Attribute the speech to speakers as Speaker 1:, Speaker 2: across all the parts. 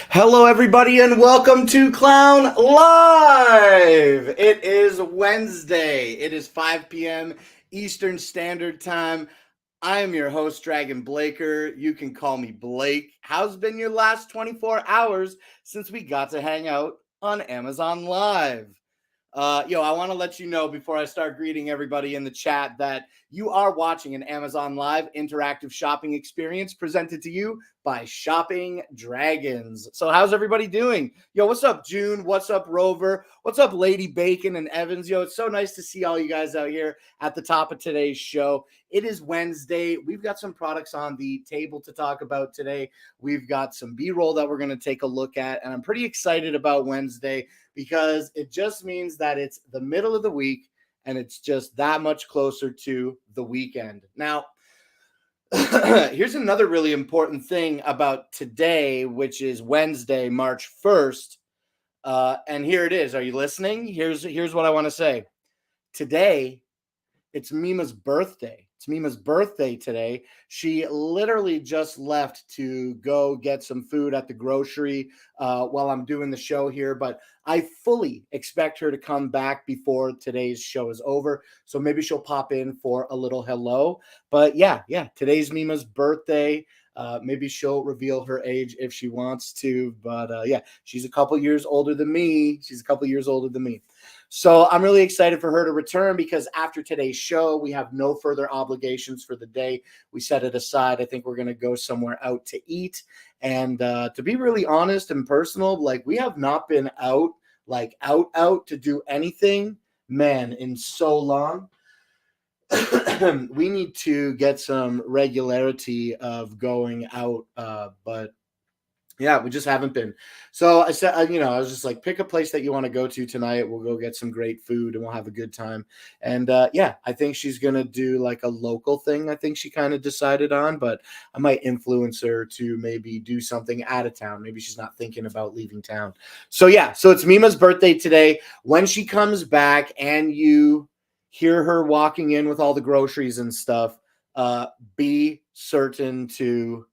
Speaker 1: Hello, everybody, and welcome to Clown Live. It is Wednesday. It is 5 p.m. Eastern Standard Time. I am your host, Dragon Blaker. You can call me Blake. How's been your last 24 hours since we got to hang out on Amazon Live? I want to let you know before I start greeting everybody in the chat that you are watching an Amazon Live interactive shopping experience presented to you by ShoppingDragons. So how's everybody doing? Yo, what's up, June? What's up, Rover? What's up, Lady Bacon and Evans? Yo, it's so nice to see all you guys out here at the top of today's show. It is Wednesday. We've got some products on the table to talk about today. We've got some B-roll that we're going to take a look at, and I'm pretty excited about Wednesday because it just means that it's the middle of the week and it's just that much closer to the weekend. Now, here's another really important thing about today, which is Wednesday, March 1st. And here it is. Are you listening? Here's what I want to say. Today, it's Mima's birthday. It's Mima's birthday today. She literally just left to go get some food at the grocery while I'm doing the show here, but I fully expect her to come back before today's show is over. So maybe she'll pop in for a little hello. But yeah, today's Mima's birthday. Maybe she'll reveal her age if she wants to. But she's a couple years older than me. So I'm really excited for her to return because after today's show, we have no further obligations for the day. We set it aside. I think we're going to go somewhere out to eat. And to be really honest and personal, like we have not been out to do anything, man, in so long. We need to get some regularity of going out, but yeah, we just haven't been. So I said, I was just like, pick a place that you want to go to tonight. We'll go get some great food and we'll have a good time. And I think she's going to do like a local thing. I think she kind of decided on, but I might influence her to maybe do something out of town. Maybe she's not thinking about leaving town. So it's Mima's birthday today. When she comes back and you hear her walking in with all the groceries and stuff, be certain to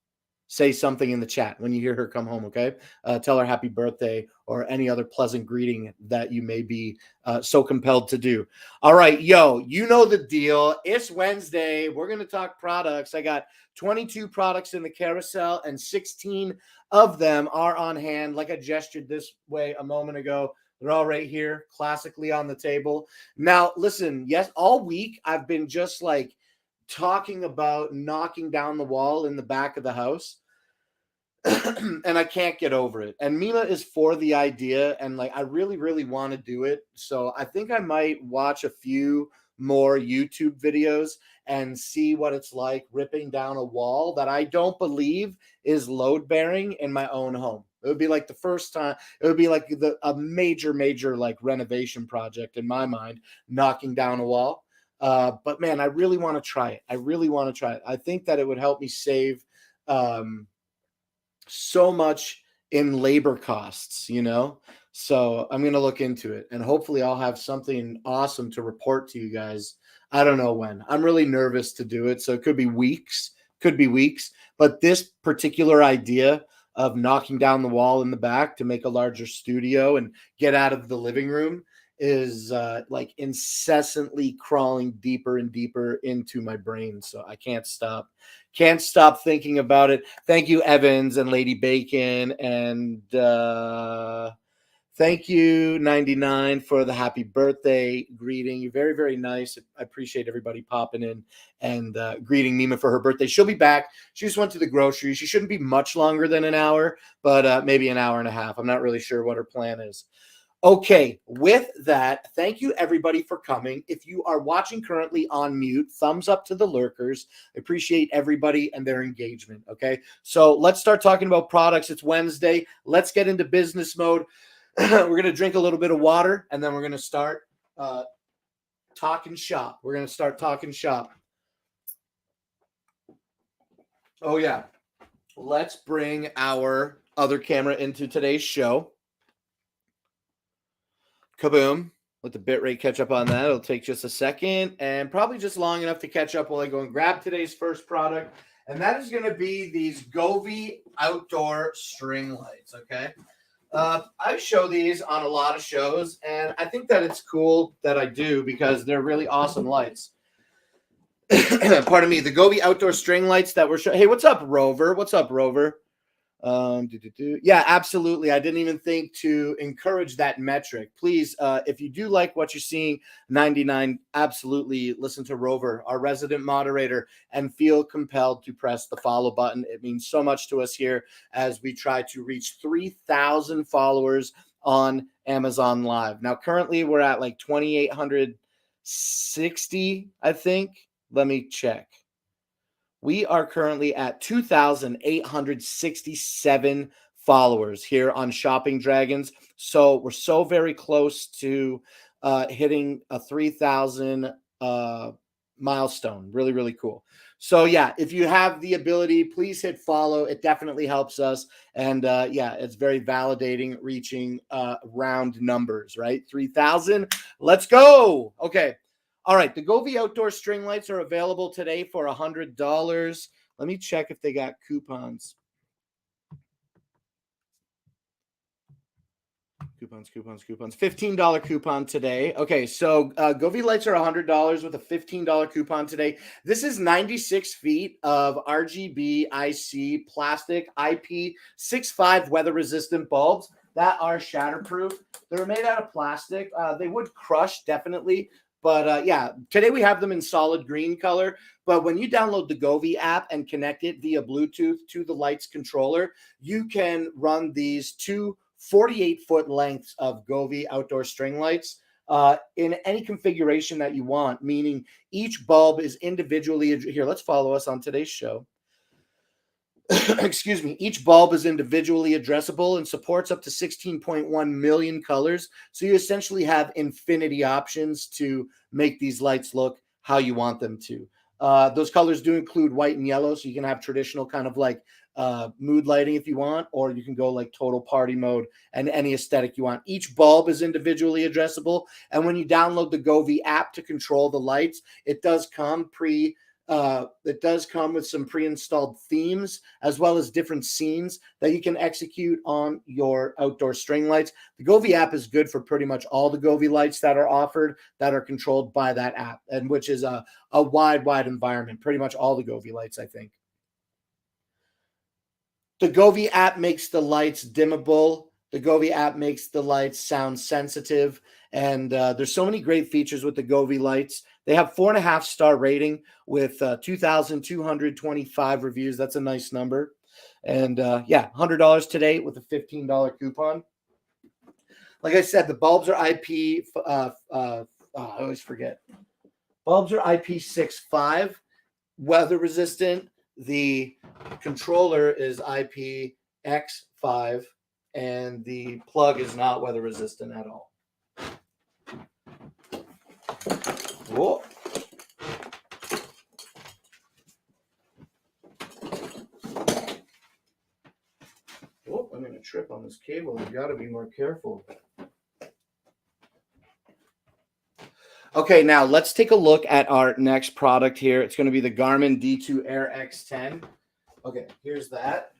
Speaker 1: say something in the chat when you hear her come home, okay? Tell her happy birthday or any other pleasant greeting that you may be so compelled to do. All right, yo, you know the deal. It's Wednesday. We're going to talk products. I got 22 products in the carousel, and 16 of them are on hand. Like I gestured this way a moment ago, they're all right here, classically on the table. Now, listen, yes, all week I've been just like talking about knocking down the wall in the back of the house. and I can't get over it. And Mima is for the idea, and like I really, really want to do it. So I think I might watch a few more YouTube videos and see what it's like ripping down a wall that I don't believe is load bearing in my own home. It would be like the first time. It would be like a major, major like renovation project in my mind, knocking down a wall. But man, I really want to try it. I really want to try it. I think that it would help me save so much in labor costs, you know? So I'm going to look into it and hopefully I'll have something awesome to report to you guys. I don't know when. I'm really nervous to do it. So it could be weeks. But this particular idea of knocking down the wall in the back to make a larger studio and get out of the living room is like incessantly crawling deeper and deeper into my brain. So I can't stop. Can't stop thinking about it. Thank you, Evans and Lady Bacon. And thank you, 99, for the happy birthday greeting. You're very, very nice. I appreciate everybody popping in and greeting Mima for her birthday. She'll be back. She just went to the grocery. She shouldn't be much longer than an hour, but maybe an hour and a half. I'm not really sure what her plan is. Okay, with that, thank you everybody for coming. If you are watching currently on mute, thumbs up to the lurkers. I appreciate everybody and their engagement. Okay, so let's start talking about products. It's Wednesday. Let's get into business mode. We're going to drink a little bit of water and then we're going to start talking shop. We're going to start talking shop. Oh, yeah. Let's bring our other camera into today's show. Kaboom. Let the bitrate catch up on that. It'll take just a second and probably just long enough to catch up while I go and grab today's first product. And that is going to be these Govee outdoor string lights. Okay. I show these on a lot of shows, and I think that it's cool that I do because they're really awesome lights. Pardon me. The Govee outdoor string lights that we're showing. Hey, what's up, Rover? What's up, Rover? Yeah, absolutely. I didn't even think to encourage that metric. Please, if you do like what you're seeing, 99, absolutely listen to Rover, our resident moderator, and feel compelled to press the follow button. It means so much to us here as we try to reach 3,000 followers on Amazon Live. Now, currently we're at like 2,860, I think. Let me check. We are currently at 2,867 followers here on Shopping Dragons. So we're so very close to hitting a 3,000 milestone. Really, really cool. So yeah, if you have the ability, please hit follow. It definitely helps us. And yeah, it's very validating reaching round numbers, right? 3,000. Let's go. Okay. All right, the Govee outdoor string lights are available today for $100. Let me check if they got coupons. Coupons. $15 coupon today. Okay, so Govee lights are $100 with a $15 coupon today. This is 96 feet of RGB IC plastic IP65 weather-resistant bulbs that are shatterproof. They're made out of plastic. They would crush, definitely. But yeah, today we have them in solid green color. But when you download the Govee app and connect it via Bluetooth to the lights controller, you can run these two 48-foot lengths of Govee outdoor string lights in any configuration that you want, meaning each bulb is individually. Here, let's follow us on today's show. Excuse me, each bulb is individually addressable and supports up to 16.1 million colors. So you essentially have infinity options to make these lights look how you want them to. Those colors do include white and yellow, so you can have traditional kind of like mood lighting if you want, or you can go like total party mode and any aesthetic you want. Each bulb is individually addressable, and when you download the Govee app to control the lights, it does come with some pre-installed themes as well as different scenes that you can execute on your outdoor string lights. The Govee app is good for pretty much all the Govee lights that are offered that are controlled by that app, and which is a wide environment. Pretty much all the Govee lights, I think. The Govee app makes the lights dimmable. The Govee app makes the lights sound sensitive. And there's so many great features with the Govee lights. They have 4.5-star rating with 2,225 reviews. That's a nice number. And yeah, $100 today with a $15 coupon. Like I said, the bulbs are IP. I always forget. Bulbs are IP65, weather resistant. The controller is IPX5, and the plug is not weather resistant at all. Whoa. Oh, I'm going to trip on this cable. You got to be more careful. Okay, now let's take a look at our next product here. It's going to be the Garmin D2 Air X10. Okay, here's that.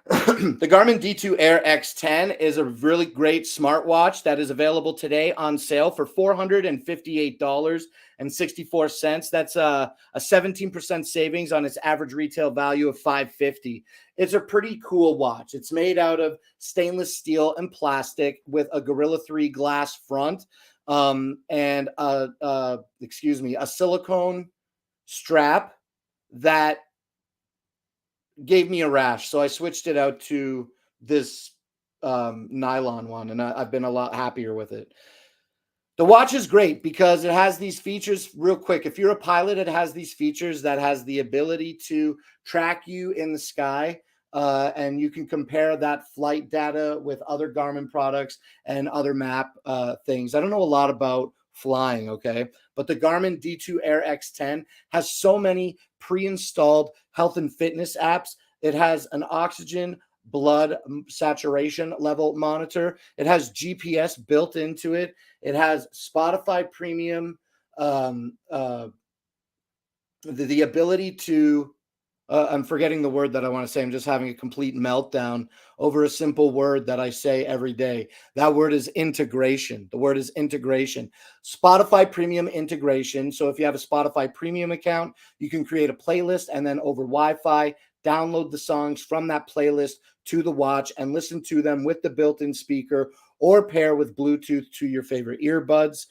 Speaker 1: The Garmin D2 Air X10 is a really great smartwatch that is available today on sale for $458.64. That's a 17% savings on its average retail value of $550. It's a pretty cool watch. It's made out of stainless steel and plastic with a Gorilla 3 glass front and a silicone strap that gave me a rash, so I switched it out to this nylon one, and I've been a lot happier with it. The watch is great because it has these features. Real quick, if you're a pilot, it has these features that has the ability to track you in the sky, and you can compare that flight data with other Garmin products and other map things. I don't know a lot about flying, okay, but the Garmin D2 Air X10 has so many pre-installed health and fitness apps. It has an oxygen blood saturation level monitor. It has GPS built into it. It has Spotify Premium, the ability to I'm forgetting the word that I want to say. I'm just having a complete meltdown over a simple word that I say every day. That word is integration. The word is integration. Spotify Premium integration. So if you have a Spotify Premium account, you can create a playlist and then over Wi-Fi, download the songs from that playlist to the watch and listen to them with the built-in speaker or pair with Bluetooth to your favorite earbuds.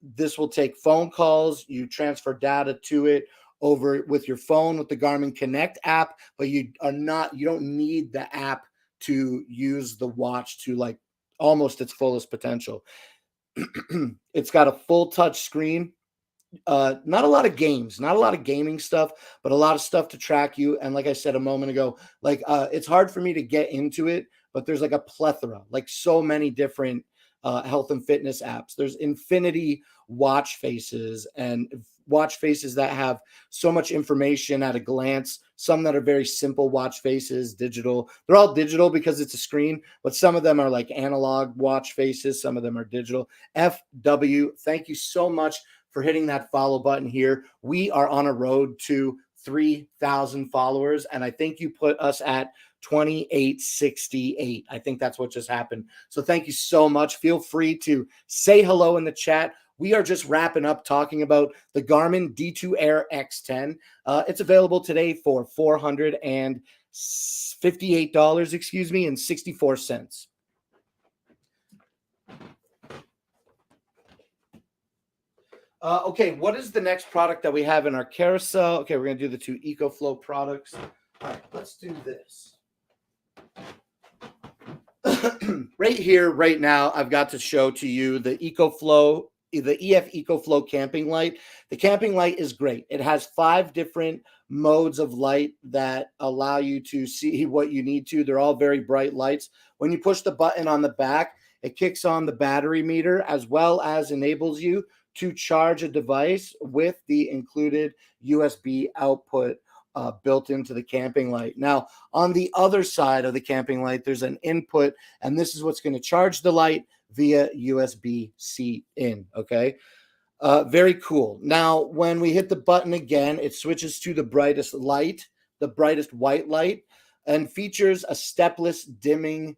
Speaker 1: This will take phone calls. You transfer data to it over with your phone with the Garmin Connect app, but you don't need the app to use the watch to like almost its fullest potential. It's got a full touch screen. Not a lot of games, not a lot of gaming stuff, but a lot of stuff to track you. And like I said a moment ago, like it's hard for me to get into it, but there's like a plethora, like so many different health and fitness apps. There's infinity watch faces and watch faces that have so much information at a glance. Some that are very simple watch faces, digital. They're all digital because it's a screen, but some of them are like analog watch faces. Some of them are digital. FW, thank you so much for hitting that follow button here. We are on a road to 3,000 followers, and I think you put us at 2868. I think that's what just happened. So thank you so much. Feel free to say hello in the chat. We are just wrapping up talking about the Garmin D2 Air X10. It's available today for $458, and 64 cents. Okay, what is the next product that we have in our carousel? Okay, we're going to do the two EcoFlow products. All right, let's do this. Right here, right now, I've got to show to you the EcoFlow, the EF EcoFlow camping light. The camping light is great. It has 5 different modes of light that allow you to see what you need to. They're all very bright lights. When you push the button on the back, it kicks on the battery meter as well as enables you to charge a device with the included USB output built into the camping light. Now, on the other side of the camping light, there's an input, and this is what's going to charge the light via USB-C in, okay? Very cool. Now, when we hit the button again, it switches to the brightest light, the brightest white light, and features a stepless dimming.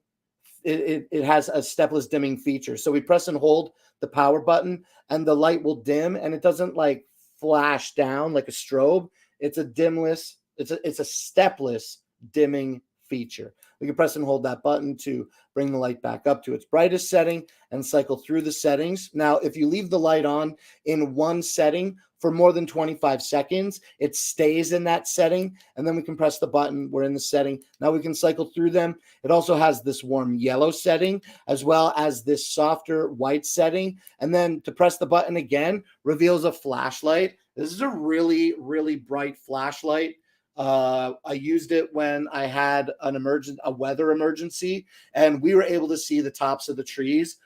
Speaker 1: It has a stepless dimming feature. So we press and hold the power button, and the light will dim, and it doesn't like flash down like a strobe. It's a dimless, it's a stepless dimming feature. We can press and hold that button to bring the light back up to its brightest setting and cycle through the settings. Now, if you leave the light on in one setting for more than 25 seconds. It stays in that setting, and then we can press the button. We're in the setting. Now we can cycle through them. It also has this warm yellow setting as well as this softer white setting. And then to press the button again, reveals a flashlight. This is a really, really bright flashlight. I used it when I had a weather emergency, and we were able to see the tops of the trees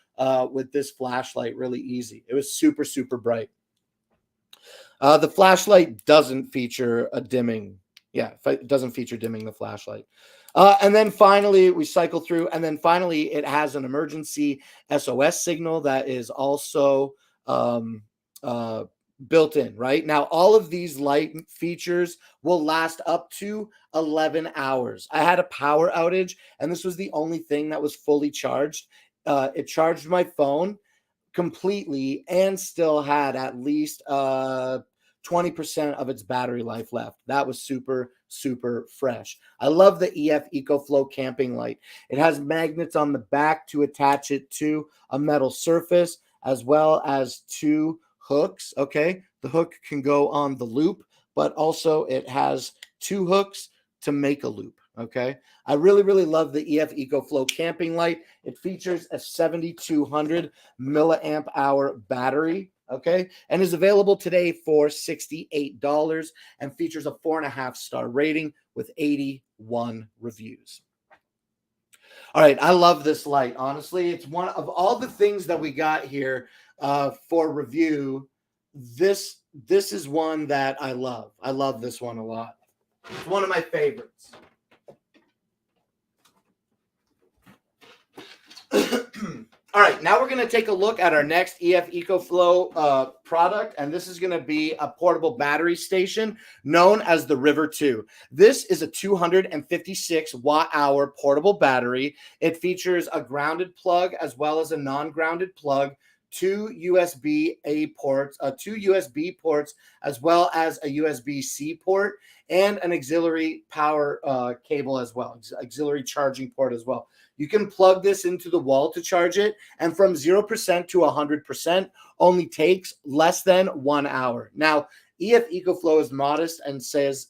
Speaker 1: with this flashlight really easy. It was super, super bright. The flashlight doesn't feature a dimming. Yeah, it doesn't feature dimming the flashlight. And then finally, we cycle through, and then finally, it has an emergency SOS signal that is also built in, right? Now, all of these light features will last up to 11 hours. I had a power outage, and this was the only thing that was fully charged. It charged my phone completely and still had at least 20% of its battery life left. That was super, super fresh. I love the EF EcoFlow camping light. It has magnets on the back to attach it to a metal surface, as well as two hooks. Okay, the hook can go on the loop, but also it has two hooks to make a loop. Okay, I really, really love the EF EcoFlow camping light. It features a 7,200 milliamp hour battery. Okay, and is available today for $68 and features a 4.5-star rating with 81 reviews. All right, I love this light. Honestly, it's one of all the things that we got here for review. This is one that I love. I love this one a lot. It's one of my favorites. All right, now we're going to take a look at our next EF EcoFlow product, and this is going to be a portable battery station known as the River 2. This is a 256 watt-hour portable battery. It features a grounded plug as well as a non-grounded plug, two USB-A ports, two USB ports, as well as a USB-C port, and an auxiliary power cable as well, auxiliary charging port as well. You can plug this into the wall to charge it, and from 0% to 100% only takes less than 1 hour. Now, EF EcoFlow is modest and says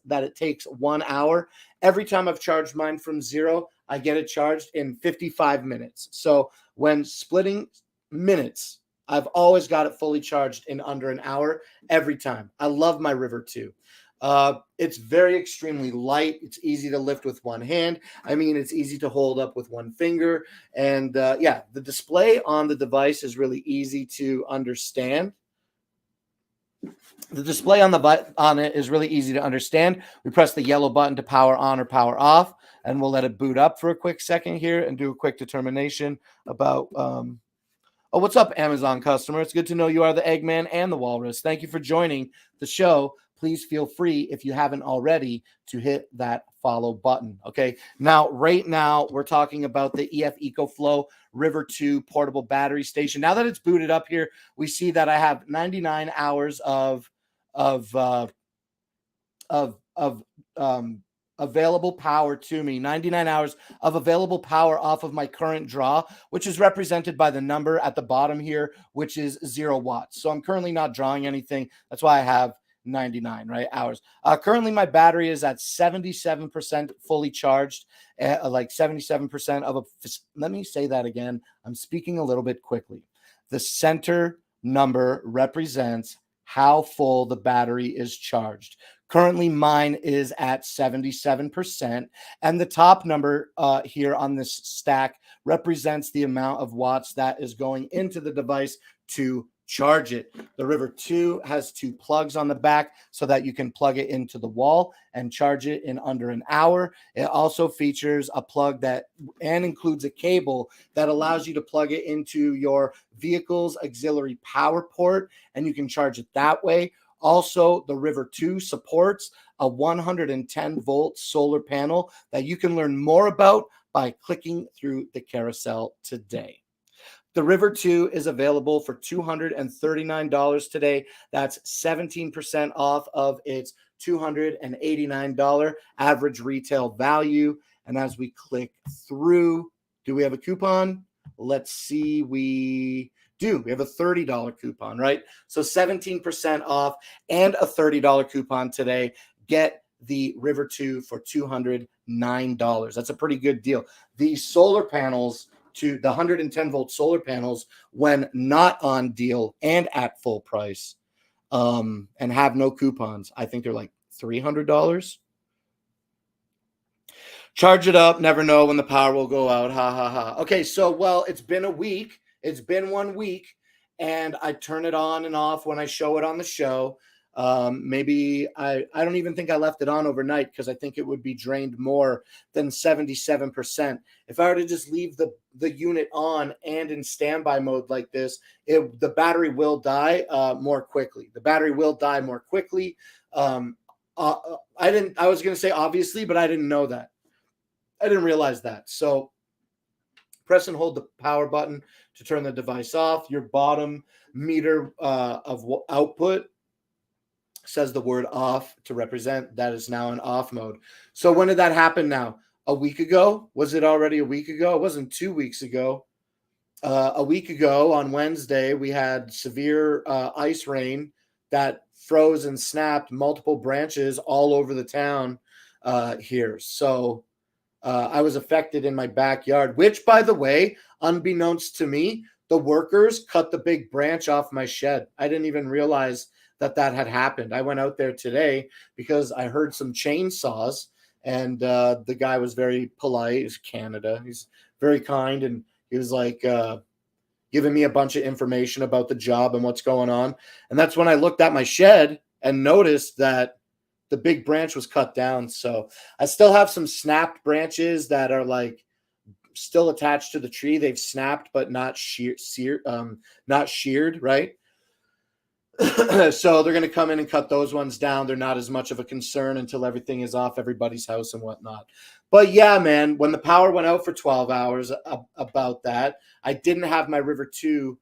Speaker 1: that it takes 1 hour. Every time I've charged mine from 0, I get it charged in 55 minutes. So when splitting minutes, I've always got it fully charged in under an hour every time. I love my River 2. It's very extremely light. It's easy to lift with one hand. I mean, it's easy to hold up with one finger. And yeah, the display on the device is really easy to understand. The display on it is really easy to understand. We press the yellow button to power on or power off, and we'll let it boot up for a quick second here and do a quick determination about oh, what's up, Amazon customer? It's good to know you are the Eggman and the Walrus. Thank you for joining the show. Please feel free, if you haven't already, to hit that follow button. Okay. Now, right now, we're talking about the EF EcoFlow River 2 portable battery station. Now that it's booted up here, we see that I have 99 hours of available power to me, 99 hours of available power off of my current draw, which is represented by the number at the bottom here, which is 0 watts. So I'm currently not drawing anything. That's why I have 99 hours. Currently, my battery is at 77% fully charged, like 77% of a. Let me say that again. I'm speaking a little bit quickly. The center number represents how full the battery is charged. Currently, mine is at 77%, and the top number here on this stack represents the amount of watts that is going into the device to charge it. The River 2 has two plugs on the back so that you can plug it into the wall and charge it in under an hour. It also features a plug that and includes a cable that allows you to plug it into your vehicle's auxiliary power port, and you can charge it that way. Also, the River 2 supports a 110 volt solar panel that you can learn more about by clicking through the carousel today. The River 2 is available for $239 today. That's 17% off of its $289 average retail value. And as we click through, do we have a coupon? Let's see. We do. We have a $30 coupon, right? So 17% off and a $30 coupon today. Get the River 2 for $209. That's a pretty good deal. The solar panels, to the 110 volt solar panels, when not on deal and at full price, and have no coupons, I think they're like $300. Charge it up. Never know when the power will go out. Ha ha ha. Okay, so well, it's been a week. It's been 1 week, and I turn it on and off when I show it on the show. Maybe I don't even think I left it on overnight because I think it would be drained more than 77%. If I were to just leave the unit on and in standby mode like this, the battery will die more quickly. The battery will die more quickly. I was going to say obviously, but I didn't know that. I didn't realize that. So press and hold the power button to turn the device off. Your bottom meter of output says the word off to represent that is now in off mode. So when did that happen now? A week ago? Was it already a week ago? It wasn't 2 weeks ago. A week ago on Wednesday, we had severe ice rain that froze and snapped multiple branches all over the town here. So I was affected in my backyard, which, by the way, unbeknownst to me, the workers cut the big branch off my shed. I didn't even realize that had happened. I went out there today because I heard some chainsaws, and the guy was very polite. He's Canada. He's very kind, and he was like giving me a bunch of information about the job and what's going on. And that's when I looked at my shed and noticed that the big branch was cut down. So I still have some snapped branches that are like still attached to the tree. They've snapped, but not sheared, right? So they're going to come in and cut those ones down. They're not as much of a concern until everything is off everybody's house and whatnot. But yeah, man, when the power went out for 12 hours about that, I didn't have my River 2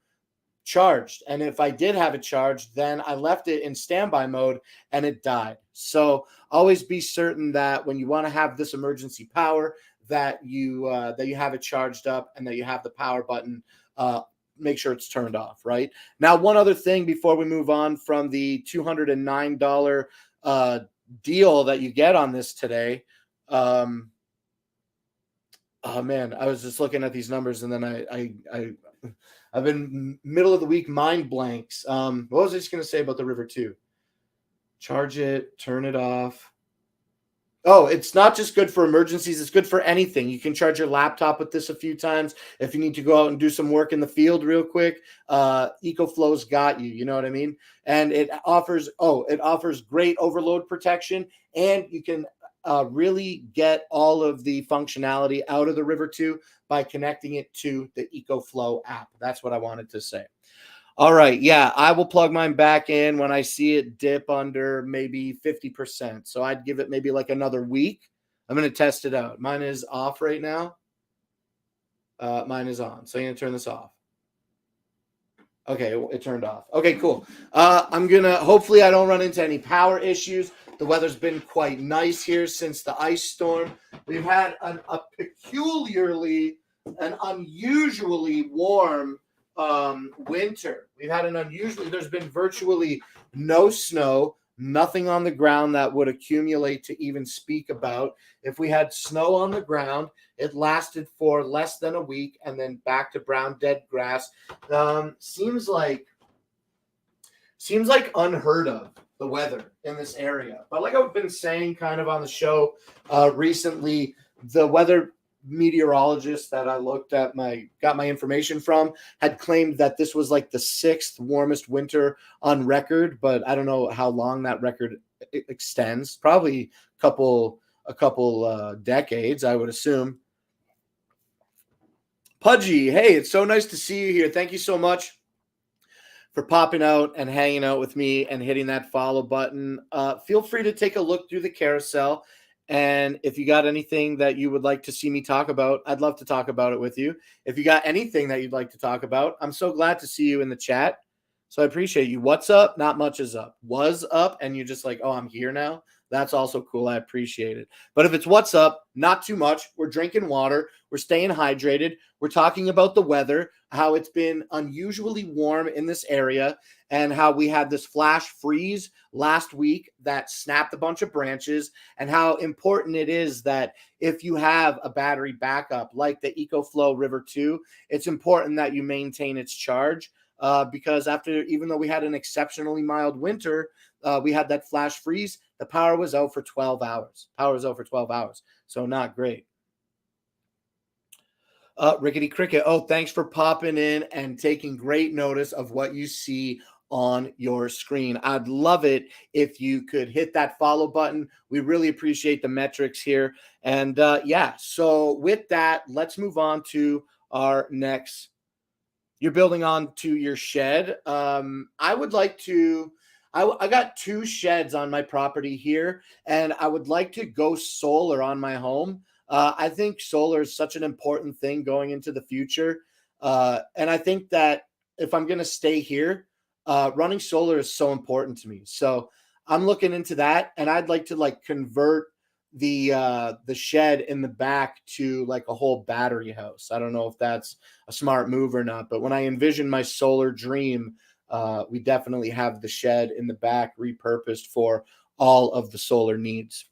Speaker 1: charged. And if I did have it charged, then I left it in standby mode and it died. So always be certain that when you want to have this emergency power, that you have it charged up and that you have the power button. Make sure it's turned off, right? Now, one other thing before we move on from the $209 deal that you get on this today. Oh man, I was just looking at these numbers and then I've been middle of the week mind blanks. What was I just going to say about the River 2? Charge it, turn it off. Oh, it's not just good for emergencies. It's good for anything. You can charge your laptop with this a few times. If you need to go out and do some work in the field real quick, EcoFlow's got you. You know what I mean? And it offers great overload protection, and you can really get all of the functionality out of the River 2 by connecting it to the EcoFlow app. That's what I wanted to say. All right. Yeah, I will plug mine back in when I see it dip under maybe 50%. So I'd give it maybe like another week. I'm going to test it out. Mine is off right now. Mine is on. So I'm going to turn this off. Okay, it turned off. Okay, cool. Hopefully I don't run into any power issues. The weather's been quite nice here since the ice storm. We've had an unusually warm winter. There's been virtually no snow, nothing on the ground that would accumulate to even speak about. If we had snow on the ground, it lasted for less than a week and then back to brown dead grass. Seems like unheard of, the weather in this area. But like I've been saying kind of on the show recently, the weather meteorologist that I got my information from had claimed that this was like the 6th warmest winter on record, but I don't know how long that record extends. Probably a couple decades, I would assume. Pudgy, hey, it's so nice to see you here. Thank you so much for popping out and hanging out with me and hitting that follow button. Feel free to take a look through the carousel. And if you got anything that you would like to see me talk about, I'd love to talk about it with you. If you got anything that you'd like to talk about, I'm so glad to see you in the chat. So I appreciate you. What's up? Not much is up. Was up, and you're just like, oh, I'm here now. that's also cool. I appreciate it. But if it's what's up, not too much. We're drinking water. We're staying hydrated. We're talking about the weather, how it's been unusually warm in this area, and how we had this flash freeze last week that snapped a bunch of branches, and how important it is that if you have a battery backup like the EcoFlow River 2, it's important that you maintain its charge. Because even though we had an exceptionally mild winter, we had that flash freeze. The power was out for 12 hours. So not great. Rickety Cricket. Oh, thanks for popping in and taking great notice of what you see on your screen. I'd love it if you could hit that follow button. We really appreciate the metrics here. And yeah, so with that, let's move on to our next. You're building on to your shed. I would like to. I got 2 sheds on my property here, and I would like to go solar on my home. I think solar is such an important thing going into the future. And I think that if I'm going to stay here, running solar is so important to me. So I'm looking into that, and I'd like to like convert the shed in the back to like a whole battery house. I don't know if that's a smart move or not, but when I envision my solar dream, we definitely have the shed in the back repurposed for all of the solar needs.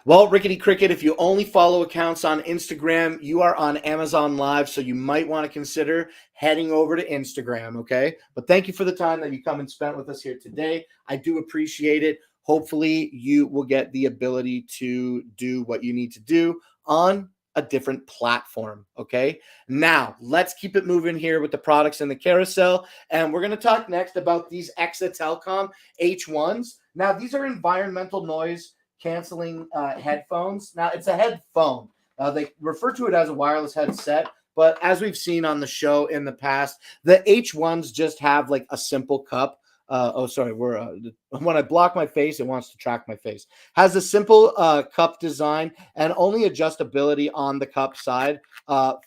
Speaker 1: Well, Rickety Cricket, if you only follow accounts on Instagram, you are on Amazon Live, so you might want to consider heading over to Instagram, okay? But thank you for the time that you come and spent with us here today. I do appreciate it. Hopefully, you will get the ability to do what you need to do on a different platform, okay? Now, let's keep it moving here with the products in the carousel, and we're going to talk next about these Exa Telcom H1s. Now, these are environmental noise canceling headphones. Now, it's a headphone. They refer to it as a wireless headset, but as we've seen on the show in the past, the H1s just have like a simple cup. When I block my face, it wants to track my face. Has a simple cup design and only adjustability on the cup side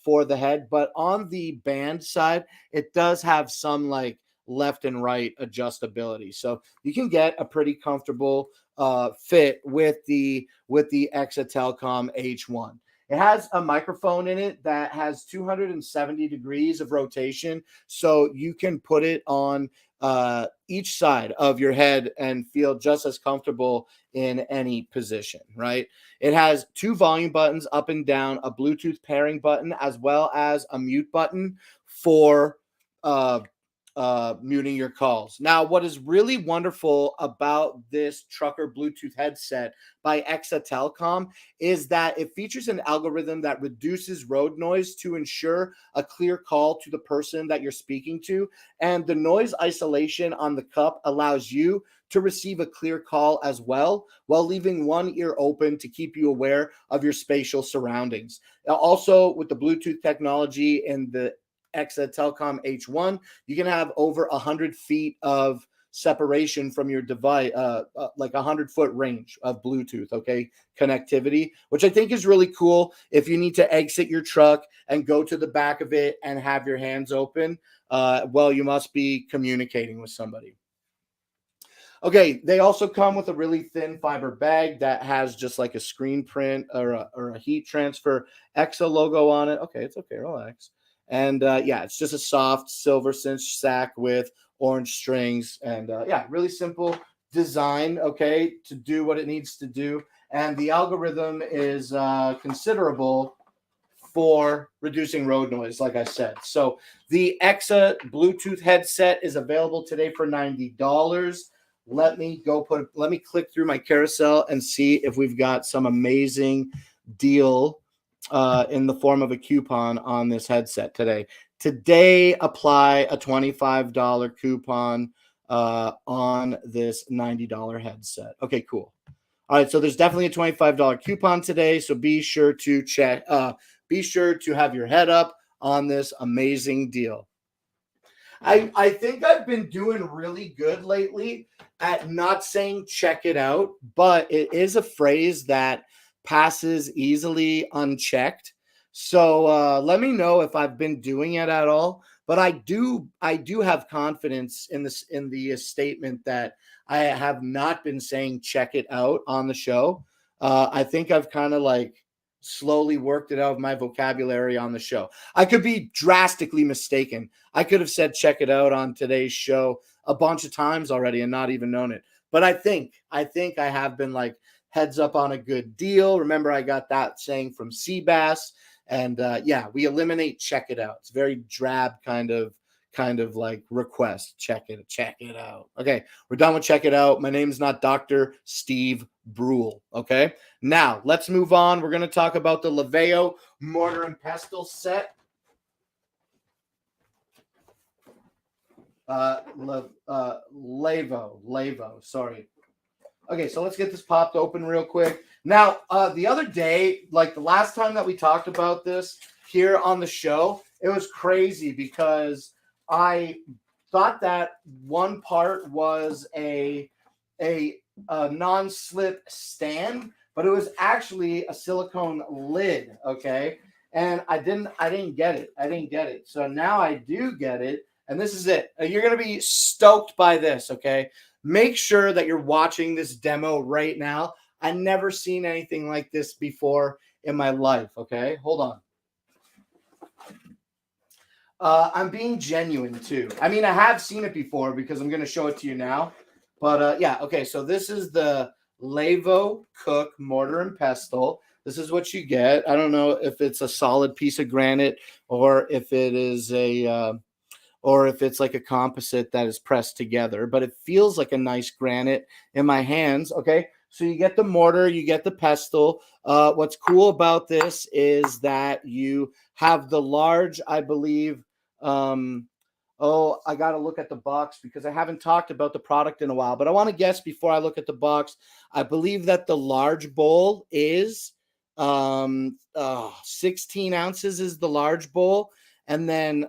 Speaker 1: for the head, but on the band side, it does have some like left and right adjustability. So you can get a pretty comfortable fit with the Exa Telcom H1. It has a microphone in it that has 270 degrees of rotation, so you can put it on each side of your head and feel just as comfortable in any position, right? It has 2 volume buttons up and down, a Bluetooth pairing button, as well as a mute button for muting your calls. Now, what is really wonderful about this trucker Bluetooth headset by Exa Telcom is that it features an algorithm that reduces road noise to ensure a clear call to the person that you're speaking to. And the noise isolation on the cup allows you to receive a clear call as well, while leaving one ear open to keep you aware of your spatial surroundings. Now, also, with the Bluetooth technology and the Exa Telcom H1, you can have over 100 feet of separation from your device, like 100-foot range of Bluetooth, okay, connectivity, which I think is really cool if you need to exit your truck and go to the back of it and have your hands open. Well, you must be communicating with somebody. Okay, they also come with a really thin fiber bag that has just like a screen print or a heat transfer Exa logo on it. Okay, it's okay, relax. And yeah, it's just a soft silver cinch sack with orange strings. And yeah, really simple design, okay, to do what it needs to do. And the algorithm is considerable for reducing road noise, like I said. So the Exa Bluetooth headset is available today for $90. Let me click through my carousel and see if we've got some amazing deal in the form of a coupon on this headset today. Today, apply a $25 coupon on this $90 headset. Okay, cool. All right, so there's definitely a $25 coupon today, so be sure to check. Be sure to have your head up on this amazing deal. I think I've been doing really good lately at not saying check it out, but it is a phrase that passes easily unchecked. So let me know if I've been doing it at all. But I do have confidence in this, in the statement that I have not been saying check it out on the show. I think I've kind of like slowly worked it out of my vocabulary on the show. I could be drastically mistaken. I could have said check it out on today's show a bunch of times already and not even known it. But I think I have been like heads up on a good deal. Remember, I got that saying from Seabass. And yeah, we eliminate check it out. It's very drab kind of like request. Check it out. Okay, we're done with check it out. My name's not Dr. Steve Brule. Okay, now let's move on. We're going to talk about the Laveo mortar and pestle set. Lavo, sorry. Okay, so let's get this popped open real quick. Now, the other day, like the last time that we talked about this here on the show, it was crazy because I thought that one part was a non-slip stand, but it was actually a silicone lid. Okay, and I didn't get it. So now I do get it, and this is it. You're gonna be stoked by this. Okay. Make sure that you're watching this demo right now. I've never seen anything like this before in my life. Okay, hold on. I'm being genuine too. I mean, I have seen it before because I'm going to show it to you now. But yeah, okay. So this is the Lavo Cook mortar and pestle. This is what you get. I don't know if it's a solid piece of granite or if it is or if it's like a composite that is pressed together, but it feels like a nice granite in my hands. Okay, so you get the mortar, you get the pestle. What's cool about this is that you have the large, I believe. I got to look at the box because I haven't talked about the product in a while, but I want to guess before I look at the box. I believe that the large bowl is 16 ounces is the large bowl. And then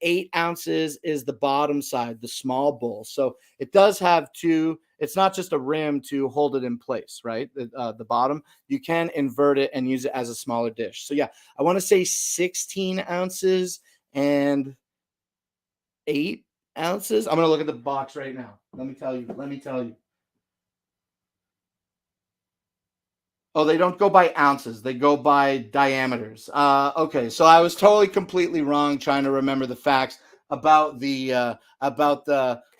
Speaker 1: 8 ounces is the bottom side, the small bowl. So it does have two. It's not just a rim to hold it in place, right? The bottom. You can invert it and use it as a smaller dish. So yeah, I want to say 16 ounces and 8 ounces. I'm going to look at the box right now. Let me tell you. Oh, they don't go by ounces. They go by diameters. Okay, so I was totally completely wrong trying to remember the facts about the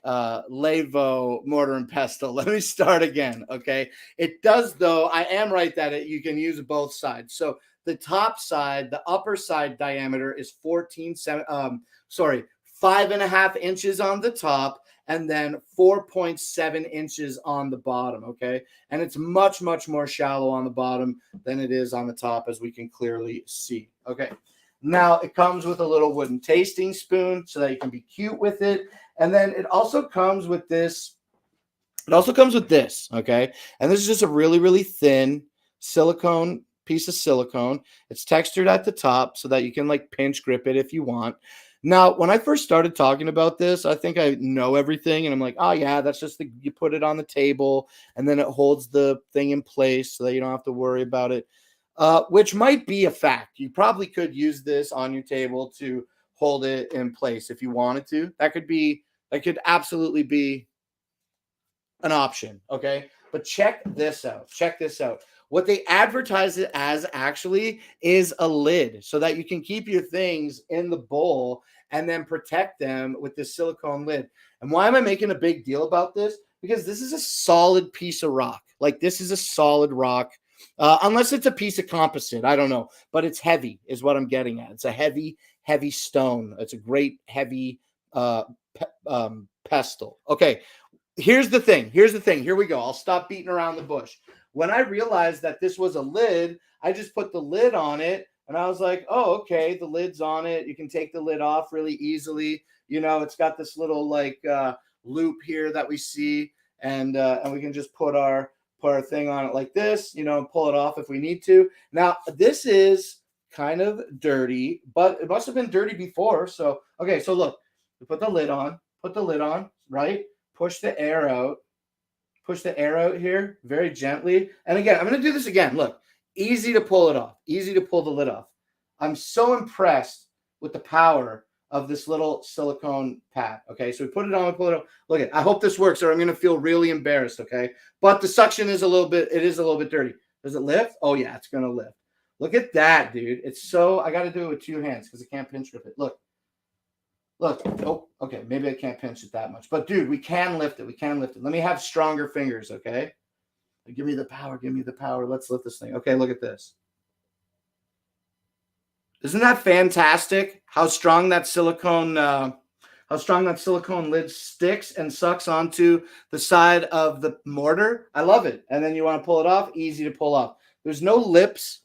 Speaker 1: Lavo mortar and pestle. Let me start again. Okay, it does though. I am right that you can use both sides. So the top side, the upper side diameter is 5.5 inches on the top, and then 4.7 inches on the bottom. Okay. And it's much, much more shallow on the bottom than it is on the top, as we can clearly see. Okay. Now it comes with a little wooden tasting spoon so that you can be cute with it. And then it also comes with this. Okay. And this is just a really, really thin silicone piece of silicone. It's textured at the top so that you can like pinch grip it if you want. Now, when I first started talking about this, I think I know everything. And I'm like, oh, yeah, that's just you put it on the table and then it holds the thing in place so that you don't have to worry about it, which might be a fact. You probably could use this on your table to hold it in place if you wanted to. That could absolutely be an option. Okay. But check this out. What they advertise it as actually is a lid so that you can keep your things in the bowl and then protect them with this silicone lid. And why am I making a big deal about this? Because this is a solid piece of rock. Like this is a solid rock, unless it's a piece of composite. I don't know, but it's heavy is what I'm getting at. It's a heavy, heavy stone. It's a great heavy pestle. Okay. Here's the thing. Here we go. I'll stop beating around the bush. When I realized that this was a lid, I just put the lid on it and I was like, oh, okay, the lid's on it. You can take the lid off really easily. You know, it's got this little like loop here that we see, and we can just put our thing on it like this, you know, and pull it off if we need to. Now, this is kind of dirty, but it must have been dirty before. So, okay, so look, we put the lid on, right? Push the air out here very gently. And again, I'm going to do this again. Look, easy to pull it off, easy to pull the lid off. I'm so impressed with the power of this little silicone pad. Okay, so we put it on, we pull it up. Look at, I hope this works, or I'm gonna feel really embarrassed. Okay, but the suction is a little bit, it is a little bit dirty. Does it lift? Oh yeah, it's gonna lift. Look at that, dude. It's so, I got to do it with 2 hands because I can't pinch grip it. Look. Oh, okay. Maybe I can't pinch it that much. But, dude, we can lift it. We can lift it. Let me have stronger fingers, okay? Give me the power. Give me the power. Let's lift this thing. Okay, look at this. Isn't that fantastic? How strong that silicone lid sticks and sucks onto the side of the mortar. I love it. And then you want to pull it off. Easy to pull off. There's no lips.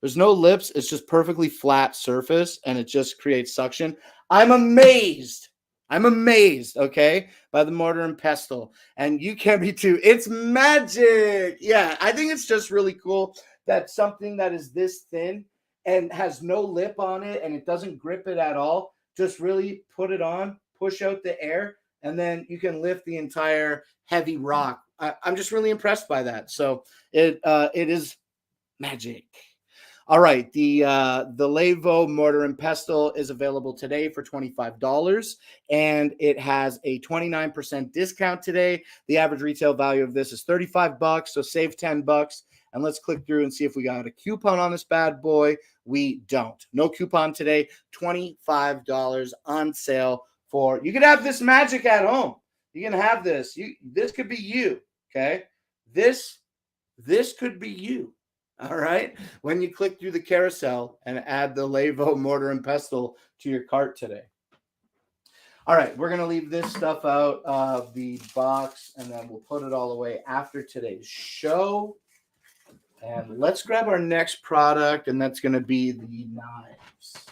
Speaker 1: There's no lips. It's just perfectly flat surface, and it just creates suction. I'm amazed, okay, by the mortar and pestle. And you can be too. It's magic. Yeah, I think it's just really cool that something that is this thin and has no lip on it and it doesn't grip it at all, just really put it on, push out the air, and then you can lift the entire heavy rock. I'm just really impressed by that. So it is magic. All right, the Levo mortar and pestle is available today for $25, and it has a 29% discount today. The average retail value of this is $35, so save $10. And let's click through and see if we got a coupon on this bad boy. We don't. No coupon today. $25 on sale for. You can have this magic at home. You can have this. This could be you. Okay, this could be you. All right. When you click through the carousel and add the Levo mortar and pestle to your cart today. All right. We're going to leave this stuff out of the box, and then we'll put it all away after today's show. And let's grab our next product, and that's going to be the knives.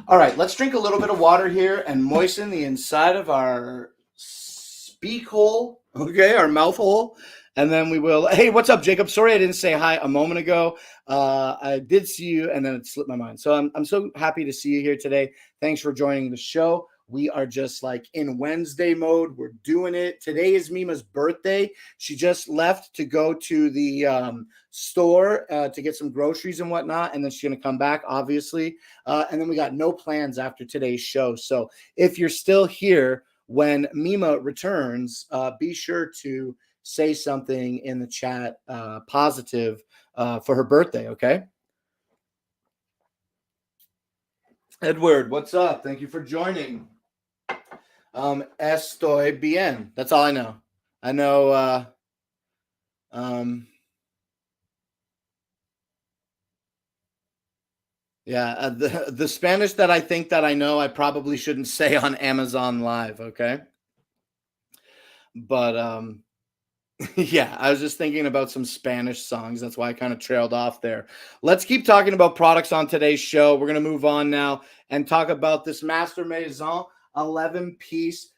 Speaker 1: All right, let's drink a little bit of water here and moisten the inside of our speak hole, okay, our mouth hole, and then we will. Hey, what's up, Jacob? Sorry I didn't say hi a moment ago. I did see you, and then it slipped my mind. So I'm so happy to see you here today. Thanks for joining the show. We are just like in Wednesday mode. We're doing it. Today is Mima's birthday. She just left to go to the store to get some groceries and whatnot, and then she's going to come back, obviously. And then we got no plans after today's show. So if you're still here when Mima returns, be sure to say something in the chat positive for her birthday, okay? Edward, what's up? Thank you for joining. Estoy bien. That's all I know. I know yeah, the Spanish that I think that I know, I probably shouldn't say on Amazon Live, okay? But yeah, I was just thinking about some Spanish songs. That's why I kind of trailed off there. Let's keep talking about products on today's show. We're going to move on now and talk about this Master Maison 11-piece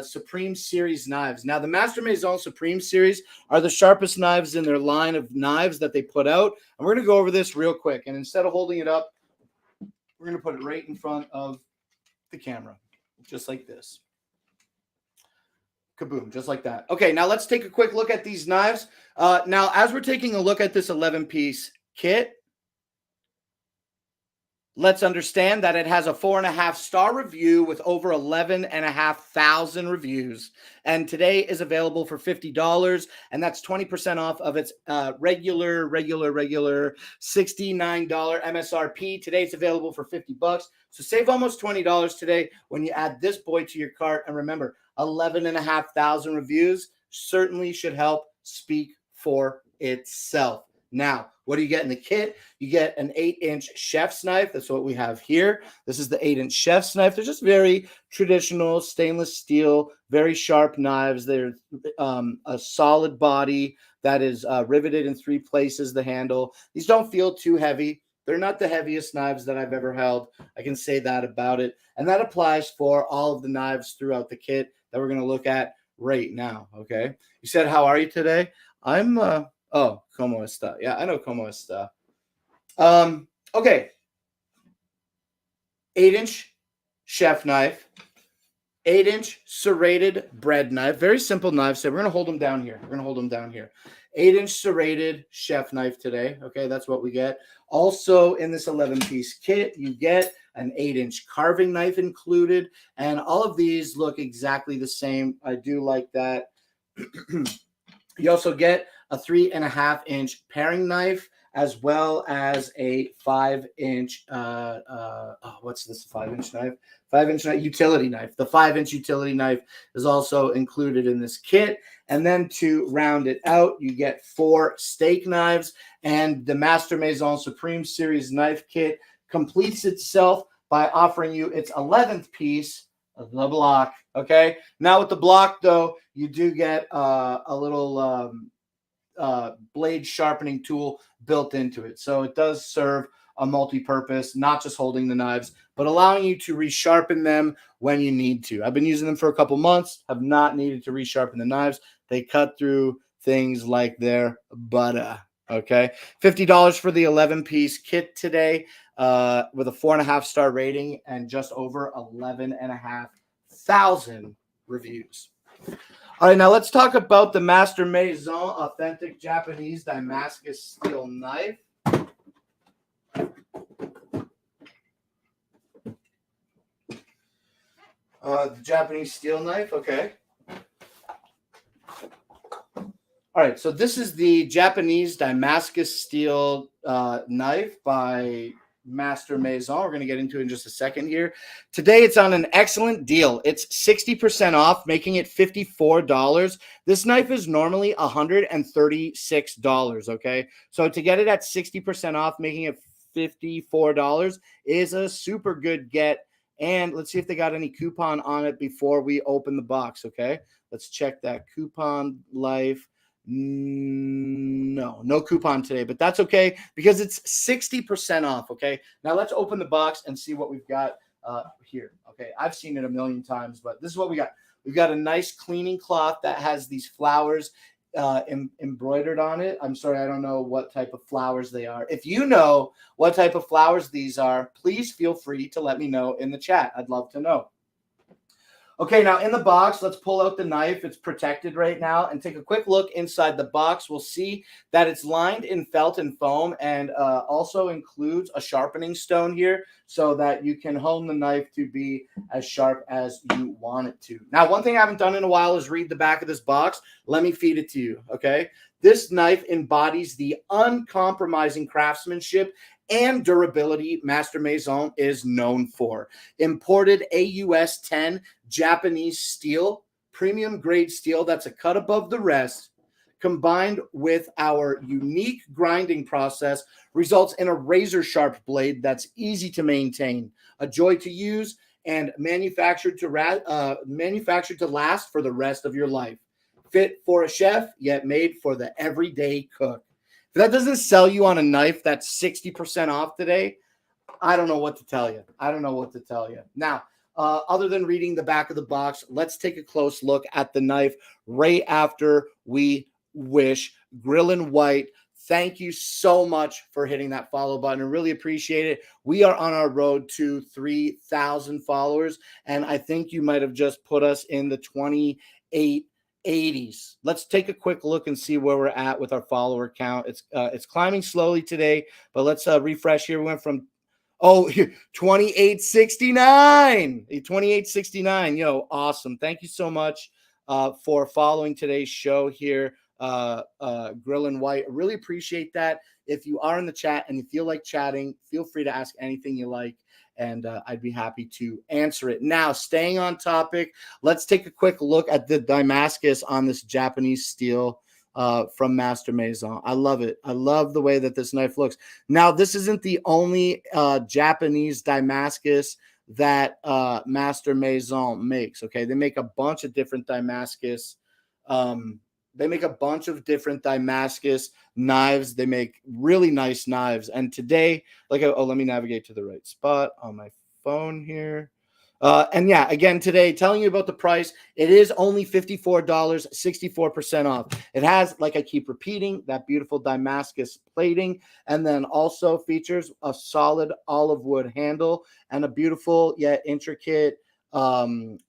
Speaker 1: Supreme Series knives. Now, the Master Maison Supreme Series are the sharpest knives in their line of knives that they put out. And we're going to go over this real quick. And instead of holding it up, we're going to put it right in front of the camera, just like this. Kaboom, just like that. Okay, now let's take a quick look at these knives. Now, as we're taking a look at this 11-piece kit, let's understand that it has a 4.5-star review with over 11,500 reviews. And today is available for $50, and that's 20% off of its regular $69 MSRP. Today it's available for $50. So save almost $20 today when you add this boy to your cart. And remember, 11,500 reviews certainly should help speak for itself. Now, what do you get in the kit? You get an 8-inch chef's knife. That's what we have here. This is the 8-inch chef's knife. They're just very traditional stainless steel, very sharp knives. They're a solid body that is riveted in 3 places, the handle. These don't feel too heavy. They're not the heaviest knives that I've ever held. I can say that about it. And that applies for all of the knives throughout the kit that we're going to look at right now, okay? You said, how are you today? I'm, oh, como está? Yeah, I know como está. Okay. 8-inch chef knife, 8-inch serrated bread knife. Very simple knife. So we're going to hold them down here. 8-inch serrated chef knife today. Okay, that's what we get. Also in this 11-piece kit, you get an 8-inch carving knife included. And all of these look exactly the same. I do like that. You also get a 3.5-inch paring knife, as well as a 5-inch, what's this 5-inch knife? 5-inch utility knife. The 5-inch utility knife is also included in this kit. And then to round it out, you get 4 steak knives, and the Master Maison Supreme Series knife kit completes itself by offering you its 11th piece of the block. Okay. Now with the block, though, you do get a little blade sharpening tool built into it. So it does serve a multi-purpose, not just holding the knives, but allowing you to resharpen them when you need to. I've been using them for a couple months, have not needed to resharpen the knives. They cut through things like their butter. Okay. $50 for the 11-piece kit today, with a 4.5-star rating and just over 11,500 reviews. All right, now let's talk about the Master Maison Authentic Japanese Damascus Steel Knife. The Japanese steel knife, okay. All right, so this is the Japanese Damascus Steel knife by Master Maison. We're going to get into it in just a second here. Today, it's on an excellent deal. It's 60% off, making it $54. This knife is normally $136, okay? So to get it at 60% off, making it $54 is a super good get. And let's see if they got any coupon on it before we open the box, okay? Let's check that coupon life. No coupon today, but that's okay because it's 60% off. Okay, now let's open the box and see what we've got here. Okay, I've seen it a million times, but this is what we got. We've got a nice cleaning cloth that has these flowers embroidered on it. I'm sorry, I don't know what type of flowers they are. If you know what type of flowers these are, please feel free to let me know in the chat. I'd love to know. Okay, now in the box, let's pull out the knife. It's protected right now, and take a quick look inside the box. We'll see that it's lined in felt and foam, and also includes a sharpening stone here so that you can hone the knife to be as sharp as you want it to. Now, one thing I haven't done in a while is read the back of this box. Let me feed it to you, okay? This knife embodies the uncompromising craftsmanship and durability Master Maison is known for. Imported AUS 10 Japanese steel, premium grade steel that's a cut above the rest, combined with our unique grinding process, results in a razor sharp blade that's easy to maintain, a joy to use, and manufactured to last for the rest of your life. Fit for a chef, yet made for the everyday cook. If that doesn't sell you on a knife that's 60% off today, I don't know what to tell you. Now, other than reading the back of the box, let's take a close look at the knife right after we wish. Grillin' White, thank you so much for hitting that follow button. I really appreciate it. We are on our road to 3,000 followers, and I think you might have just put us in the 2880s. Let's take a quick look and see where we're at with our follower count. It's climbing slowly today, but let's refresh here. We went from 2869. Yo, awesome. Thank you so much for following today's show here, Grillin' White. I really appreciate that. If you are in the chat and you feel like chatting, feel free to ask anything you like, and I'd be happy to answer it. Now, staying on topic, let's take a quick look at the Damascus on this Japanese steel from Master Maison. I love it. I love the way that this knife looks. Now, this isn't the only Japanese Damascus that Master Maison makes, okay? They make a bunch of different Damascus knives. They make really nice knives. And today, let me navigate to the right spot on my phone here. And yeah, again, today, telling you about the price, it is only $54, 64% off. It has, like I keep repeating, that beautiful Damascus plating, and then also features a solid olive wood handle and a beautiful yet intricate rivet.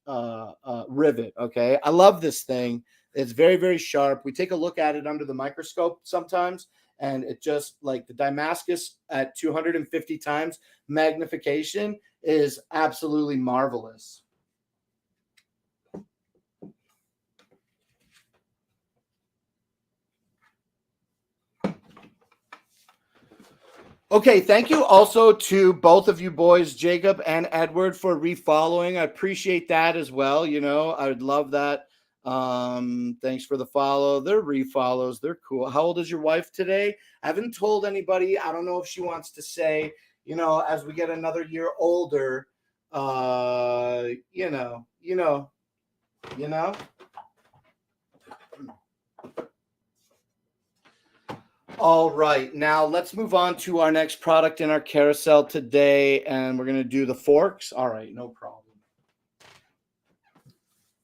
Speaker 1: Okay. I love this thing. It's very, very sharp. We take a look at it under the microscope sometimes, and it just like the Damascus at 250 times magnification is absolutely marvelous. Okay, thank you also to both of you boys, Jacob and Edward, for refollowing. I appreciate that as well. You know, I would love that. Thanks for the follow. They're refollows. They're cool. How old is your wife today? I haven't told anybody. I don't know if she wants to say, you know, as we get another year older, you know. All right, now let's move on to our next product in our carousel today, and we're going to do the forks. All right, no problem.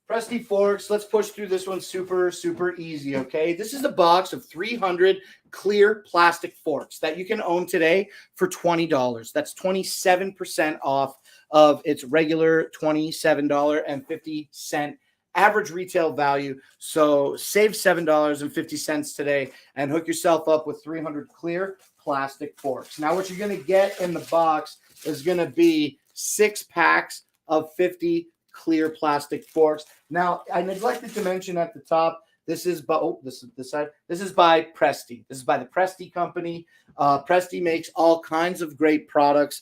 Speaker 1: Presti forks, let's push through this one super, super easy, okay? This is a box of 300 clear plastic forks that you can own today for $20. That's 27% off of its regular $27.50 average retail value. So save $7.50 today and hook yourself up with 300 clear plastic forks. Now, what you're going to get in the box is going to be 6 packs of 50 clear plastic forks. Now, I neglected to mention at the top, this is by this is this side. This is by Presti. This is by the Presti company. Presti makes all kinds of great products,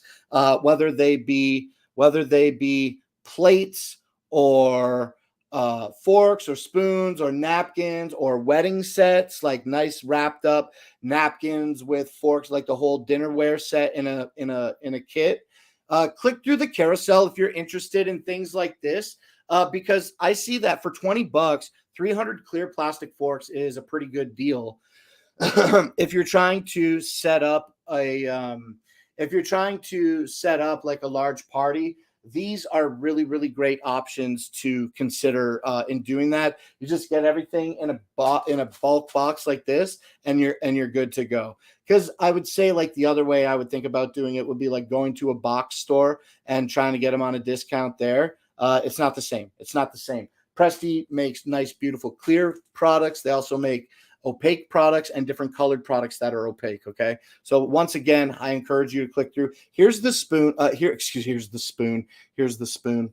Speaker 1: whether they be plates or forks or spoons or napkins or wedding sets, like nice wrapped up napkins with forks, like the whole dinnerware set in a kit. Click through the carousel if you're interested in things like this, because I see that for $20, 300 clear plastic forks is a pretty good deal. If you're trying to set up like a large party, these are really, really great options to consider in doing that. You just get everything in a bulk box like this, and you're good to go. Because I would say, like, the other way I would think about doing it would be like going to a box store and trying to get them on a discount there. It's not the same. It's not the same. Presti makes nice, beautiful, clear products. They also make opaque products and different colored products that are opaque. Okay. So once again, I encourage you to click through. Here's the spoon. Here's the spoon. Here's the spoon.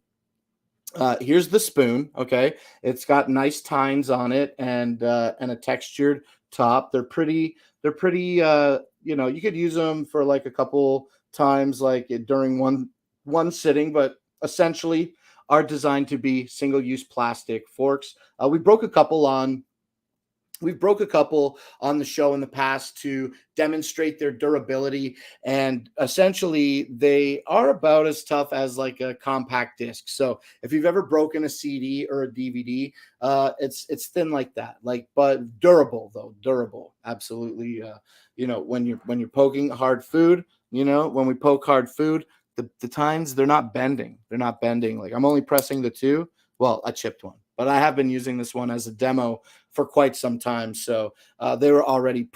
Speaker 1: Here's the spoon. Okay. It's got nice tines on it and a textured top. They're pretty, you could use them for like a couple times, like during one sitting, but essentially are designed to be single-use plastic forks. We've broke a couple on the show in the past to demonstrate their durability, and essentially they are about as tough as like a compact disc. So if you've ever broken a CD or a DVD, it's thin like that, like, but durable though, durable, absolutely. When you're poking hard food, when we poke hard food, the tines, they're not bending. They're not bending. Like, I'm only pressing the two. Well, I chipped one, but I have been using this one as a demo for quite some time. So they were already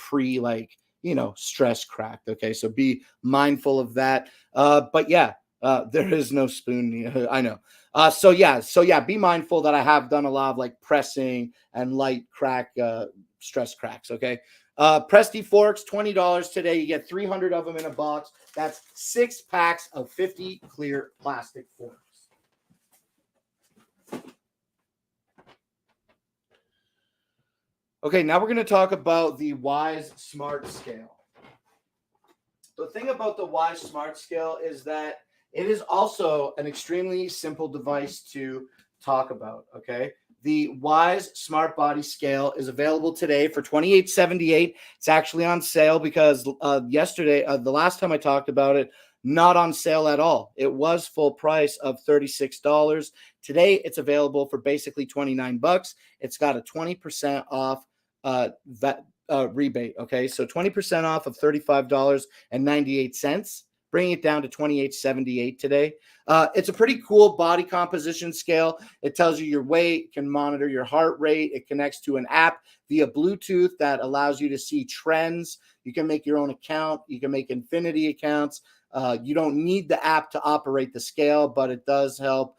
Speaker 1: stress cracked. Okay. So be mindful of that. But yeah, there is no spoon. I know. So yeah, be mindful that I have done a lot of like pressing and light stress cracks. Okay. Presti forks, $20 today. You get 300 of them in a box. That's 6 packs of 50 clear plastic forks. Okay, now we're going to talk about the Wise Smart Scale. The thing about the Wise Smart Scale is that it is also an extremely simple device to talk about, okay? The Wise Smart Body Scale is available today for $28.78. It's actually on sale because yesterday, the last time I talked about it, not on sale at all. It was full price of $36. Today, it's available for basically $29. It's got a 20% off rebate. Okay, so 20% off of $35.98 bringing it down to 28.78 today. It's a pretty cool body composition scale. It tells you your weight, can monitor your heart rate. It connects to an app via Bluetooth that allows you to see trends. You can make your own account. You can make infinity accounts. You don't need the app to operate the scale, but it does help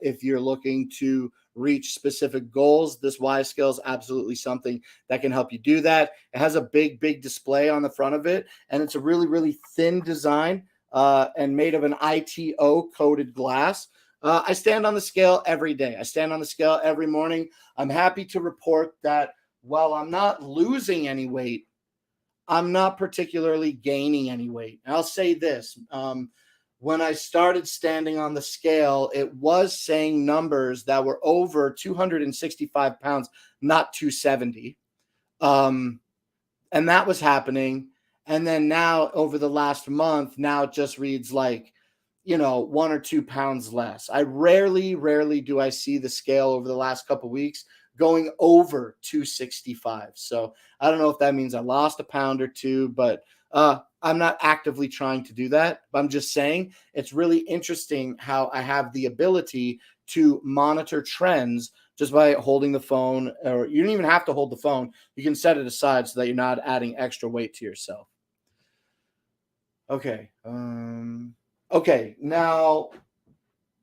Speaker 1: if you're looking to reach specific goals. This Y scale is absolutely something that can help you do that. It has a big display on the front of it, and it's a really thin design and made of an ITO coated glass. I stand on the scale every day. I stand on the scale every morning. I'm happy to report that while I'm not losing any weight, I'm not particularly gaining any weight. And I'll say this. When I started standing on the scale, it was saying numbers that were over 265 pounds, not 270. And that was happening. And then now over the last month, now it just reads like, 1 or 2 pounds less. I rarely do I see the scale over the last couple of weeks going over 265. So I don't know if that means I lost a pound or two, but I'm not actively trying to do that. But I'm just saying it's really interesting how I have the ability to monitor trends just by holding the phone, or you don't even have to hold the phone. You can set it aside so that you're not adding extra weight to yourself. Okay. Okay. Now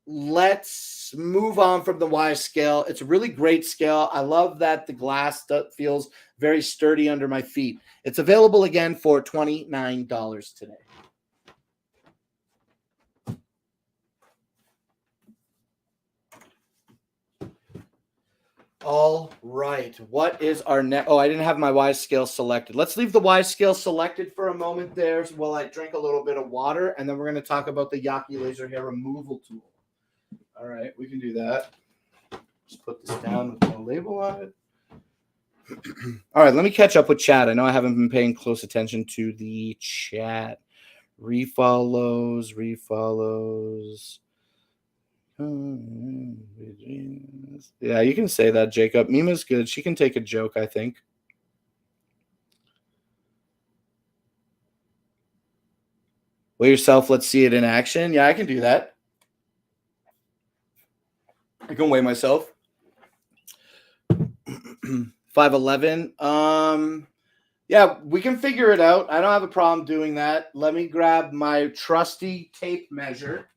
Speaker 1: let's move on from the Y scale. It's a really great scale. I love that the glass feels very sturdy under my feet. It's available again for $29 today. All right. What is our next? Oh, I didn't have my Y scale selected. Let's leave the Y scale selected for a moment there while I drink a little bit of water, and then we're going to talk about the Yaki laser hair removal tool. All right, we can do that. Just put this down with no label on it. All right, let me catch up with chat. I know I haven't been paying close attention to the chat. Refollows. Yeah, you can say that, Jacob. Mima's good. She can take a joke, I think. Weigh yourself. Let's see it in action. Yeah, I can do that. I can weigh myself. 5'11". Yeah, we can figure it out. I don't have a problem doing that. Let me grab my trusty tape measure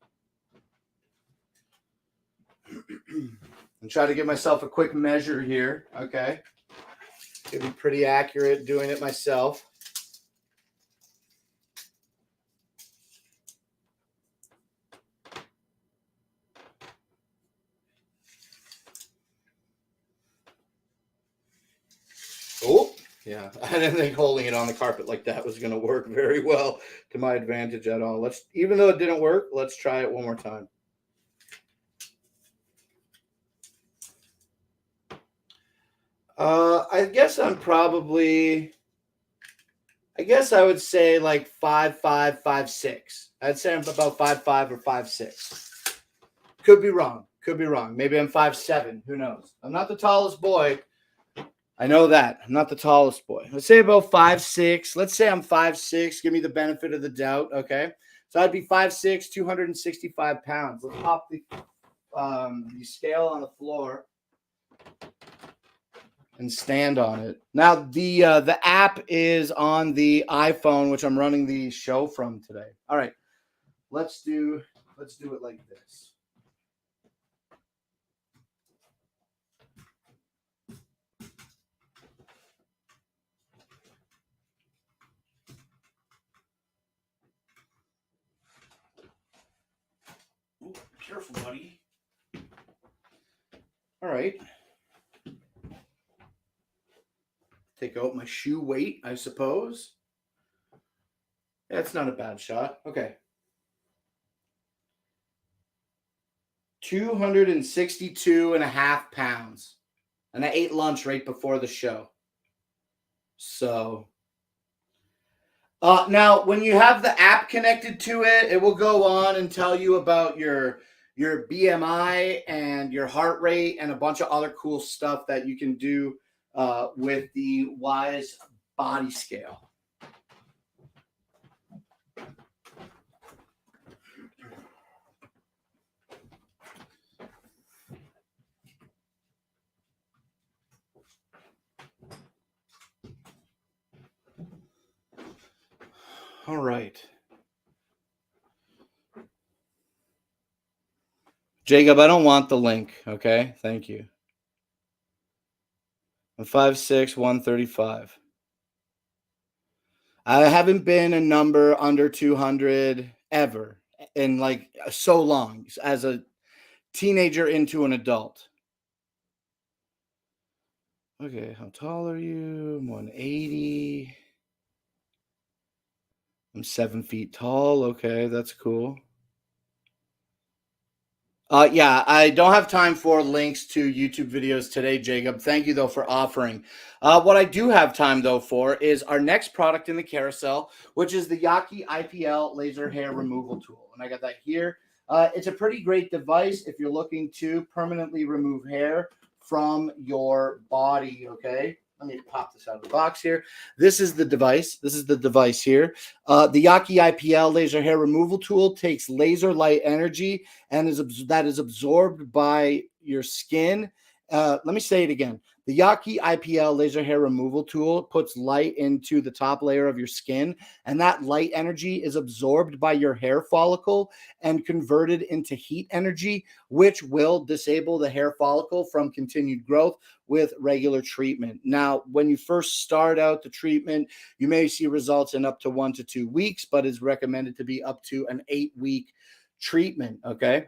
Speaker 1: and try to give myself a quick measure here. Okay. It'd be pretty accurate doing it myself. Oh, yeah. I didn't think holding it on the carpet like that was going to work very well to my advantage at all. Even though it didn't work, let's try it one more time. I guess I would say like 5'5", 5'6". I'd say I'm about 5'5" or 5'6". Could be wrong. Maybe I'm 5'7". Who knows? I'm not the tallest boy. I know that. I'm not the tallest boy. Let's say about 5'6". Let's say I'm 5'6". Give me the benefit of the doubt. Okay. So I'd be 5'6", 265 pounds. Let's pop the scale on the floor and stand on it. Now the app is on the iPhone, which I'm running the show from today. All right. Let's do it like this. Ooh, careful, buddy. All right. Take out my shoe weight, I suppose. That's not a bad shot. Okay. 262.5 pounds. And I ate lunch right before the show. So now when you have the app connected to it, it will go on and tell you about your BMI and your heart rate and a bunch of other cool stuff that you can do with the Wise body scale. All right. Jacob, I don't want the link. Okay. Thank you. I'm 5'6", 135. I haven't been a number under 200 ever in like so long as a teenager into an adult. Okay, how tall are you? I'm 180. I'm 7 feet tall. Okay, that's cool. Yeah, I don't have time for links to YouTube videos today, Jacob. Thank you, though, for offering. What I do have time, though, for is our next product in the carousel, which is the Yaki IPL laser hair removal tool. And I got that here. It's a pretty great device if you're looking to permanently remove hair from your body, okay? Let me pop this out of the box here. This is the device. This is the device here. The Yaki IPL laser hair removal tool takes laser light energy and that is absorbed by your skin. Let me say it again. The Yaki IPL laser hair removal tool puts light into the top layer of your skin, and that light energy is absorbed by your hair follicle and converted into heat energy, which will disable the hair follicle from continued growth with regular treatment. Now, when you first start out the treatment, you may see results in up to 1 to 2 weeks, but is recommended to be up to an 8-week treatment. Okay.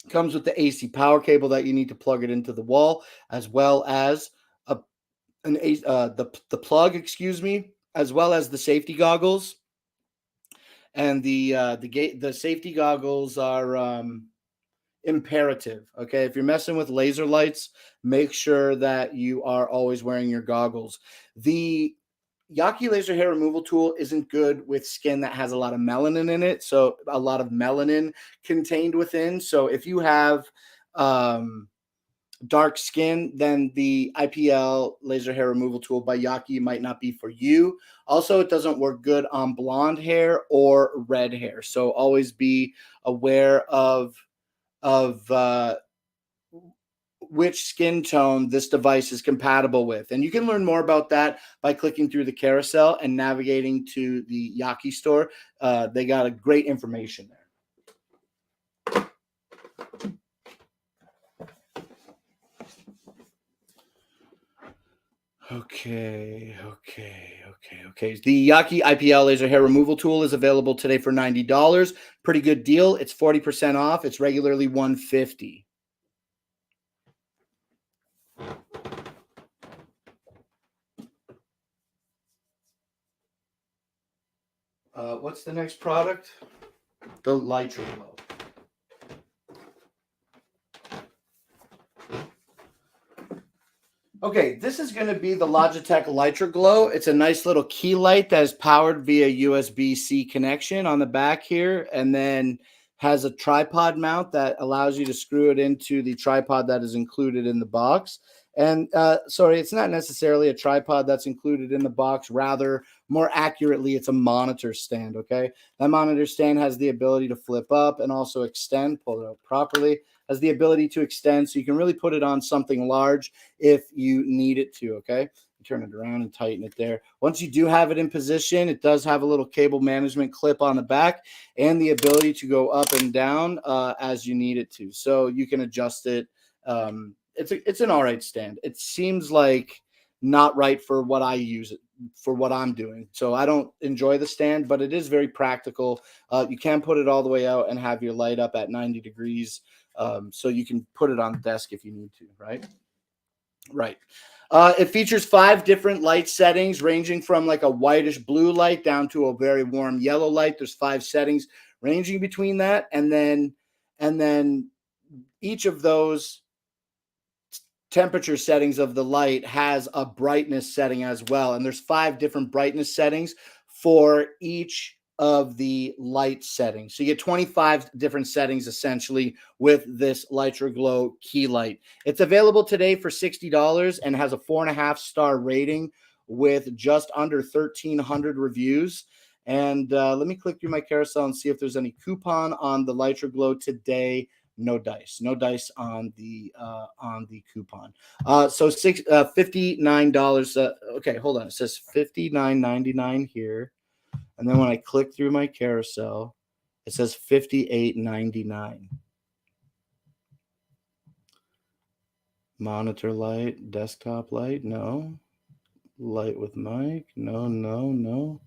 Speaker 1: Comes with the AC power cable that you need to plug it into the wall, as well as the plug, excuse me, as well as the safety goggles. And the safety goggles are imperative. Okay, if you're messing with laser lights, make sure that you are always wearing your goggles. The Yaki laser hair removal tool isn't good with skin that has a lot of melanin in it. So a lot of melanin contained within. So if you have dark skin, then the IPL laser hair removal tool by Yaki might not be for you. Also, it doesn't work good on blonde hair or red hair. So always be aware of which skin tone this device is compatible with. And you can learn more about that by clicking through the carousel and navigating to the Yaki store. They got a great information there. Okay. The Yaki IPL laser hair removal tool is available today for $90. Pretty good deal. It's 40% off. It's regularly $150. What's the next product? The Lytra Glow. Okay, this is going to be the Logitech Lytra Glow. It's a nice little key light that is powered via USB-C connection on the back here, and then has a tripod mount that allows you to screw it into the tripod that is included in the box. And sorry, it's not necessarily a tripod that's included in the box. Rather, more accurately, it's a monitor stand, okay? That monitor stand has the ability to flip up and also extend, pull it out properly, has the ability to extend, so you can really put it on something large if you need it to, okay? Turn it around and tighten it there. Once you do have it in position, it does have a little cable management clip on the back and the ability to go up and down as you need it to. So you can adjust it. It's an all right stand. It seems like not right for what I use it for, what I'm doing. So I don't enjoy the stand, but it is very practical. You can put it all the way out and have your light up at 90 degrees. So you can put it on the desk if you need to, right? Right. It features 5 different light settings, ranging from like a whitish blue light down to a very warm yellow light. There's 5 settings ranging between that, and then each of those temperature settings of the light has a brightness setting as well. And there's 5 different brightness settings for each of the light settings. So you get 25 different settings essentially with this Lytra Glow key light. It's available today for $60 and has a 4.5-star rating with just under 1,300 reviews. And let me click through my carousel and see if there's any coupon on the Lytra Glow today. No dice on the coupon. So $59. Okay, hold on. It says $59.99 here. And then when I click through my carousel, it says $58.99. Monitor light, desktop light, no. Light with mic, no.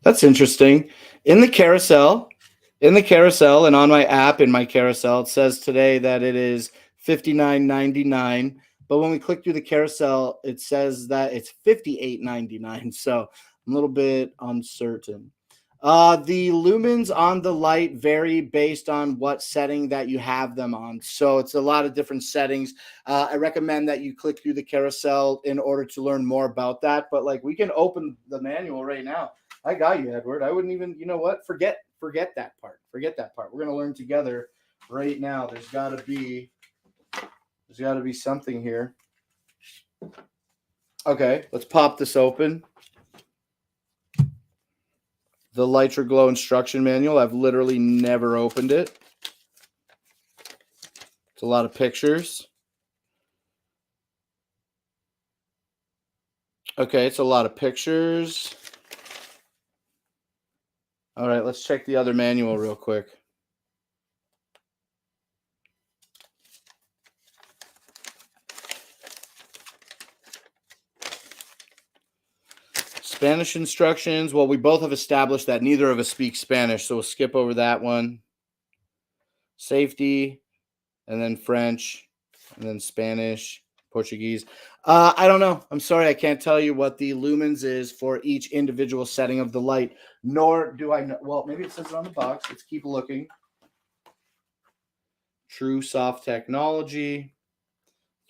Speaker 1: That's interesting. In the carousel, and on my app in my carousel, it says today that it is $59.99. But when we click through the carousel, it says that it's $58.99. So I'm a little bit uncertain. The lumens on the light vary based on what setting that you have them on. So it's a lot of different settings. I recommend that you click through the carousel in order to learn more about that. But like, we can open the manual right now. I got you, Edward. I wouldn't even, you know what? Forget that part. Forget that part. We're going to learn together right now. There's got to be something here. Okay, let's pop this open. The Lytra Glow instruction manual. I've literally never opened it. It's a lot of pictures. Okay, it's a lot of pictures. All right, let's check the other manual real quick. Spanish instructions. Well, we both have established that neither of us speak Spanish, so we'll skip over that one. Safety, and then French, and then Spanish, Portuguese. I don't know. I'm sorry. I can't tell you what the lumens is for each individual setting of the light, nor do I know. Well, maybe it says it on the box. Let's keep looking. True soft technology,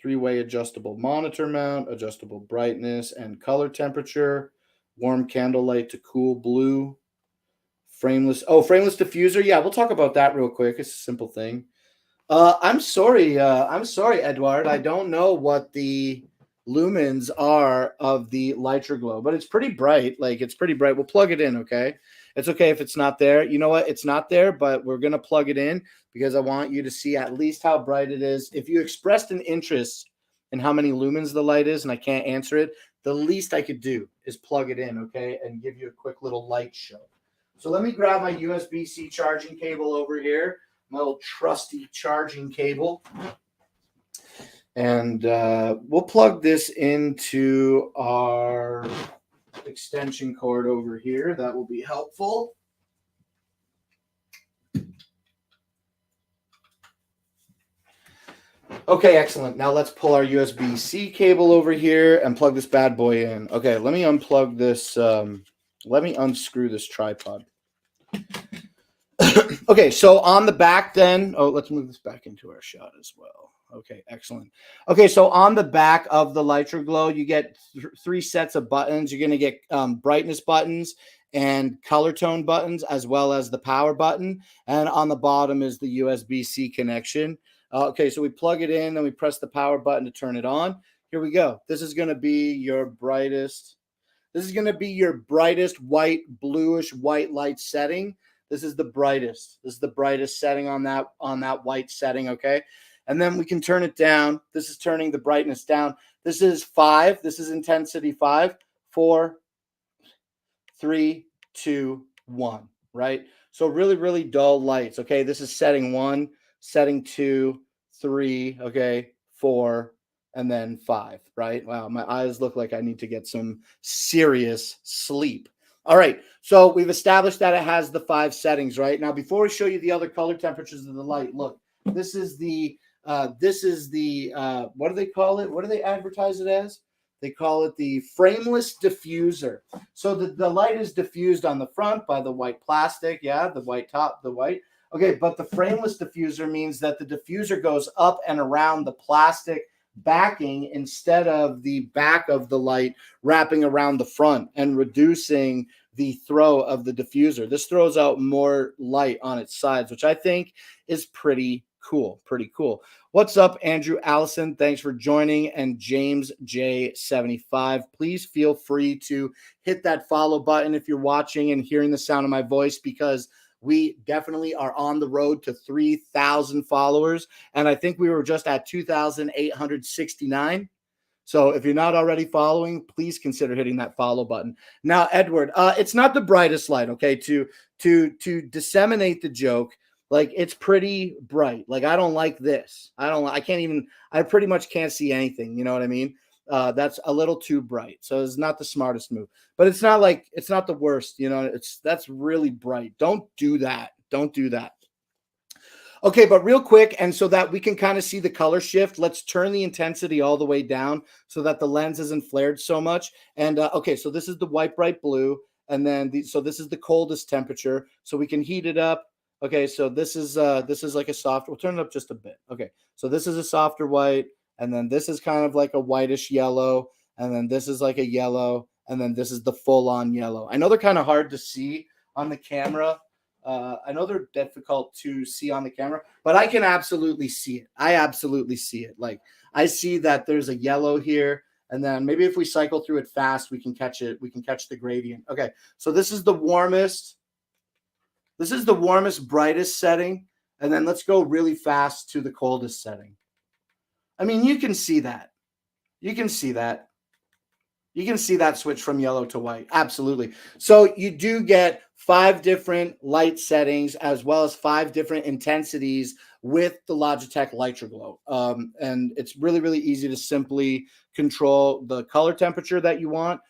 Speaker 1: 3-way adjustable monitor mount, adjustable brightness and color temperature, warm candle light to cool blue, frameless diffuser. Yeah, we'll talk about that real quick. It's a simple thing. I'm sorry, Edward. I don't know what the lumens are of the Lytra Glow, but it's pretty bright. Like, it's pretty bright. We'll plug it in, okay? It's okay if it's not there. You know what? It's not there, but we're going to plug it in because I want you to see at least how bright it is. If you expressed an interest in how many lumens the light is and I can't answer it, the least I could do is plug it in, okay, and give you a quick little light show. So let me grab my USB-C charging cable over here. My little trusty charging cable. And we'll plug this into our extension cord over here. That will be helpful. Okay, excellent. Now let's pull our USB-C cable over here and plug this bad boy in. Okay, let me unplug this. Let me unscrew this tripod. Okay, so on the back then, let's move this back into our shot as well. Okay, excellent. Okay, so on the back of the Lytra Glow, you get 3 sets of buttons. You're going to get brightness buttons and color tone buttons, as well as the power button. And on the bottom is the USB-C connection. Okay, so we plug it in and we press the power button to turn it on. Here we go. This is going to be your brightest. This is going to be your brightest white, bluish white light setting. This is the brightest. This is the brightest setting on that white setting, okay? And then we can turn it down. This is turning the brightness down. This is 5. This is intensity 5, 4, 3, 2, 1, right? So really, really dull lights, okay? This is setting 1, setting 2, 3, okay, 4, and then 5, right? Wow, my eyes look like I need to get some serious sleep. All right, so we've established that it has the 5 settings, right? Now, before we show you the other color temperatures of the light, look, this is the what do they call it? What do they advertise it as? They call it the frameless diffuser. So the light is diffused on the front by the white plastic, yeah, the white top, the white. Okay, but the frameless diffuser means that the diffuser goes up and around the plastic backing instead of the back of the light wrapping around the front and reducing the throw of the diffuser. This throws out more light on its sides, which I think is pretty cool. Pretty cool. What's up, Andrew Allison? Thanks for joining. And James J75. Please feel free to hit that follow button if you're watching and hearing the sound of my voice, because we definitely are on the road to 3,000 followers. And I think we were just at 2,869. So if you're not already following, please consider hitting that follow button. Now, Edward, it's not the brightest light, okay? To disseminate the joke, like it's pretty bright. Like I don't like this. I can't even. I pretty much can't see anything. You know what I mean? That's a little too bright. So it's not the smartest move, but it's not the worst. You know, that's really bright. Don't do that. Don't do that. Okay, but real quick, and so that we can kind of see the color shift, let's turn the intensity all the way down so that the lens isn't flared so much. And okay, so this is the white bright blue, and then so this is the coldest temperature, so we can heat it up. Okay, so this is like a soft. We'll turn it up just a bit. Okay, so this is a softer white, and then this is kind of like a whitish yellow, and then this is like a yellow, and then this is the full-on yellow. I know they're kind of hard to see on the camera. I know they're difficult to see on the camera, but I can absolutely see it. I absolutely see it. Like I see that there's a yellow here, and then maybe if we cycle through it fast, we can catch it. We can catch the gradient. Okay, so this is the warmest. This is the warmest, brightest setting, and then let's go really fast to the coldest setting. I mean, you can see that. You can see that. You can see that switch from yellow to white. Absolutely. So you do get 5 different light settings as well as 5 different intensities with the Logitech LitraGlow. And it's really, really easy to simply control the color temperature that you want,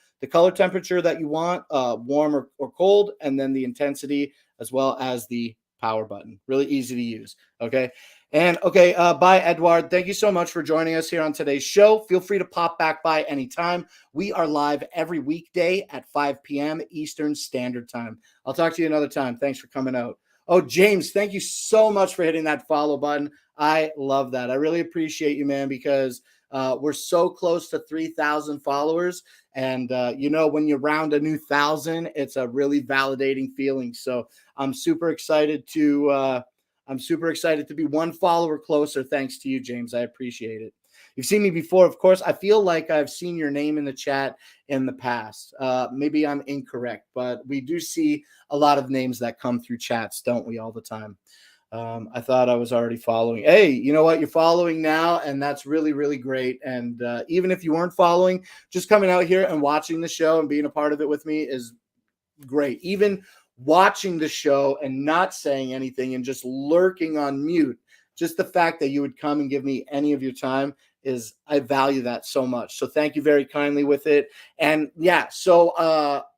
Speaker 1: warm or cold, and then the intensity as well as the power button. Really easy to use. Okay. And okay, bye, Edward. Thank you so much for joining us here on today's show. Feel free to pop back by anytime. We are live every weekday at 5 p.m. Eastern Standard Time. I'll talk to you another time. Thanks for coming out. Oh, James, thank you so much for hitting that follow button. I love that. I really appreciate you, man, because we're so close to 3,000 followers. And, you know, when you round a new 1,000, it's a really validating feeling. So I'm super excited to be one follower closer. Thanks to you, James. I appreciate it. You've seen me before, of course. I feel like I've seen your name in the chat in the past. Maybe I'm incorrect, but we do see a lot of names that come through chats, don't we, all the time? I thought I was already following. Hey, you know what? You're following now, and that's really, really great. And even if you weren't following, just coming out here and watching the show and being a part of it with me is great. Even watching the show and not saying anything and just lurking on mute, just the fact that you would come and give me any of your time is, I value that so much. So thank you very kindly with it. And yeah, so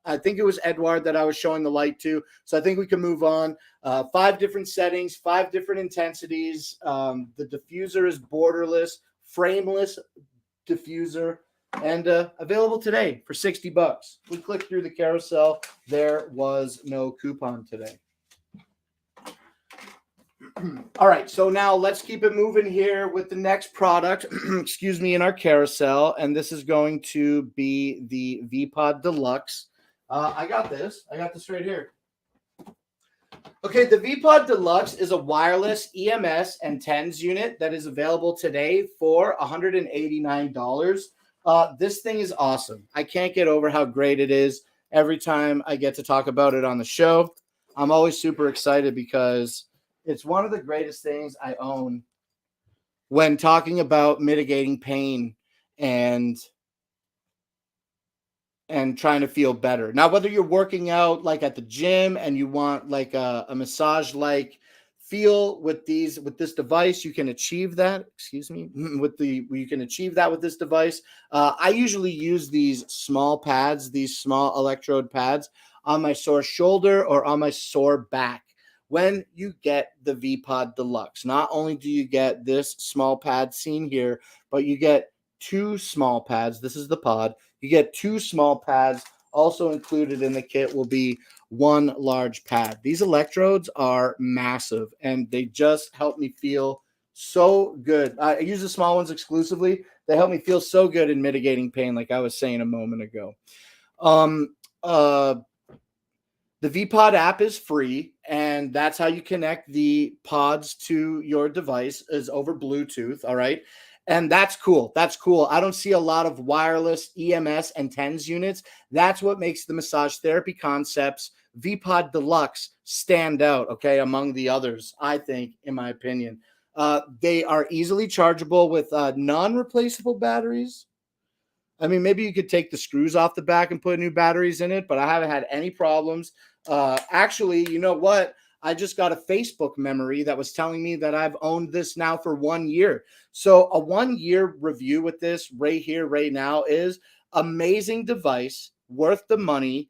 Speaker 1: I think it was Edward that I was showing the light to. So I think we can move on. 5 different settings, 5 different intensities. The diffuser is borderless, frameless diffuser, and available today for $60. We clicked through the carousel. There was no coupon today. All right, so now let's keep it moving here with the next product, excuse me, in our carousel, and this is going to be the VPod Deluxe. I got this right here. Okay, the VPod Deluxe is a wireless EMS and TENS unit that is available today for $189. This thing is awesome. I can't get over how great it is. Every time I get to talk about it on the show, I'm always super excited because it's one of the greatest things I own when talking about mitigating pain and trying to feel better. Now, whether you're working out like at the gym and you want like a massage like feel with this device, you can achieve that. Excuse me, you can achieve that with this device. I usually use these small pads, these small electrode pads on my sore shoulder or on my sore back. When you get the VPod Deluxe, not only do you get this small pad seen here, but you get 2 small pads. This is the pod. You get 2 small pads. Also included in the kit will be 1 large pad. These electrodes are massive, and they just help me feel so good. I use the small ones exclusively. They help me feel so good in mitigating pain, like I was saying a moment ago. The VPod app is free, and that's how you connect the pods to your device is over Bluetooth, all right? And that's cool. That's cool. I don't see a lot of wireless EMS and TENS units. That's what makes the massage therapy concepts VPod Deluxe stand out, okay, among the others, I think, in my opinion. They are easily chargeable with non-replaceable batteries. I mean, maybe you could take the screws off the back and put new batteries in it, but I haven't had any problems. Actually, you know what? I just got a Facebook memory that was telling me that I've owned this now for 1 year. So a 1 year review with this right here, right now is amazing device, worth the money.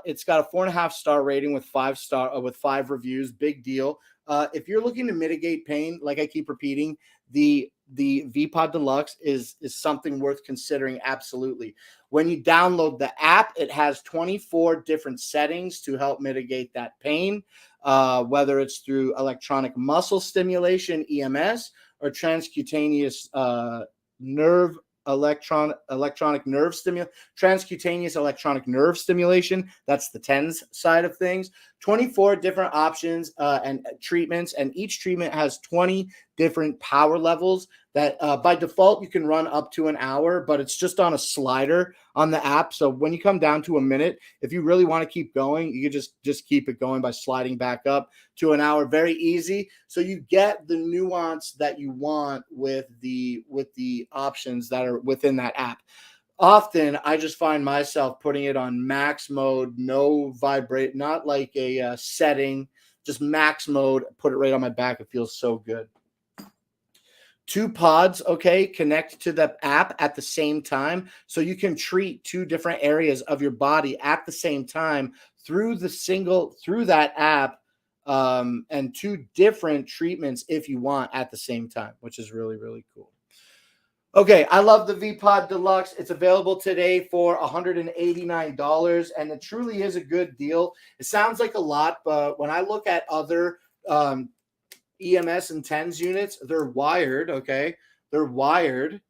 Speaker 1: It's got a 4.5 star rating with 5 star with 5 reviews. Big deal. If you're looking to mitigate pain, like I keep repeating, the VPod Deluxe is something worth considering. Absolutely. When you download the app, it has 24 different settings to help mitigate that pain, whether it's through electronic muscle stimulation (EMS) or transcutaneous nerve electronic nerve stimulation, transcutaneous electronic nerve stimulation. That's the TENS side of things. 24 different options and treatments, and each treatment has 20 different power levels that by default you can run up to an hour, but it's just on a slider on the app. So when you come down to a minute, if you really want to keep going, you can just keep it going by sliding back up to an hour. Very easy. So you get the nuance that you want with the options that are within that app. Often I just find myself putting it on max mode, no vibrate, not like a setting, just max mode, put it right on my back. It feels so good. 2 pods, okay, connect to the app at the same time. So you can treat 2 different areas of your body at the same time through that app, and 2 different treatments if you want at the same time, which is really, really cool. Okay, I love the VPod Deluxe. It's available today for $189, and it truly is a good deal. It sounds like a lot, but when I look at other EMS and TENS units, they're wired, okay? They're wired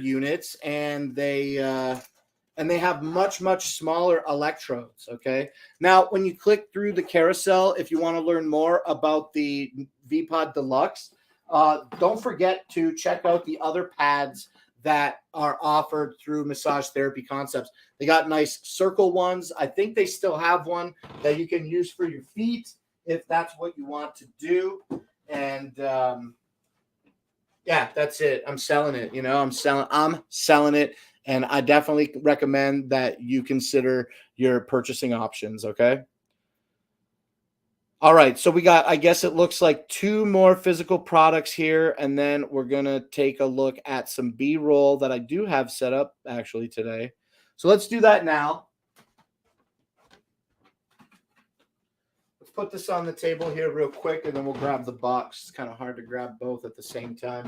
Speaker 1: units, and they have much, much smaller electrodes, okay? Now, when you click through the carousel, if you want to learn more about the VPod Deluxe, don't forget to check out the other pads that are offered through Massage Therapy Concepts. They got nice circle ones. I think they still have one that you can use for your feet if that's what you want to do. And yeah, that's it. I'm selling it. I'm selling it. And I definitely recommend that you consider your purchasing options. Okay. All right. So we got, I guess it looks like 2 more physical products here. And then we're going to take a look at some B-roll that I do have set up actually today. So let's do that now. Put this on the table here real quick, and then we'll grab the box. It's kind of hard to grab both at the same time.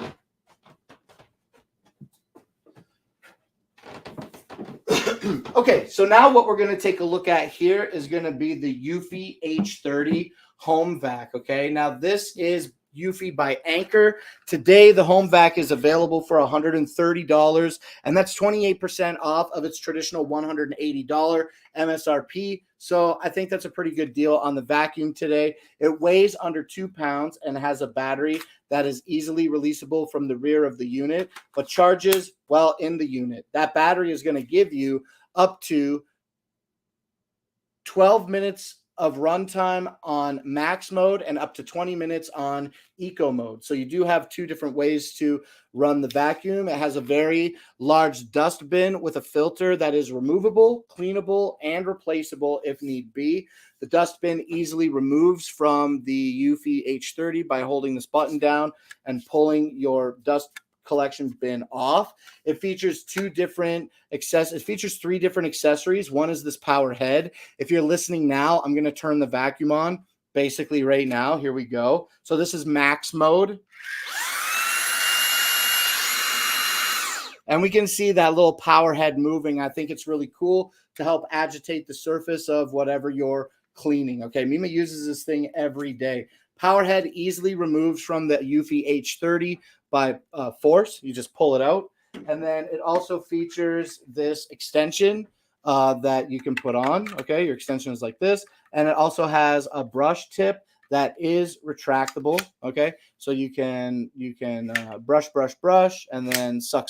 Speaker 1: Okay, so now what we're going to take a look at here is going to be the Eufy H30 Home Vac. Okay, now this is Eufy by Anchor. Today, the Home Vac is available for $130, and that's 28% off of its traditional $180 MSRP. So I think that's a pretty good deal on the vacuum today. It weighs under 2 pounds and has a battery that is easily releasable from the rear of the unit, but charges while in the unit. That battery is going to give you up to 12 minutes of runtime on max mode and up to 20 minutes on eco mode. So you do have 2 different ways to run the vacuum. It has a very large dust bin with a filter that is removable, cleanable, and replaceable if need be. The dust bin easily removes from the Eufy H30 by holding this button down and pulling your dust collection bin off. It features 3 different accessories. One is this power head. If you're listening now, I'm going to turn the vacuum on basically right now. Here we go. So this is max mode. And we can see that little power head moving. I think it's really cool to help agitate the surface of whatever you're cleaning. Okay, Mima uses this thing every day. Power head easily removes from the Eufy H30 by force. You just pull it out. And then it also features this extension that you can put on. Okay, your extension is like this. And it also has a brush tip that is retractable. Okay, so you can brush, and then suck.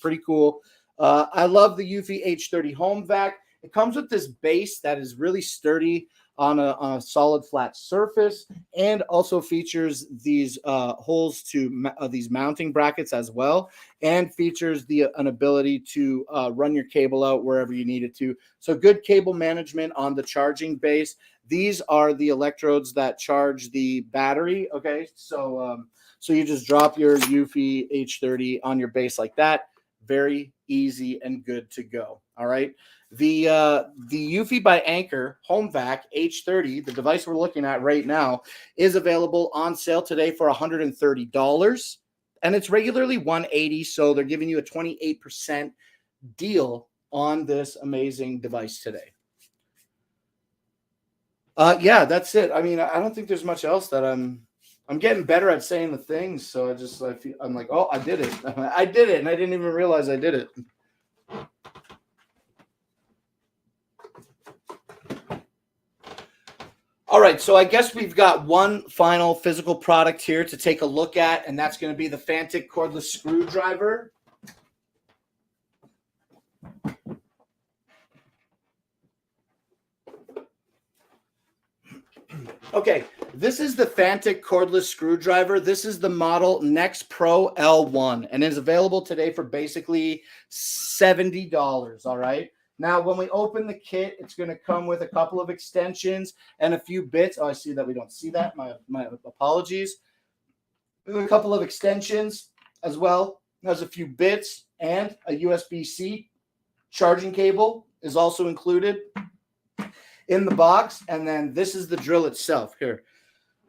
Speaker 1: Pretty cool. I love the Eufy H30 Home Vac. It comes with this base that is really sturdy on a solid flat surface, and also features these holes to these mounting brackets as well, and features an ability to run your cable out wherever you need it to. So good cable management on the charging base. These are the electrodes that charge the battery. Okay, so you just drop your Eufy H30 on your base like that. Very easy and good to go. All right. The Eufy by Anker Home Vac H30, the device we're looking at right now, is available on sale today for $130, and it's regularly $180. So they're giving you a 28% deal on this amazing device today. Yeah, that's it. I mean, I don't think there's much else that I'm getting better at saying the things. So I'm like, oh, I did it. I did it, and I didn't even realize I did it. All right, so I guess we've got one final physical product here to take a look at, and that's going to be the Fantic cordless screwdriver. Okay, this is the Fantic cordless screwdriver. This is the model Next Pro L1, and is available today for basically $70, all right? Now, when we open the kit, it's going to come with a couple of extensions and a few bits. Oh, I see that we don't see that. My apologies. A couple of extensions as well. There's a few bits, and a USB-C charging cable is also included in the box. And then this is the drill itself. Here,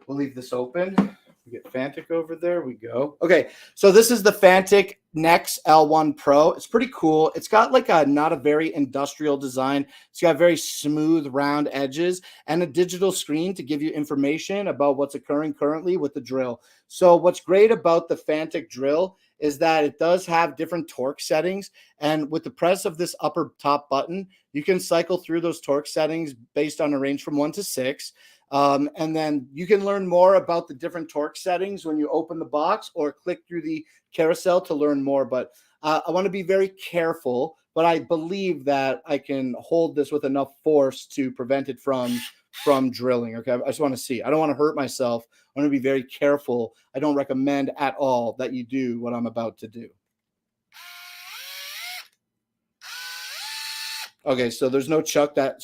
Speaker 1: we'll leave this open. We get Fantic over there. We go. Okay, so this is the Fantic Nex L1 Pro. It's pretty cool. It's got like not a very industrial design. It's got very smooth, round edges and a digital screen to give you information about what's occurring currently with the drill. So what's great about the Fantic drill is that it does have different torque settings. And with the press of this upper top button, you can cycle through those torque settings based on a range from 1 to 6. And then you can learn more about the different torque settings when you open the box or click through the carousel to learn more. But I want to be very careful, but I believe that I can hold this with enough force to prevent it from drilling. Okay, I just want to see. I don't want to hurt myself. I want to be very careful. I don't recommend at all that you do what I'm about to do. Okay, so there's no chuck that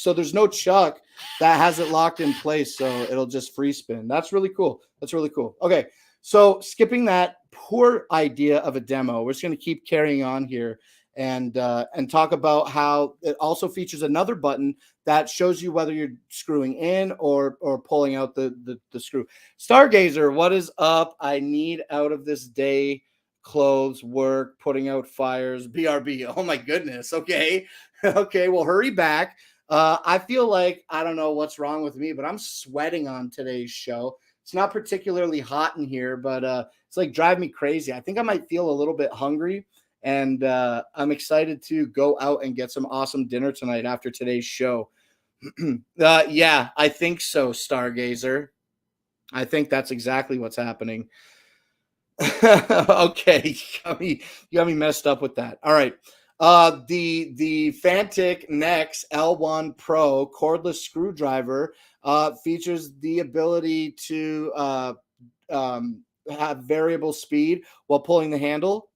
Speaker 1: has it locked in place, so it'll just free spin. That's really cool. That's really cool. Okay, so skipping that poor idea of a demo, we're just going to keep carrying on here and talk about how it also features another button that shows you whether you're screwing in or pulling out the screw. Stargazer, what is up? I need out of this day. Clothes, work, putting out fires, BRB. Oh my goodness. Okay. Okay. Well, hurry back. I feel like, I don't know what's wrong with me, but I'm sweating on today's show. It's not particularly hot in here, but it's like driving me crazy. I think I might feel a little bit hungry, and I'm excited to go out and get some awesome dinner tonight after today's show. Yeah, I think so, Stargazer. I think that's exactly what's happening. Okay, you got me messed up with that. All right. The Fantic Nex L1 Pro cordless screwdriver features the ability to have variable speed while pulling the handle.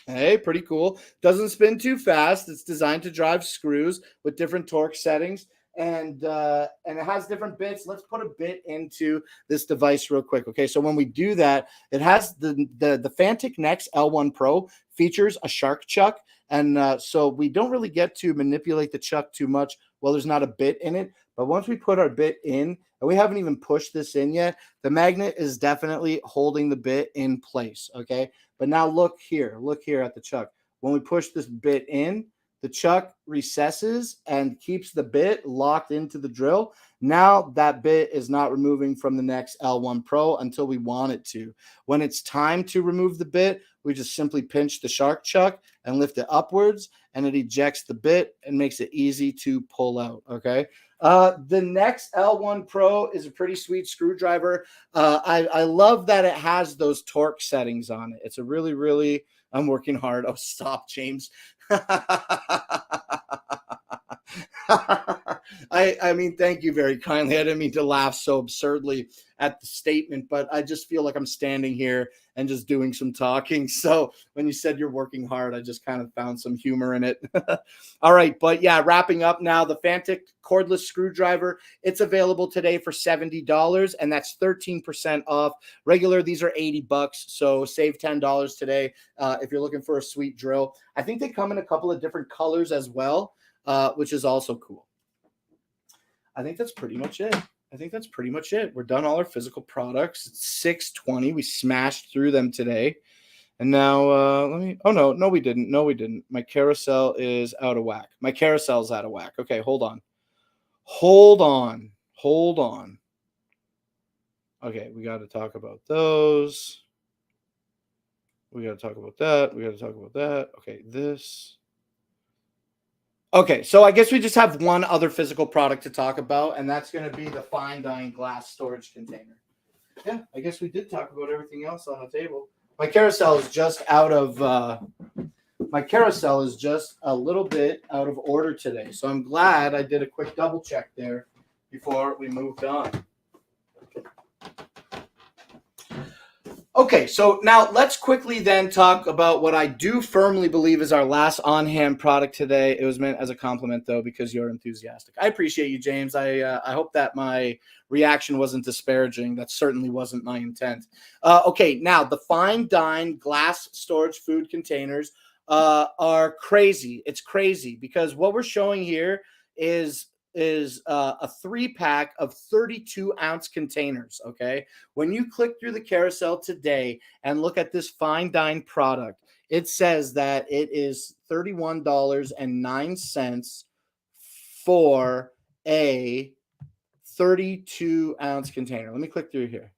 Speaker 1: Hey, pretty cool. Doesn't spin too fast. It's designed to drive screws with different torque settings. And it has different bits. Let's put a bit into this device real quick. Okay, so when we do that, it has the Fantic Nex L1 Pro features a shark chuck, and so we don't really get to manipulate the chuck too much. Well, there's not a bit in it, but once we put our bit in, and we haven't even pushed this in yet, the magnet is definitely holding the bit in place. Okay, but now look here at the chuck. When we push this bit in, the chuck recesses and keeps the bit locked into the drill. Now that bit is not removing from the Nex L1 Pro until we want it to. When it's time to remove the bit, we just simply pinch the shark chuck and lift it upwards, and it ejects the bit and makes it easy to pull out. Okay. The Nex L1 Pro is a pretty sweet screwdriver. I love that it has those torque settings on it. It's a really, really I'm working hard. Oh, stop, James. I mean, thank you very kindly. I didn't mean to laugh so absurdly at the statement, but I just feel like I'm standing here and just doing some talking. So when you said you're working hard, I just kind of found some humor in it. All right, but yeah, wrapping up now, the Fantic cordless screwdriver, it's available today for $70, and that's 13% off. Regular, these are $80, so save $10 today if you're looking for a sweet drill. I think they come in a couple of different colors as well, which is also cool. I think that's pretty much it. We're done all our physical products. It's 6:20. We smashed through them today. And now no, we didn't. My carousel is out of whack. Okay, hold on. Okay, we got to talk about those. We got to talk about that. Okay, this. Okay, so I guess we just have one other physical product to talk about, and that's going to be the fine dine glass storage container. Yeah, I guess we did talk about everything else on the table. My carousel is just a little bit out of order today, so I'm glad I did a quick double check there before we moved on. Okay, so now let's quickly then talk about what I do firmly believe is our last on-hand product today. It was meant as a compliment, though, because you're enthusiastic. I appreciate you, James. I hope that my reaction wasn't disparaging. That certainly wasn't my intent. Okay, now the fine dine glass storage food containers are crazy. It's crazy because what we're showing here is a 3-pack of 32-ounce containers, okay? When you click through the carousel today and look at this fine dine product, it says that it is $31.09 for a 32-ounce container. Let me click through here.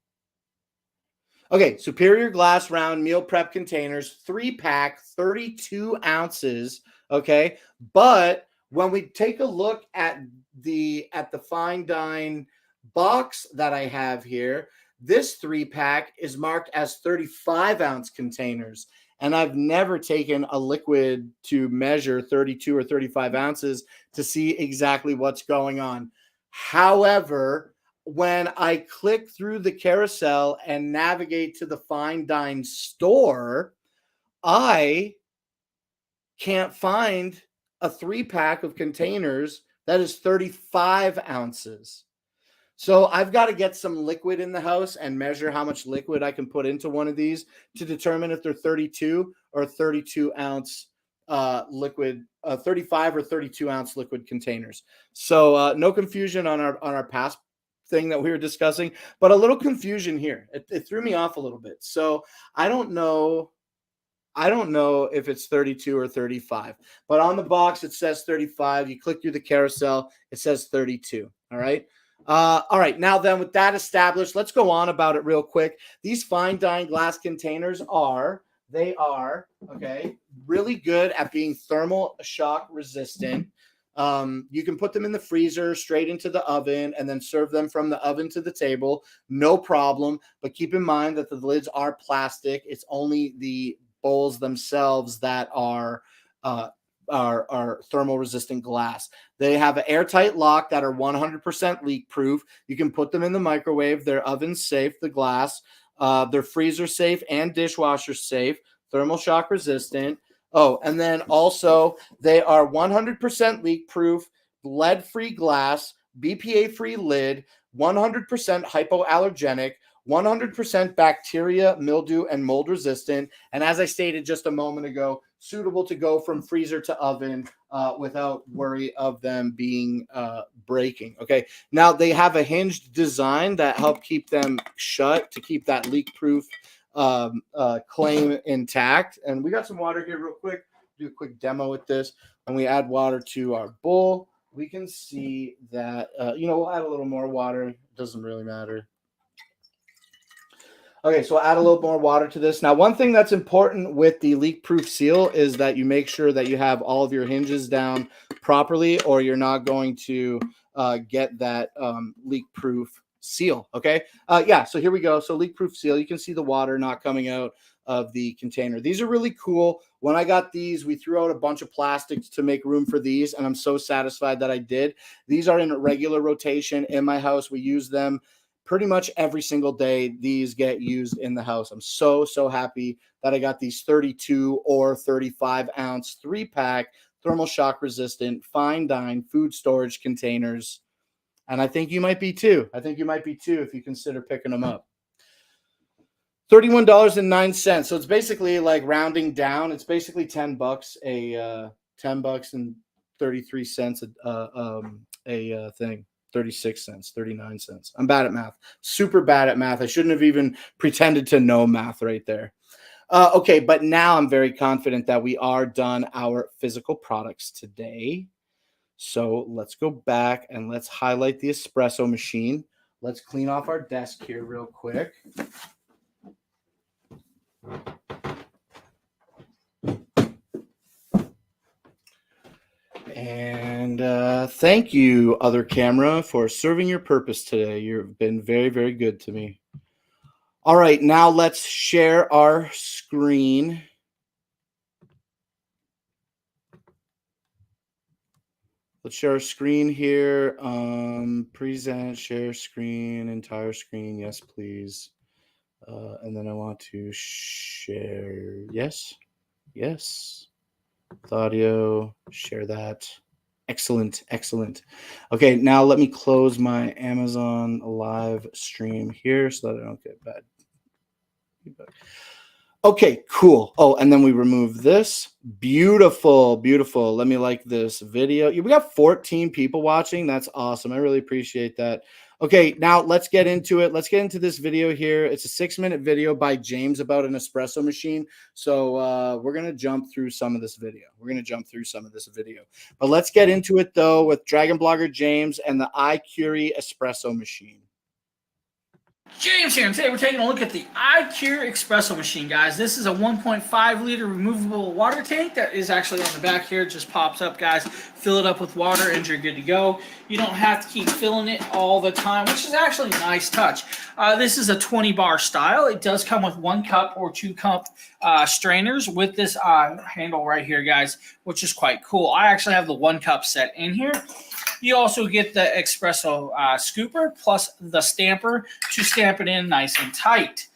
Speaker 1: Okay, Superior Glass Round Meal Prep Containers, 3-pack, 32 ounces, okay? But when we take a look at the fine dine box that I have here, this 3-pack is marked as 35-ounce containers. And I've never taken a liquid to measure 32 or 35 ounces to see exactly what's going on. However, when I click through the carousel and navigate to the fine dine store, I can't find a 3-pack of containers that is 35 ounces. So I've got to get some liquid in the house and measure how much liquid I can put into one of these to determine if they're 32 or 32 ounce liquid, 35 or 32 ounce liquid containers. So no confusion on our past thing that we were discussing, but a little confusion here. It threw me off a little bit. So I don't know if it's 32 or 35, but on the box it says 35. You click through the carousel, it says 32. All right. All right. Now then, with that established, let's go on about it real quick. These fine dine glass containers are okay, really good at being thermal shock resistant. You can put them in the freezer, straight into the oven, and then serve them from the oven to the table. No problem. But keep in mind that the lids are plastic. It's only the bowls themselves that are thermal resistant glass. They have an airtight lock that are 100% leak proof. You can put them in the microwave. They're oven safe, the glass. They're freezer safe and dishwasher safe, thermal shock resistant. Oh, and then also they are 100% leak proof, lead free glass, BPA free lid, 100% hypoallergenic, 100% bacteria, mildew, and mold resistant. And as I stated just a moment ago, suitable to go from freezer to oven without worry of them being breaking. Okay. Now they have a hinged design that help keep them shut to keep that leak proof claim intact. And we got some water here real quick. Do a quick demo with this. When we add water to our bowl, we can see that, we'll add a little more water. It doesn't really matter. Okay, so add a little more water to this. Now, one thing that's important with the leak-proof seal is that you make sure that you have all of your hinges down properly, or you're not going to get that leak-proof seal, okay? So here we go. So leak-proof seal, you can see the water not coming out of the container. These are really cool. When I got these, we threw out a bunch of plastics to make room for these, and I'm so satisfied that I did. These are in regular rotation in my house. We use them pretty much every single day. These get used in the house. I'm so happy that I got these 32 or 35 ounce 3-pack thermal shock resistant fine dine food storage containers. And I think you might be too. If you consider picking them up. $31.09. So it's basically like rounding down. It's basically $10 $10 and 33 cents a thing. 36 cents, 39 cents. I'm bad at math. Super bad at math. I shouldn't have even pretended to know math right there. Okay, but now I'm very confident that we are done our physical products today. So let's go back and let's highlight the espresso machine. Let's clean off our desk here real quick. And thank you, other camera, for serving your purpose today. You've been very, very good to me. All right, now let's share our screen. Let's share our screen here. Present, share screen, entire screen. Yes, please. And then I want to share. Yes. The audio, share that. Excellent. Okay, now let me close my Amazon live stream here so that I don't get bad feedback. Okay, cool. Oh, and then we remove this. Beautiful. Let me like this video. We got 14 people watching. That's awesome. I really appreciate that. Okay, now let's get into it. Let's get into this video here. It's a 6-minute video by James about an espresso machine. So we're going to jump through some of this video. But let's get into it, though, with Dragon Blogger James and the iCurie espresso machine.
Speaker 2: James here, and today we're taking a look at the iCurie espresso machine, guys. This is a 1.5 liter removable water tank that is actually on the back here. It just pops up, guys. Fill it up with water and you're good to go. You don't have to keep filling it all the time, which is actually a nice touch. This is a 20 bar style. It does come with 1 cup or 2 cup strainers with this handle right here, guys, which is quite cool. I actually have the 1 cup set in here. You also get the espresso scooper plus the stamper to stamp it in nice and tight.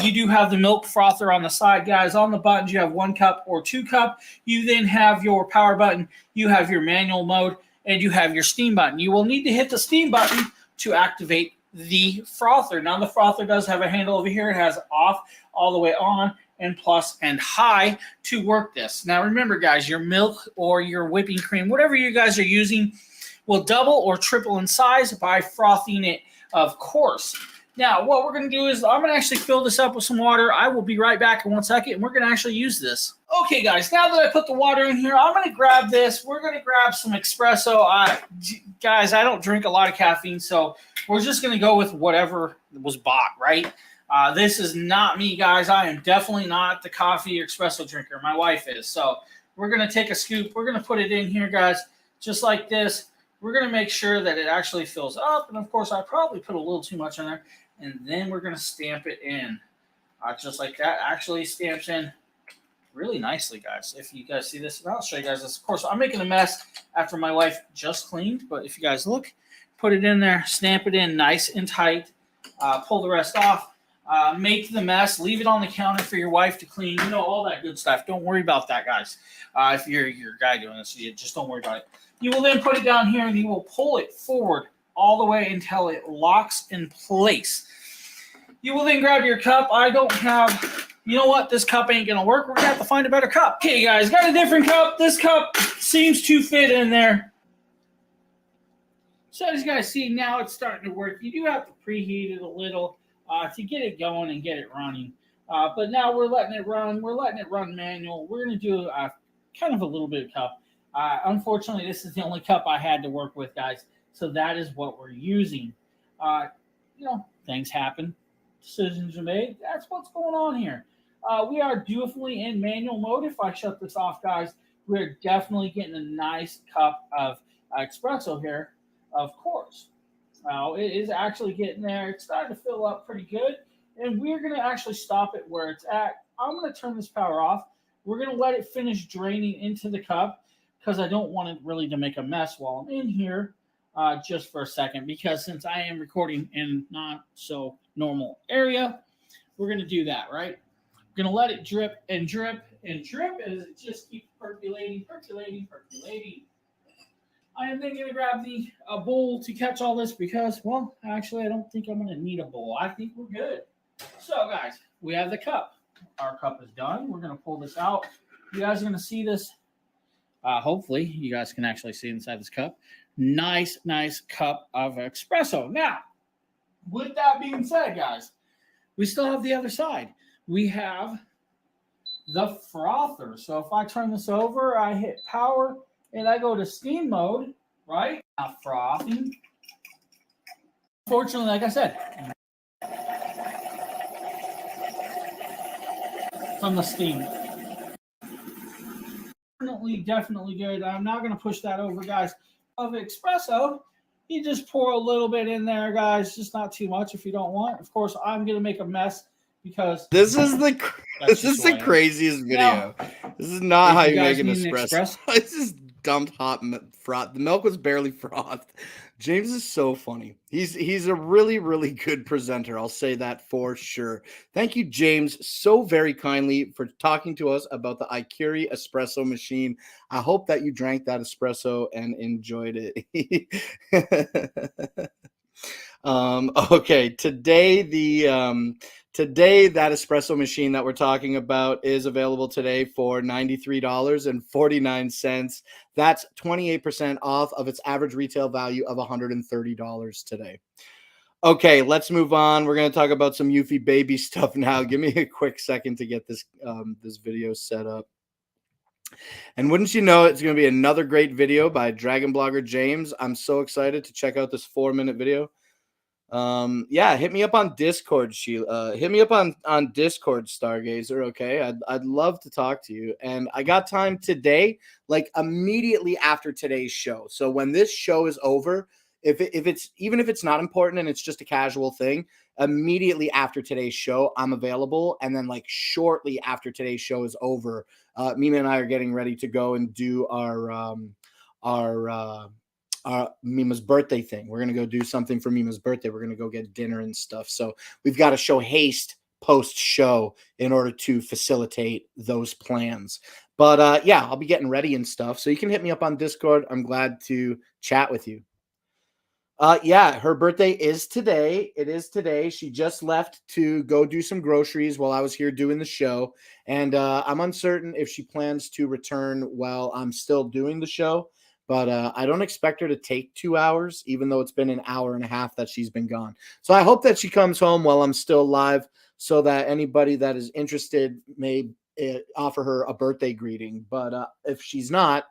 Speaker 2: You do have the milk frother on the side, guys. On the buttons, you have 1 cup or 2 cup. You then have your power button. You have your manual mode, and you have your steam button. You will need to hit the steam button to activate the frother. Now, the frother does have a handle over here. It has off all the way on and plus and high to work this. Now, remember, guys, your milk or your whipping cream, whatever you guys are using, will double or triple in size by frothing it, of course. Now, what we're going to do is I'm going to actually fill this up with some water. I will be right back in 1 second, and we're going to actually use this. Okay, guys, now that I put the water in here, I'm going to grab this. We're going to grab some espresso. Guys, I don't drink a lot of caffeine, so we're just going to go with whatever was bought, right? This is not me, guys. I am definitely not the coffee or espresso drinker. My wife is. So we're going to take a scoop. We're going to put it in here, guys, just like this. We're going to make sure that it actually fills up. And, of course, I probably put a little too much in there. And then we're going to stamp it in. Just like that. Actually stamps in really nicely, guys. If you guys see this, and I'll show you guys this. Of course, I'm making a mess after my wife just cleaned. But if you guys look, put it in there, stamp it in nice and tight. Pull the rest off. Make the mess. Leave it on the counter for your wife to clean. You know, all that good stuff. Don't worry about that, guys. If you're your guy doing this, you just don't worry about it. You will then put it down here, and you will pull it forward all the way until it locks in place. You will then grab your cup. I don't have, you know what? This cup ain't going to work. We're going to have to find a better cup. Okay, guys, got a different cup. This cup seems to fit in there. So as you guys see, now it's starting to work. You do have to preheat it a little to get it going and get it running. But now we're letting it run. We're letting it run manual. We're going to do kind of a little bit of cup. Unfortunately, this is the only cup I had to work with, guys. So that is what we're using. You know, things happen. Decisions are made. That's what's going on here. We are definitely in manual mode. If I shut this off, guys, we're definitely getting a nice cup of espresso here, of course. It is actually getting there. It's starting to fill up pretty good. and we're going to actually stop it where it's at. I'm going to turn this power off. We're going to let it finish draining into the cup because I don't want it really to make a mess while I'm in here just for a second, because since I am recording in not so normal area, we're going to do that, right? We're going to let it drip and drip and drip as it just keeps percolating, percolating, percolating. I am then going to grab the bowl to catch all this because, well, actually, I don't think I'm going to need a bowl. I think we're good. So, guys, we have the cup. Our cup is done. We're going to pull this out. You guys are going to see this. Hopefully, you guys can actually see inside this cup. Nice, nice cup of espresso. Now, with that being said, guys, we still have the other side. We have the frother. So if I turn this over, I hit power, and I go to steam mode, right? Now frothing. Unfortunately, like I said, from the steam. Definitely good. I'm not going to push that over, guys. Of espresso, you just pour a little bit in there, guys. Just not too much if you don't want. Of course, I'm going to make a mess because
Speaker 1: this is the craziest video. Now, this is not how you make an espresso. It's just dumped hot froth. The milk was barely frothed. James is so funny. He's a really, really good presenter. I'll say that for sure. Thank you, James, so very kindly for talking to us about the iCurie espresso machine. I hope that you drank that espresso and enjoyed it. Okay, today that espresso machine that we're talking about is available today for $93.49. That's 28% off of its average retail value of $130 today. Okay, let's move on. We're going to talk about some Eufy baby stuff now. Give me a quick second to get this this video set up. And wouldn't you know, it's going to be another great video by Dragon Blogger James. I'm so excited to check out this 4-minute video. Yeah, hit me up on Discord, Sheila. Hit me up on Discord, Stargazer. Okay, I'd love to talk to you. And I got time today, like immediately after today's show. So when this show is over, if it's not important and it's just a casual thing, immediately after today's show, I'm available. And then like shortly after today's show is over, Mima and I are getting ready to go and do our Mima's birthday thing. We're going to go do something for Mima's birthday. We're going to go get dinner and stuff. So we've got to show haste post-show in order to facilitate those plans. But yeah, I'll be getting ready and stuff. So you can hit me up on Discord. I'm glad to chat with you. Yeah, her birthday is today. It is today. She just left to go do some groceries while I was here doing the show. And I'm uncertain if she plans to return while I'm still doing the show. But I don't expect her to take 2 hours, even though it's been an hour and a half that she's been gone. So I hope that she comes home while I'm still live so that anybody that is interested may offer her a birthday greeting. But if she's not,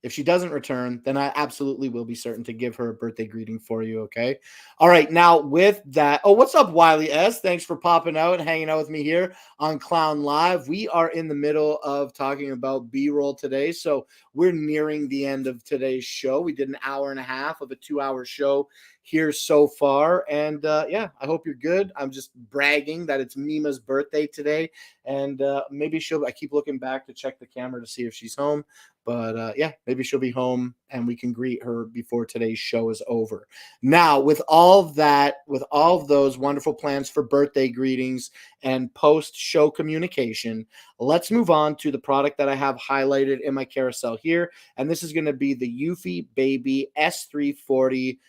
Speaker 1: if she doesn't return, then I absolutely will be certain to give her a birthday greeting for you, okay? All right, now with that, oh, what's up, Wiley S? Thanks for popping out and hanging out with me here on Clown Live. We are in the middle of talking about B-roll today, so we're nearing the end of today's show. We did an hour and a half of a 2-hour show here so far, and yeah, I hope you're good. I'm just bragging that it's Mima's birthday today, and maybe I keep looking back to check the camera to see if she's home. But yeah, maybe she'll be home and we can greet her before today's show is over. Now, with all of that, with all of those wonderful plans for birthday greetings and post-show communication, let's move on to the product that I have highlighted in my carousel here. And this is going to be the Eufy Baby S340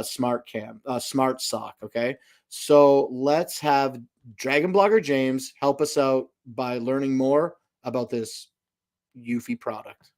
Speaker 1: Smart Sock. Okay, so let's have Dragon Blogger James help us out by learning more about this Eufy product.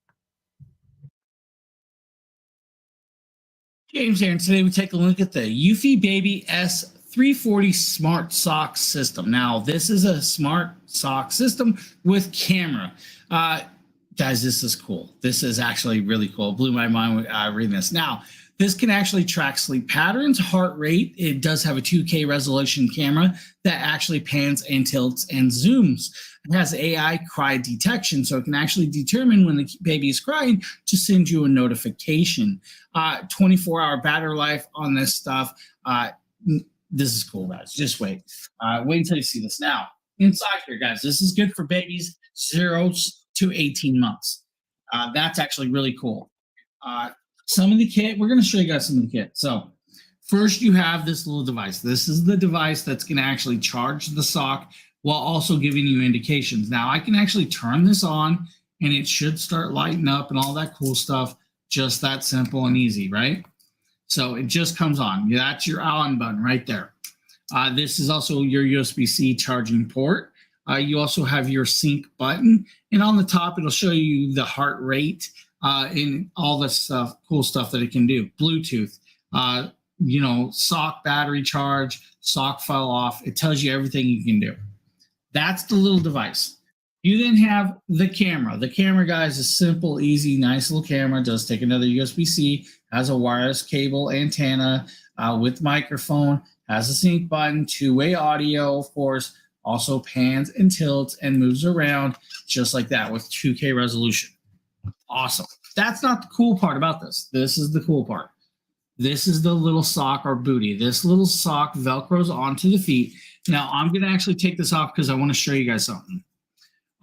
Speaker 2: James here, and today we take a look at the Eufy Baby S340 Smart Sock System. Now, this is a smart sock system with camera. Guys, this is cool. This is actually really cool. It blew my mind reading this. Now, this can actually track sleep patterns, heart rate. It does have a 2K resolution camera that actually pans and tilts and zooms. It has AI cry detection, so it can actually determine when the baby is crying to send you a notification. 24-hour battery life on this stuff. This is cool, guys. Just wait. Wait until you see this. Now, inside here, guys, this is good for babies 0 to 18 months. That's actually really cool. Some of the kit, we're going to show you guys some of the kit. So first you have this little device. This is the device that's going to actually charge the sock while also giving you indications. Now I can actually turn this on and it should start lighting up and all that cool stuff. Just that simple and easy, right? So it just comes on. That's your on button right there. This is also your USB-C charging port. You also have your sync button, and on the top it'll show you the heart rate and all the stuff, cool stuff that it can do. Bluetooth, sock battery charge, sock fell off. It tells you everything you can do. That's the little device. You then have the camera. The camera, guys, is simple, easy, nice little camera. It does take another USB-C, has a wireless cable antenna with microphone, has a sync button, two-way audio, of course, also pans and tilts and moves around just like that with 2K resolution. Awesome. That's not the cool part about this. This is the cool part. This is the little sock or booty. This little sock Velcros onto the feet. Now, I'm going to actually take this off because I want to show you guys something.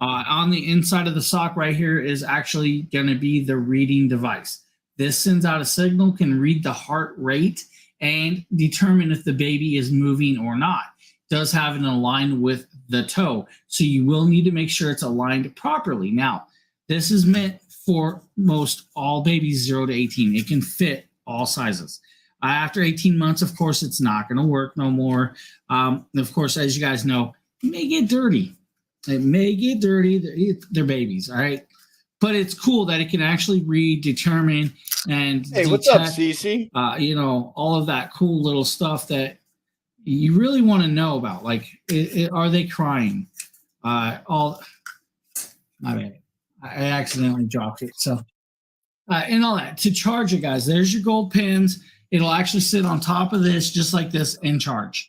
Speaker 2: On the inside of the sock right here is actually going to be the reading device. This sends out a signal, can read the heart rate, and determine if the baby is moving or not. It does have an align with the toe, so you will need to make sure it's aligned properly. Now, this is meant for most all babies 0 to 18. It can fit all sizes. After 18 months, of course, it's not going to work no more. Of course, as you guys know, it may get dirty. It may get dirty. They're babies, all right? But it's cool that it can actually read, determine, and
Speaker 1: hey, what's up, Cece?
Speaker 2: All of that cool little stuff that you really want to know about. Like, are they crying? My bad. I accidentally dropped it. So, and all that. To charge it, guys, there's your gold pins. It'll actually sit on top of this, just like this, and charge.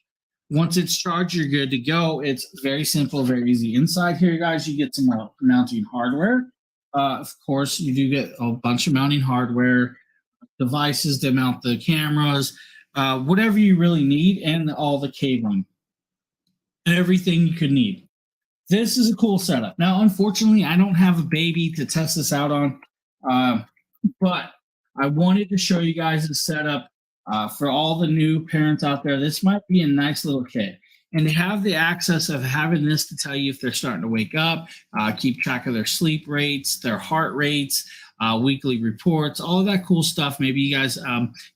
Speaker 2: Once it's charged, you're good to go. It's very simple, very easy. Inside here, guys, you get some mounting hardware. Of course, you do get a bunch of mounting hardware, devices to mount the cameras, whatever you really need, and all the cabling. Everything you could need. This is a cool setup. Now, unfortunately, I don't have a baby to test this out on, but I wanted to show you guys the setup for all the new parents out there. This might be a nice little kit. And to have the access of having this to tell you if they're starting to wake up, keep track of their sleep rates, their heart rates, weekly reports, all of that cool stuff. Maybe you guys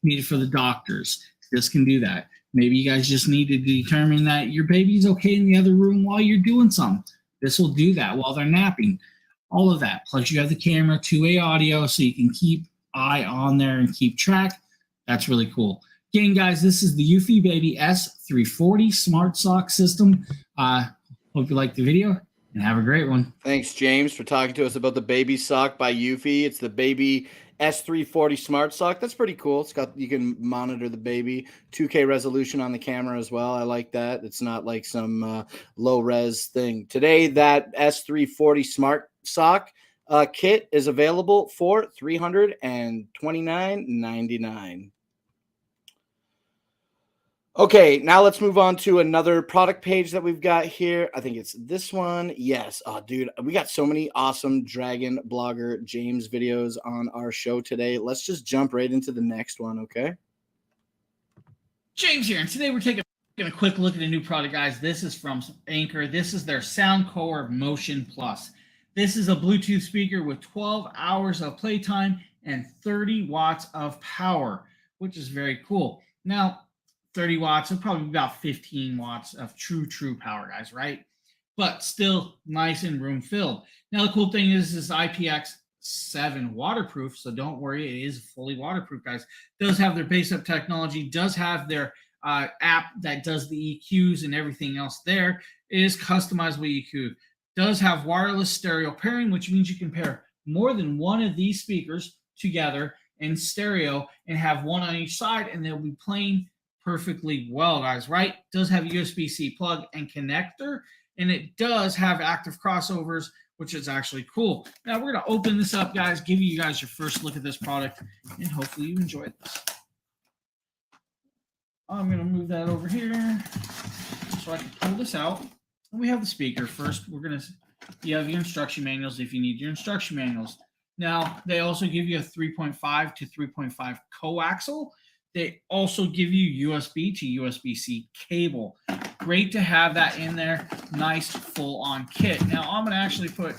Speaker 2: need it for the doctors. This can do that. Maybe you guys just need to determine that your baby's okay in the other room while you're doing something. This will do that while they're napping. All of that. Plus you have the camera, two-way audio, so you can keep eye on there and keep track. That's really cool. Again, guys, this is the Eufy Baby S340 Smart Sock System. Hope you liked the video and have a great one.
Speaker 1: Thanks, James, for talking to us about the Baby Sock by Eufy. It's the Baby S340 Smart Sock. That's pretty cool. You can monitor the baby, 2K resolution on the camera as well. I like that. It's not like some low res thing. Today, that S340 Smart Sock kit is available for $329.99. Okay, now let's move on to another product page that we've got here. I think it's this one. Yes. Oh, dude, we got so many awesome Dragon blogger James videos on our show today. Let's just jump right into the next one, okay?
Speaker 2: James here, and today we're taking a quick look at a new product, guys. This is from Anchor. This is their Soundcore Motion Plus. This is a Bluetooth speaker with 12 hours of playtime and 30 watts of power, which is very cool. Now, 30 watts, and probably about 15 watts of true power, guys, right? But still nice and room filled. Now, the cool thing is this IPX7 waterproof, so don't worry, it is fully waterproof, guys. Does have their base up technology, does have their app that does the EQs and everything else there. It is customizable EQ. Does have wireless stereo pairing, which means you can pair more than one of these speakers together in stereo and have one on each side, and they'll be playing perfectly well, guys, right? It does have a USB-C plug and connector, and it does have active crossovers, which is actually cool. Now we're going to open this up, guys, give you guys your first look at this product, and hopefully you enjoyed this. I'm going to move that over here so I can pull this out. We have the speaker. First, you have your instruction manuals if you need your instruction manuals. Now, they also give you a 3.5 to 3.5 coaxial. They also give you USB to USB-C cable. Great to have that in there. Nice full-on kit. Now, I'm going to actually put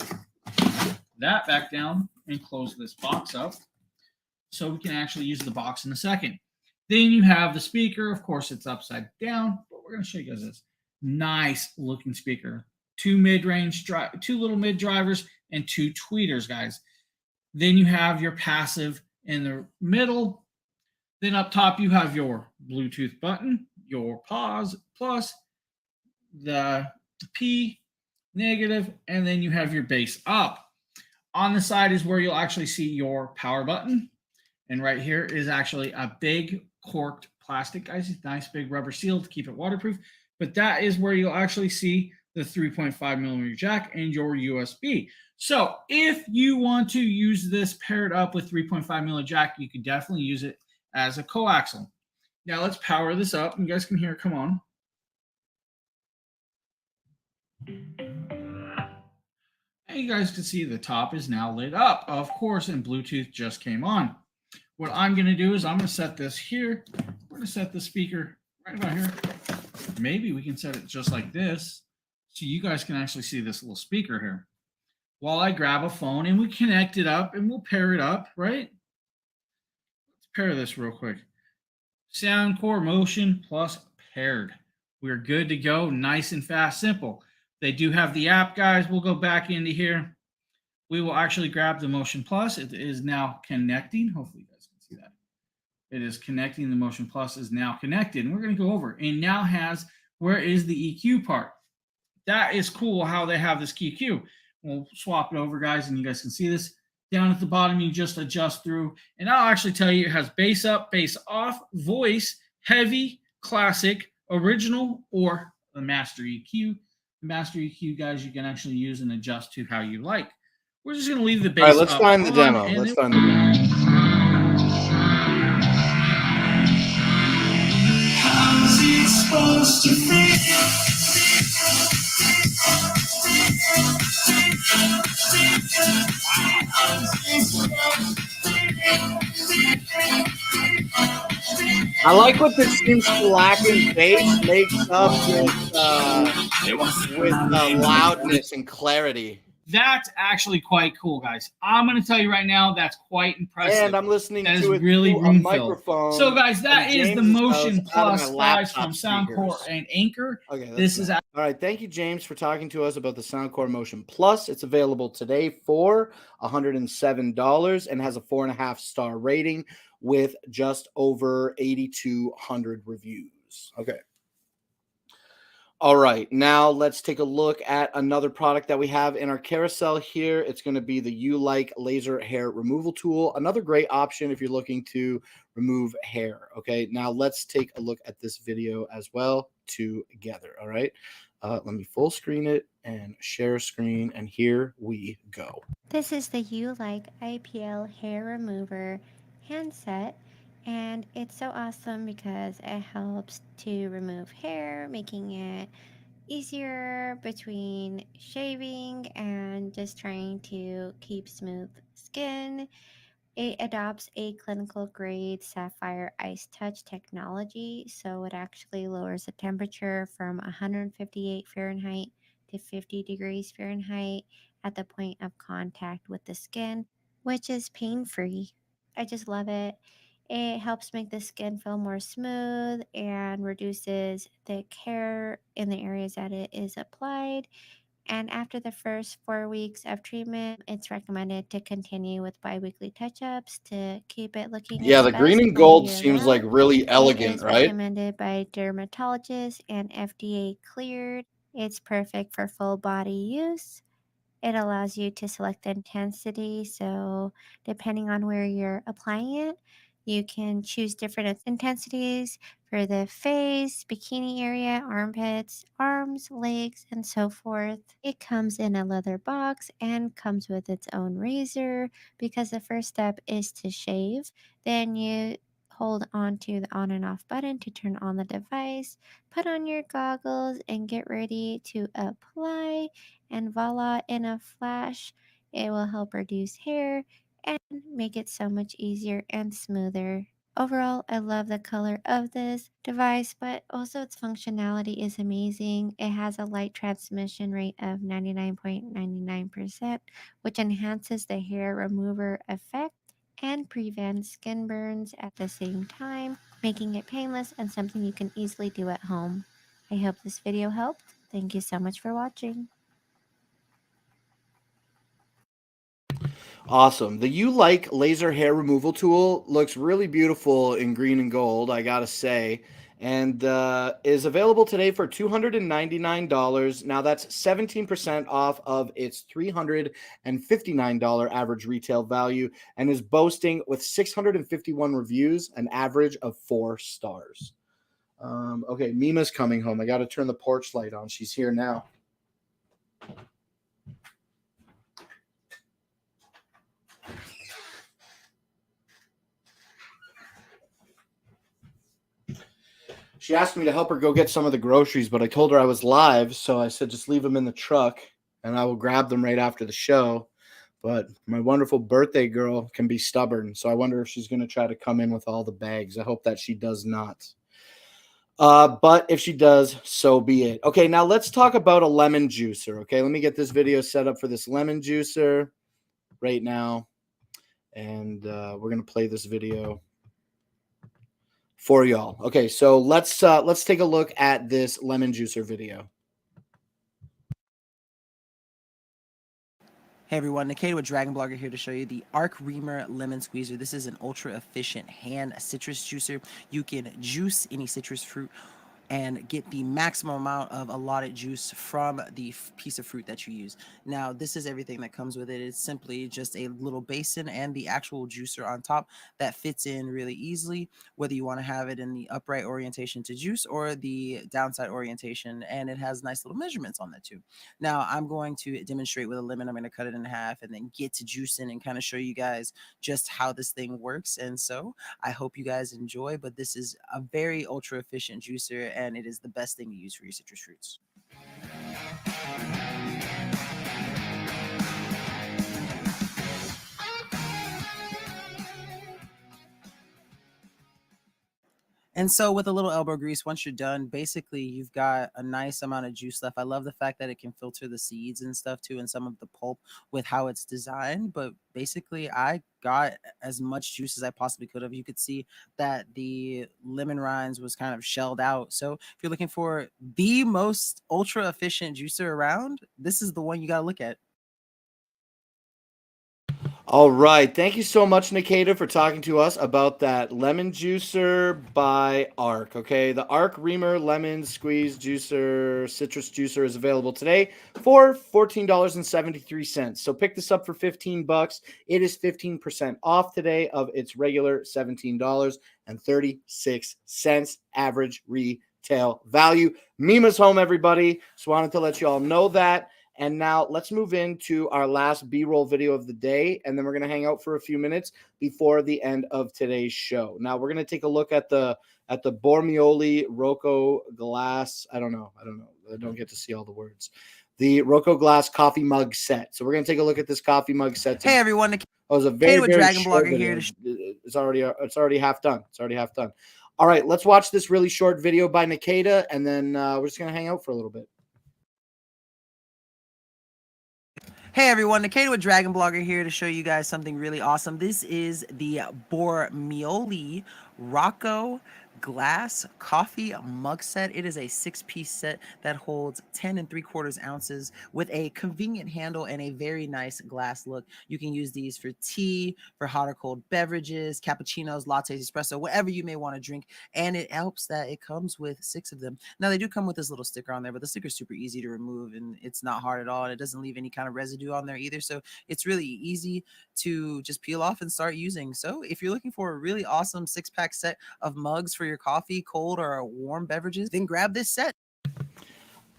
Speaker 2: that back down and close this box up so we can actually use the box in a second. Then you have the speaker. Of course, it's upside down, but we're going to show you guys this. Nice looking speaker. Two little mid drivers and two tweeters, guys. Then you have your passive in the middle. Then up top, you have your Bluetooth button, your pause plus, the P negative, and then you have your bass up. On the side is where you'll actually see your power button. And right here is actually a big corked plastic, guys. Nice big rubber seal to keep it waterproof. But that is where you'll actually see the 3.5 millimeter jack and your USB. So if you want to use this paired up with 3.5 millimeter jack, you could definitely use it as a coaxial. Now let's power this up. You guys can hear it. Come on. And you guys can see the top is now lit up, of course, and Bluetooth just came on. What I'm going to do is I'm going to set this here. We're going to set the speaker right about here. Maybe we can set it just like this so you guys can actually see this little speaker here. While I grab a phone and we connect it up and we'll pair it up, right? Let's pair this real quick. Soundcore Motion Plus paired. We're good to go. Nice and fast, simple. They do have the app, guys. We'll go back into here. We will actually grab the Motion Plus. It is now connecting. Hopefully you guys can see that. It is connecting. The Motion Plus is now connected. And we're going to go over. And now has, where is the EQ part? That is cool how they have this EQ. We'll swap it over, guys, and you guys can see this. Down at the bottom, you just adjust through. And I'll actually tell you it has bass up, bass off, voice, heavy, classic, original, or the master EQ. The master EQ, guys, you can actually use and adjust to how you like. We're just going to leave the bass.
Speaker 1: All right, let's find the demo. Let's find the demo.
Speaker 3: How's it supposed to feel?
Speaker 1: I like what this seems to lack in bass makes up with loudness and clarity.
Speaker 2: That's actually quite cool, guys. I'm going to tell you right now, that's quite impressive.
Speaker 1: And I'm listening
Speaker 2: that
Speaker 1: to
Speaker 2: is really room
Speaker 1: microphone.
Speaker 2: So, guys, that is the Motion Plus, guys, from
Speaker 1: speakers.
Speaker 2: Soundcore and Anchor.
Speaker 1: Okay,
Speaker 2: this is
Speaker 1: all right. Thank you, James, for talking to us about the Soundcore Motion Plus. It's available today for $107 and has a 4.5-star rating with just over 8,200 reviews. Okay. All right, now let's take a look at another product that we have in our carousel here. It's going to be the U-Like laser hair removal tool. Another great option if you're looking to remove hair. Okay, now let's take a look at this video as well together. All right, let me full screen it and share screen, and here we go.
Speaker 4: This is the U-Like IPL hair remover handset. And it's so awesome because it helps to remove hair, making it easier between shaving and just trying to keep smooth skin. It adopts a clinical grade sapphire ice touch technology, so it actually lowers the temperature from 158 Fahrenheit to 50 degrees Fahrenheit at the point of contact with the skin, which is pain-free. I just love it. It helps make the skin feel more smooth and reduces thick hair in the areas that it is applied. And after the first 4 weeks of treatment, it's recommended to continue with bi-weekly touch-ups to keep it looking
Speaker 1: Yeah,
Speaker 4: its
Speaker 1: the
Speaker 4: best
Speaker 1: green and
Speaker 4: all
Speaker 1: gold
Speaker 4: year
Speaker 1: seems like
Speaker 4: round.
Speaker 1: really
Speaker 4: It
Speaker 1: elegant,
Speaker 4: is
Speaker 1: right?
Speaker 4: recommended by dermatologists and FDA cleared. It's perfect for full body use. It allows you to select the intensity, so depending on where you're applying it, you can choose different intensities for the face, bikini area, armpits, arms, legs, and so forth. It comes in a leather box and comes with its own razor because the first step is to shave. Then you hold on to the on and off button to turn on the device, put on your goggles, and get ready to apply. And voila, in a flash, it will help reduce hair and make it so much easier and smoother. Overall, I love the color of this device, but also its functionality is amazing. It has a light transmission rate of 99.99%, which enhances the hair remover effect and prevents skin burns at the same time, making it painless and something you can easily do at home. I hope this video helped. Thank you so much for watching.
Speaker 1: Awesome. The You Like laser hair removal tool looks really beautiful in green and gold, I gotta say, and is available today for $299. Now that's 17% off of its $359 average retail value, and is boasting with 651 reviews, an average of 4 stars. Okay, Mima's coming home. I got to turn the porch light on. She's here now. She asked me to help her go get some of the groceries, but I told her I was live, so I said just leave them in the truck, and I will grab them right after the show. But my wonderful birthday girl can be stubborn, so I wonder if she's going to try to come in with all the bags. I hope that she does not. But if she does, so be it. Okay, now let's talk about a lemon juicer. Okay, let me get this video set up for this lemon juicer right now, and we're going to play this video for y'all. Okay, so let's take a look at this lemon juicer video.
Speaker 5: Hey everyone, Nikita with Dragon Blogger here to show you the Arc Reamer Lemon Squeezer. This is an ultra efficient hand citrus juicer. You can juice any citrus fruit and get the maximum amount of allotted juice from the piece of fruit that you use. Now, this is everything that comes with it. It's simply just a little basin and the actual juicer on top that fits in really easily, whether you want to have it in the upright orientation to juice or the downside orientation, and it has nice little measurements on that too. Now, I'm going to demonstrate with a lemon. I'm going to cut it in half and then get to juicing and kind of show you guys just how this thing works. And so I hope you guys enjoy, but this is a very ultra efficient juicer, and it is the best thing to use for your citrus fruits. And so with a little elbow grease, once you're done, basically you've got a nice amount of juice left. I love the fact that it can filter the seeds and stuff too, and some of the pulp with how it's designed. But basically I got as much juice as I possibly could have. You could see that the lemon rinds was kind of shelled out. So if you're looking for the most ultra efficient juicer around, this is the one you got to look at.
Speaker 1: All right. Thank you so much, Nikita, for talking to us about that lemon juicer by Arc. Okay, the Arc Reamer Lemon Squeeze Juicer Citrus Juicer is available today for $14.73. So pick this up for $15. It is 15% off today of its regular $17.36 average retail value. Mima's home, everybody. Just wanted to let you all know that. And now let's move into our last B-roll video of the day, and then we're going to hang out for a few minutes before the end of today's show. Now we're going to take a look at the Bormioli Rocco Glass. I don't know. I don't get to see all the words. The Rocco Glass coffee mug set. So we're going to take a look at this coffee mug set.
Speaker 5: Hey everyone,
Speaker 1: it was a very
Speaker 5: Dragon
Speaker 1: short
Speaker 5: Blogger
Speaker 1: video.
Speaker 5: here.
Speaker 1: It's already half done. It's already half done. All right, let's watch this really short video by Nikita, and then we're just going to hang out for a little bit.
Speaker 5: Hey everyone, Nikita with Dragon Blogger here to show you guys something really awesome. This is the Bormioli Rocco Glass Coffee Mug Set. It is a 6-piece set that holds 10 3/4 ounces with a convenient handle and a very nice glass look. You can use these for tea, for hot or cold beverages, cappuccinos, lattes, espresso, whatever you may want to drink. And it helps that it comes with 6 of them. Now they do come with this little sticker on there, but the sticker is super easy to remove and it's not hard at all. And it doesn't leave any kind of residue on there either. So it's really easy to just peel off and start using. So if you're looking for a really awesome 6-pack set of mugs for your coffee, cold or warm beverages, then grab this set.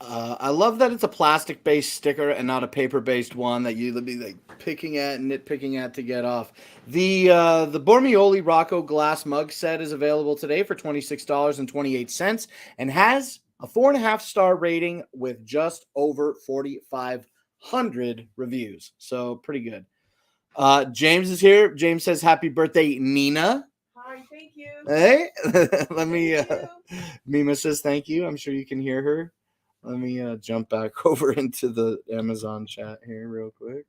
Speaker 1: I love that it's a plastic-based sticker and not a paper-based one that you'd be like picking at and nitpicking at to get off. The Bormioli Rocco glass mug set is available today for $26.28 and has a 4.5-star rating with just over 4,500 reviews. So pretty good. James is here. James says, "Happy birthday, Nina."
Speaker 6: Hi, thank you.
Speaker 1: Hey, let me.
Speaker 6: Thank you.
Speaker 1: Mima says thank you. I'm sure you can hear her. Let me jump back over into the Amazon chat here real quick.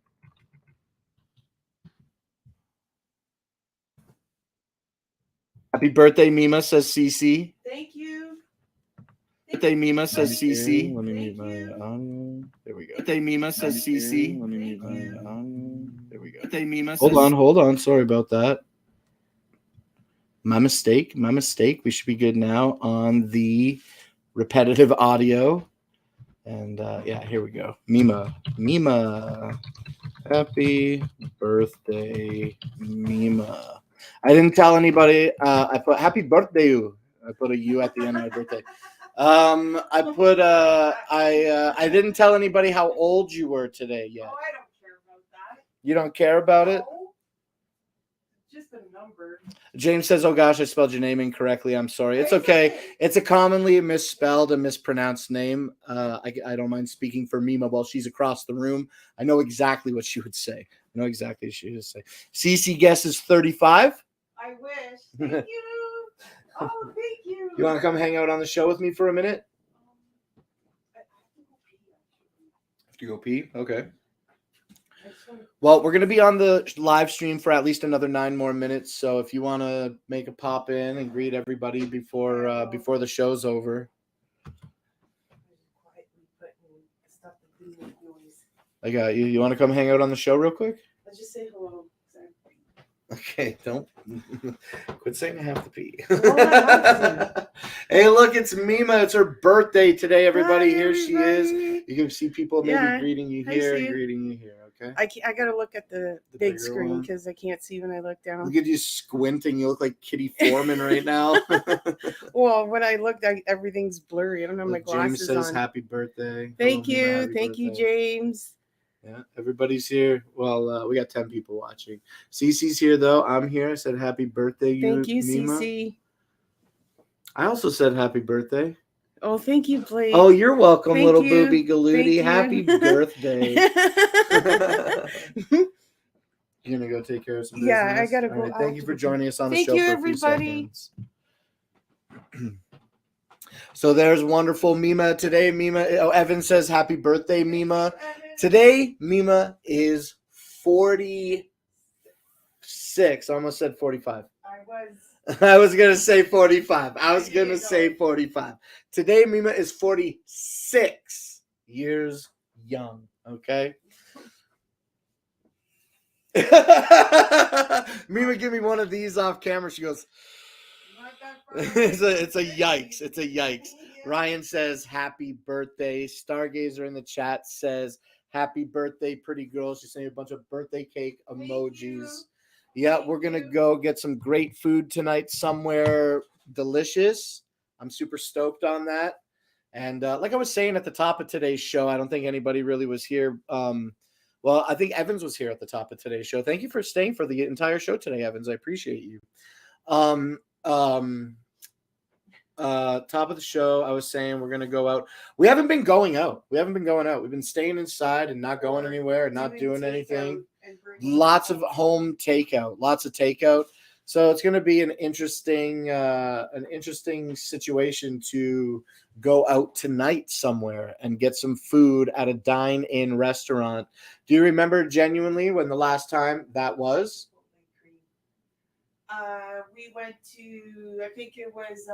Speaker 1: Happy birthday, Mima, says CC.
Speaker 6: Thank you.
Speaker 1: Birthday, Mima, says CC.
Speaker 6: Let me mute my
Speaker 1: audio. There we go. Birthday, Mima, says CC. Let me mute my audio. There we go. Birthday, Mima. Hold on. Sorry about that. My mistake. We should be good now on the repetitive audio. And yeah, here we go. Mima. Happy birthday, Mima. I didn't tell anybody. I put happy birthday you. I put a U at the end of my birthday. I put I didn't tell anybody how old you were today yet.
Speaker 6: Oh, I don't care about that.
Speaker 1: You don't care about it?
Speaker 6: No. Just a number.
Speaker 1: James says, "Oh gosh, I spelled your name incorrectly. I'm sorry. It's okay. It's a commonly misspelled and mispronounced name. I don't mind speaking for Mima while she's across the room. I know exactly what she would say. CC guesses 35.
Speaker 6: I wish. Thank you. Oh, thank you.
Speaker 1: You want to come hang out on the show with me for a minute?
Speaker 6: I have to go pee.
Speaker 1: Have to go pee? Okay.
Speaker 6: I just wanna-
Speaker 1: Well, we're going to be on the live stream for at least another 9 more minutes. So if you want to make a pop in and greet everybody before the show's over.
Speaker 6: I'm just quietly putting stuff that didn't make noise.
Speaker 1: I got you. You want to come hang out on the show real quick?
Speaker 6: Let's just say hello.
Speaker 1: Okay, don't quit saying I have to pee.
Speaker 6: Well, I have to.
Speaker 1: Hey, look, it's Mima. It's her birthday today, everybody.
Speaker 6: Hi,
Speaker 1: Here she is.
Speaker 6: everybody.
Speaker 1: You can see people maybe
Speaker 6: Yeah,
Speaker 1: greeting you
Speaker 6: I
Speaker 1: here
Speaker 6: see
Speaker 1: and
Speaker 6: it.
Speaker 1: greeting you here, okay?
Speaker 6: I gotta look at the
Speaker 1: The
Speaker 6: big
Speaker 1: bigger
Speaker 6: screen
Speaker 1: one.
Speaker 6: because I can't see when I look down.
Speaker 1: Look at you squinting. You look like Kitty Foreman right now.
Speaker 6: Well, when I looked, everything's blurry. I don't have my
Speaker 1: Look, James
Speaker 6: glasses
Speaker 1: says
Speaker 6: on.
Speaker 1: happy birthday.
Speaker 6: Thank
Speaker 1: Hello, Mima.
Speaker 6: you.
Speaker 1: Happy
Speaker 6: Thank you,
Speaker 1: birthday.
Speaker 6: James.
Speaker 1: Yeah, everybody's here. Well, we got 10 people watching. Cece's here, though. I'm here. I said happy birthday,
Speaker 6: Thank you,
Speaker 1: Mima.
Speaker 6: Cece.
Speaker 1: I also said happy birthday.
Speaker 6: Oh, thank you, Blake.
Speaker 1: Oh, you're welcome,
Speaker 6: Thank
Speaker 1: little
Speaker 6: you.
Speaker 1: booby Galooty.
Speaker 6: Thank
Speaker 1: Happy
Speaker 6: you.
Speaker 1: birthday. You're going to go take care of some business?
Speaker 6: Yeah, I gotta
Speaker 1: All
Speaker 6: go
Speaker 1: right,
Speaker 6: out
Speaker 1: thank you
Speaker 6: to
Speaker 1: for
Speaker 6: the-
Speaker 1: joining us on the
Speaker 6: Thank
Speaker 1: show
Speaker 6: you,
Speaker 1: for a few
Speaker 6: everybody.
Speaker 1: seconds. So there's wonderful Mima today. Evan says happy birthday, Mima. Today, Mima is 46. I almost said 45. I was going to say 45. Say 45. Today, Mima is 46 years young. Okay? Mima, give me one of these off camera. She goes, it's a yikes. It's a yikes. Ryan says happy birthday. Stargazer in the chat says happy birthday, pretty girl. She's saying a bunch of birthday cake emojis. Yeah, we're going to go get some great food tonight somewhere delicious. I'm super stoked on that. And like I was saying at the top of today's show, I don't think anybody really was here. Well, I think Evans was here at the top of today's show. Thank you for staying for the entire show today, Evans. I appreciate you. Top of the show, I was saying we're going to go out. We haven't been going out. We've been staying inside and not going anywhere and not doing anything. Lots of home takeout, lots of takeout. So it's going to be an interesting situation to go out tonight somewhere and get some food at a dine-in restaurant. Do you remember genuinely when the last time that was?
Speaker 6: We went to, I think it was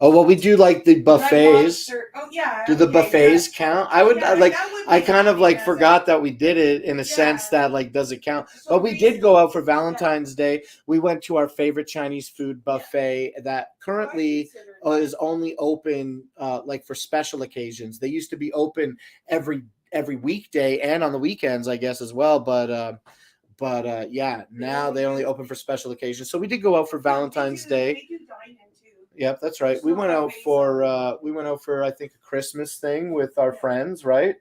Speaker 1: Oh, well, we do like the buffets.
Speaker 6: Oh yeah.
Speaker 1: Do the
Speaker 6: okay,
Speaker 1: buffets
Speaker 6: yeah.
Speaker 1: count? I would
Speaker 6: Yeah,
Speaker 1: like.
Speaker 6: that would
Speaker 1: I
Speaker 6: be
Speaker 1: kind of
Speaker 6: happy
Speaker 1: like
Speaker 6: as
Speaker 1: forgot that we did it in a sense
Speaker 6: Yeah.
Speaker 1: that like does it count?
Speaker 6: So
Speaker 1: But we did go out for
Speaker 6: yeah.
Speaker 1: Valentine's Day. We went to our favorite Chinese food buffet that currently is only open like for special occasions. They used to be open every weekday and on the weekends, I guess, as well. But yeah, now they only open for special occasions. So we did go out for Valentine's Day.
Speaker 6: They do dine in too.
Speaker 1: Yep, that's right. We went out for I think a Christmas thing with our friends, right?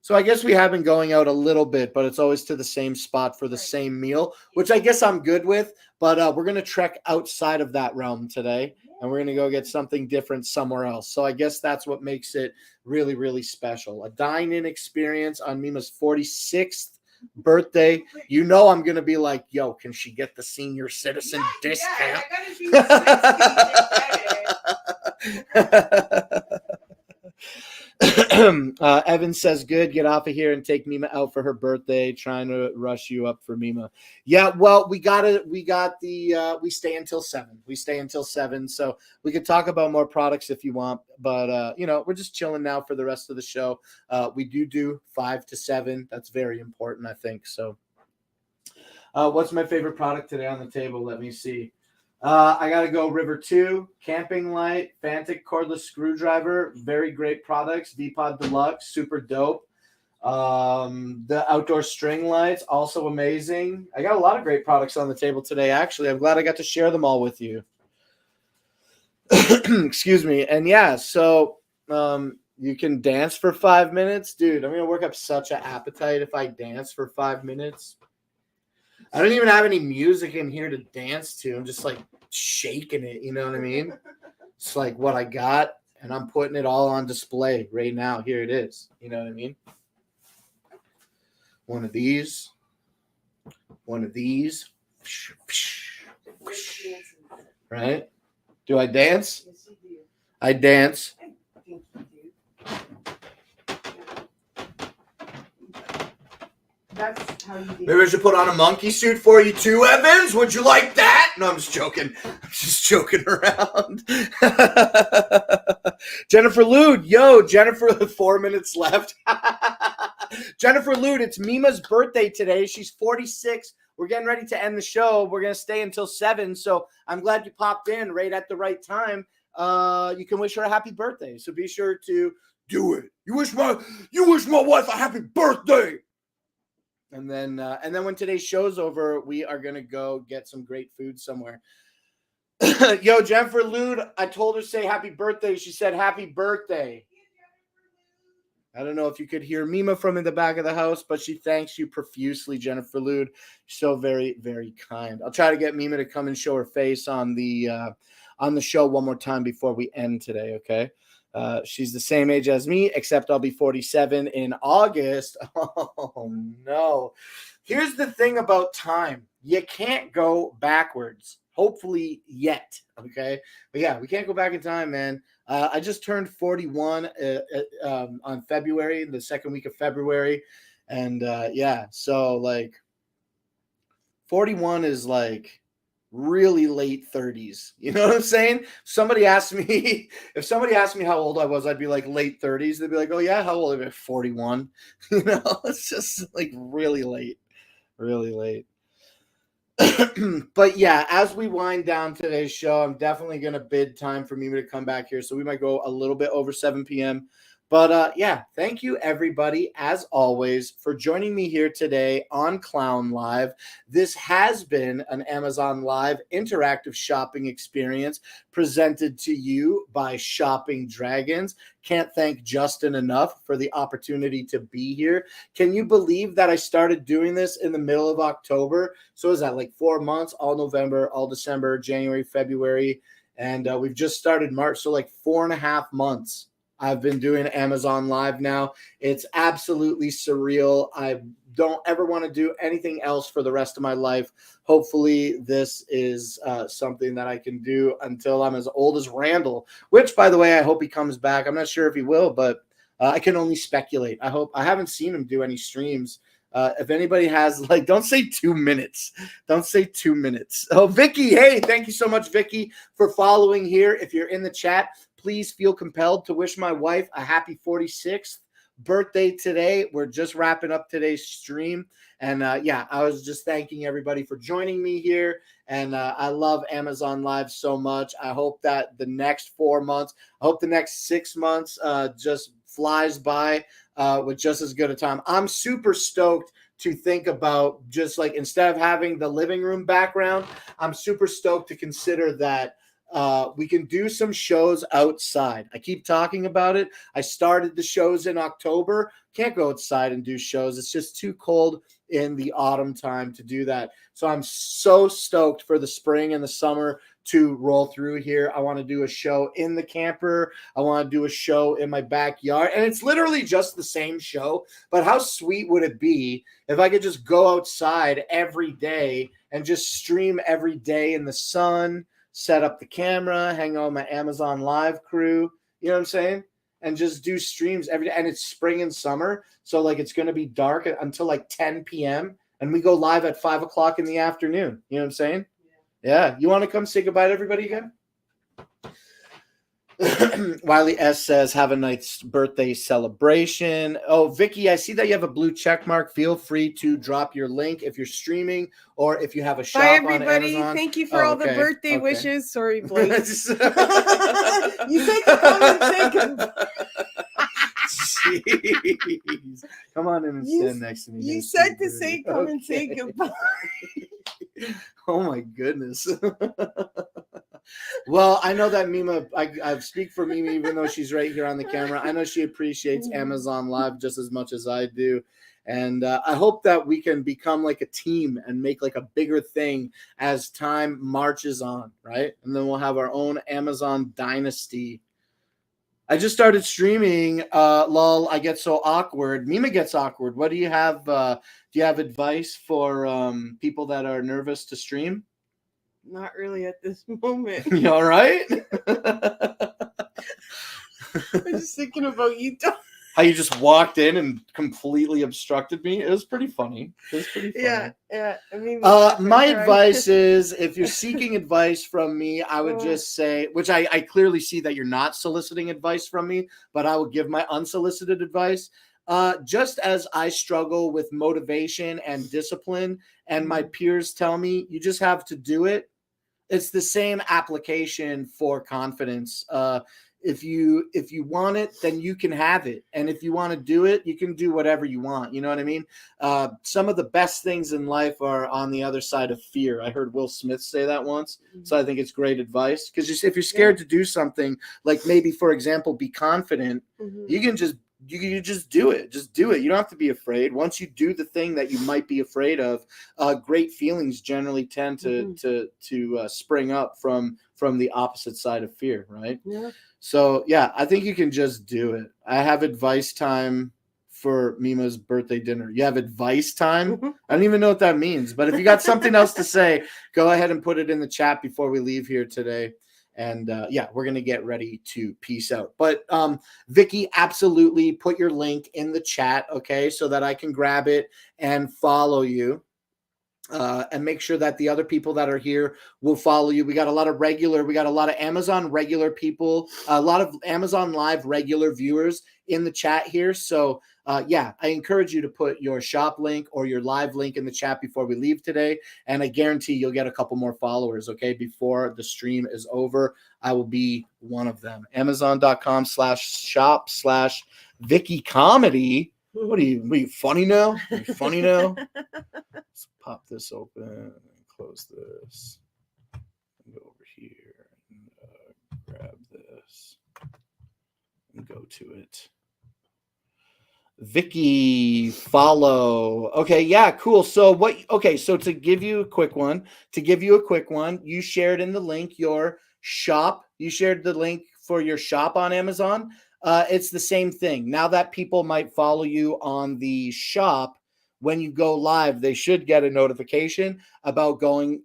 Speaker 1: So I guess we have been going out a little bit, but it's always to the same spot for the same meal, which I guess I'm good with. But we're going to trek outside of that realm today, and we're going to go get something different somewhere else. So I guess that's what makes it really, really special. A dine-in experience on Mima's 46th birthday. You know I'm going to be like, yo, can she get the senior citizen discount? Evan says, good, get off of here and take Mima out for her birthday. Trying to rush you up for Mima. Yeah, well, we stay until 7. We stay until 7, so we could talk about more products if you want, but we're just chilling now for the rest of the show. We do 5 to 7. That's very important, I think. So what's my favorite product today on the table? Let me see. I got to go River 2, Camping Light, Fantic Cordless Screwdriver, very great products. V-Pod Deluxe, super dope. The Outdoor String Lights, also amazing. I got a lot of great products on the table today, actually. I'm glad I got to share them all with you. Excuse me. And yeah, so you can dance for 5 minutes. Dude, I'm going to work up such an appetite if I dance for 5 minutes. I don't even have any music in here to dance to. I'm just like shaking it, you know what I mean? It's like what I got, and I'm putting it all on display right now. Here it is. You know what I mean? One of these. Right? Do I dance?
Speaker 6: Yes, you do.
Speaker 1: I dance.
Speaker 6: I think you do. That's how you do.
Speaker 1: Maybe I should put on a monkey suit for you too, Evans. Would you like that? No, I'm just joking. I'm just joking around. Jennifer Lude. Yo, Jennifer, 4 minutes left. Jennifer Lude, it's Mima's birthday today. She's 46. We're getting ready to end the show. We're going to stay until 7. So I'm glad you popped in right at the right time. You can wish her a happy birthday. So be sure to do it. You wish my wife a happy birthday. And then when today's show's over, we are going to go get some great food somewhere. Yo, Jennifer Lude, I told her to say happy birthday. She said happy birthday. I don't know if you could hear Mima from in the back of the house, but she thanks you profusely, Jennifer Lude. So very, very kind. I'll try to get Mima to come and show her face on the show one more time before we end today, okay? She's the same age as me, except I'll be 47 in August. Oh, no. Here's the thing about time. You can't go backwards. Hopefully yet, okay? But yeah, we can't go back in time, man. I just turned 41 on February, the second week of February. And yeah, so like 41 is like really late 30s. You know what I'm saying? If somebody asked me how old I was, I'd be like late 30s. They'd be like, oh yeah, how old are you? 41. You know, it's just like really late. But yeah, as we wind down today's show, I'm definitely going to bid time for Mima to come back here. So we might go a little bit over 7 p.m. But yeah, thank you everybody, as always, for joining me here today on Clown Live. This has been an Amazon Live interactive shopping experience presented to you by Shopping Dragons. Can't thank Justin enough for the opportunity to be here. Can you believe that I started doing this in the middle of October? So is that like 4 months, all November, all December, January, February, and we've just started March. So like 4.5 months. I've been doing Amazon Live now. It's absolutely surreal. I don't ever want to do anything else for the rest of my life. Hopefully this is something that I can do until I'm as old as Randall, which, by the way, I hope he comes back. I'm not sure if he will, but I can only speculate. I haven't seen him do any streams. If anybody has, like, don't say 2 minutes. Don't say 2 minutes. Oh, Vicky, hey, thank you so much, Vicky, for following here. If you're in the chat, please feel compelled to wish my wife a happy 46th birthday today. We're just wrapping up today's stream. And yeah, I was just thanking everybody for joining me here. And I love Amazon Live so much. I hope that the next 4 months, I hope the next 6 months just flies by with just as good a time. I'm super stoked to think about, just like, instead of having the living room background, I'm super stoked to consider that we can do some shows outside. I keep talking about it. I started the shows in October. Can't go outside and do shows. It's just too cold in the autumn time to do that. So I'm so stoked for the spring and the summer to roll through here. I want to do a show in the camper. I want to do a show in my backyard. And it's literally just the same show. But how sweet would it be if I could just go outside every day and just stream every day in the sun, set up the camera, hang out with my Amazon Live crew, you know what I'm saying? And just do streams every day. And it's spring and summer. So like it's going to be dark until like 10 p.m. And we go live at 5 o'clock in the afternoon. You know what I'm saying? Yeah. You want to come say goodbye to everybody again? Wiley S says, have a nice birthday celebration. Oh, Vicky, I see that you have a blue check mark. Feel free to drop your link if you're streaming or if you have a shop
Speaker 6: Bye,
Speaker 1: on
Speaker 6: everybody.
Speaker 1: Amazon.
Speaker 6: Thank you for all the
Speaker 1: okay,
Speaker 6: birthday
Speaker 1: okay.
Speaker 6: wishes. Sorry, Blake.
Speaker 1: You
Speaker 6: said to come and say goodbye.
Speaker 1: Jeez. Come on in and stand next to me.
Speaker 6: You
Speaker 1: Nice
Speaker 6: said
Speaker 1: you,
Speaker 6: to say
Speaker 1: Birdie.
Speaker 6: come and say
Speaker 1: Okay.
Speaker 6: goodbye.
Speaker 1: Oh my goodness. Well, I know that Mima, I speak for Mima, even though she's right here on the camera. I know she appreciates Amazon Live just as much as I do. And I hope that we can become like a team and make like a bigger thing as time marches on, right? And then we'll have our own Amazon dynasty. I just started streaming. Lol, I get so awkward. Mima gets awkward. What do you have? Do you have advice for people that are nervous to stream?
Speaker 6: Not really at this moment.
Speaker 1: You all right?
Speaker 6: I'm just thinking about you.
Speaker 1: How you just walked in and completely obstructed me. It was pretty funny. It was pretty funny.
Speaker 6: Yeah. I mean,
Speaker 1: My advice is if you're seeking advice from me, I would just say, which I clearly see that you're not soliciting advice from me, but I would give my unsolicited advice. Just as I struggle with motivation and discipline, and my peers tell me you just have to do it. It's the same application for confidence. If you want it, then you can have it. And if you want to do it, you can do whatever you want. You know what I mean? Some of the best things in life are on the other side of fear. I heard Will Smith say that once. So I think it's great advice. Because if you're scared to do something, like maybe, for example, be confident, you can just do it. Just do it. You don't have to be afraid. Once you do the thing that you might be afraid of, great feelings generally tend to spring up from the opposite side of fear, right?
Speaker 6: Yeah.
Speaker 1: So yeah, I think you can just do it. I have advice time for Mima's birthday dinner. You have advice time? I don't even know what that means, but if you got something else to say, go ahead and put it in the chat before we leave here today. And yeah, we're going to get ready to peace out. But Vicky, absolutely put your link in the chat, okay, so that I can grab it and follow you. And make sure that the other people that are here will follow you. We got a lot of Amazon regular people, a lot of Amazon Live regular viewers in the chat here. So yeah, I encourage you to put your shop link or your live link in the chat before we leave today. And I guarantee you'll get a couple more followers, okay, before the stream is over. I will be one of them. Amazon.com/shop/Vicky Comedy. What are you funny now? Are you funny now? Let's pop this open and close this. Go over here and grab this and go to it. Vicky, follow. Okay, yeah, cool. So so to give you a quick one, you shared in the link your shop. You shared the link for your shop on Amazon. It's the same thing. Now that people might follow you on the shop, when you go live, they should get a notification about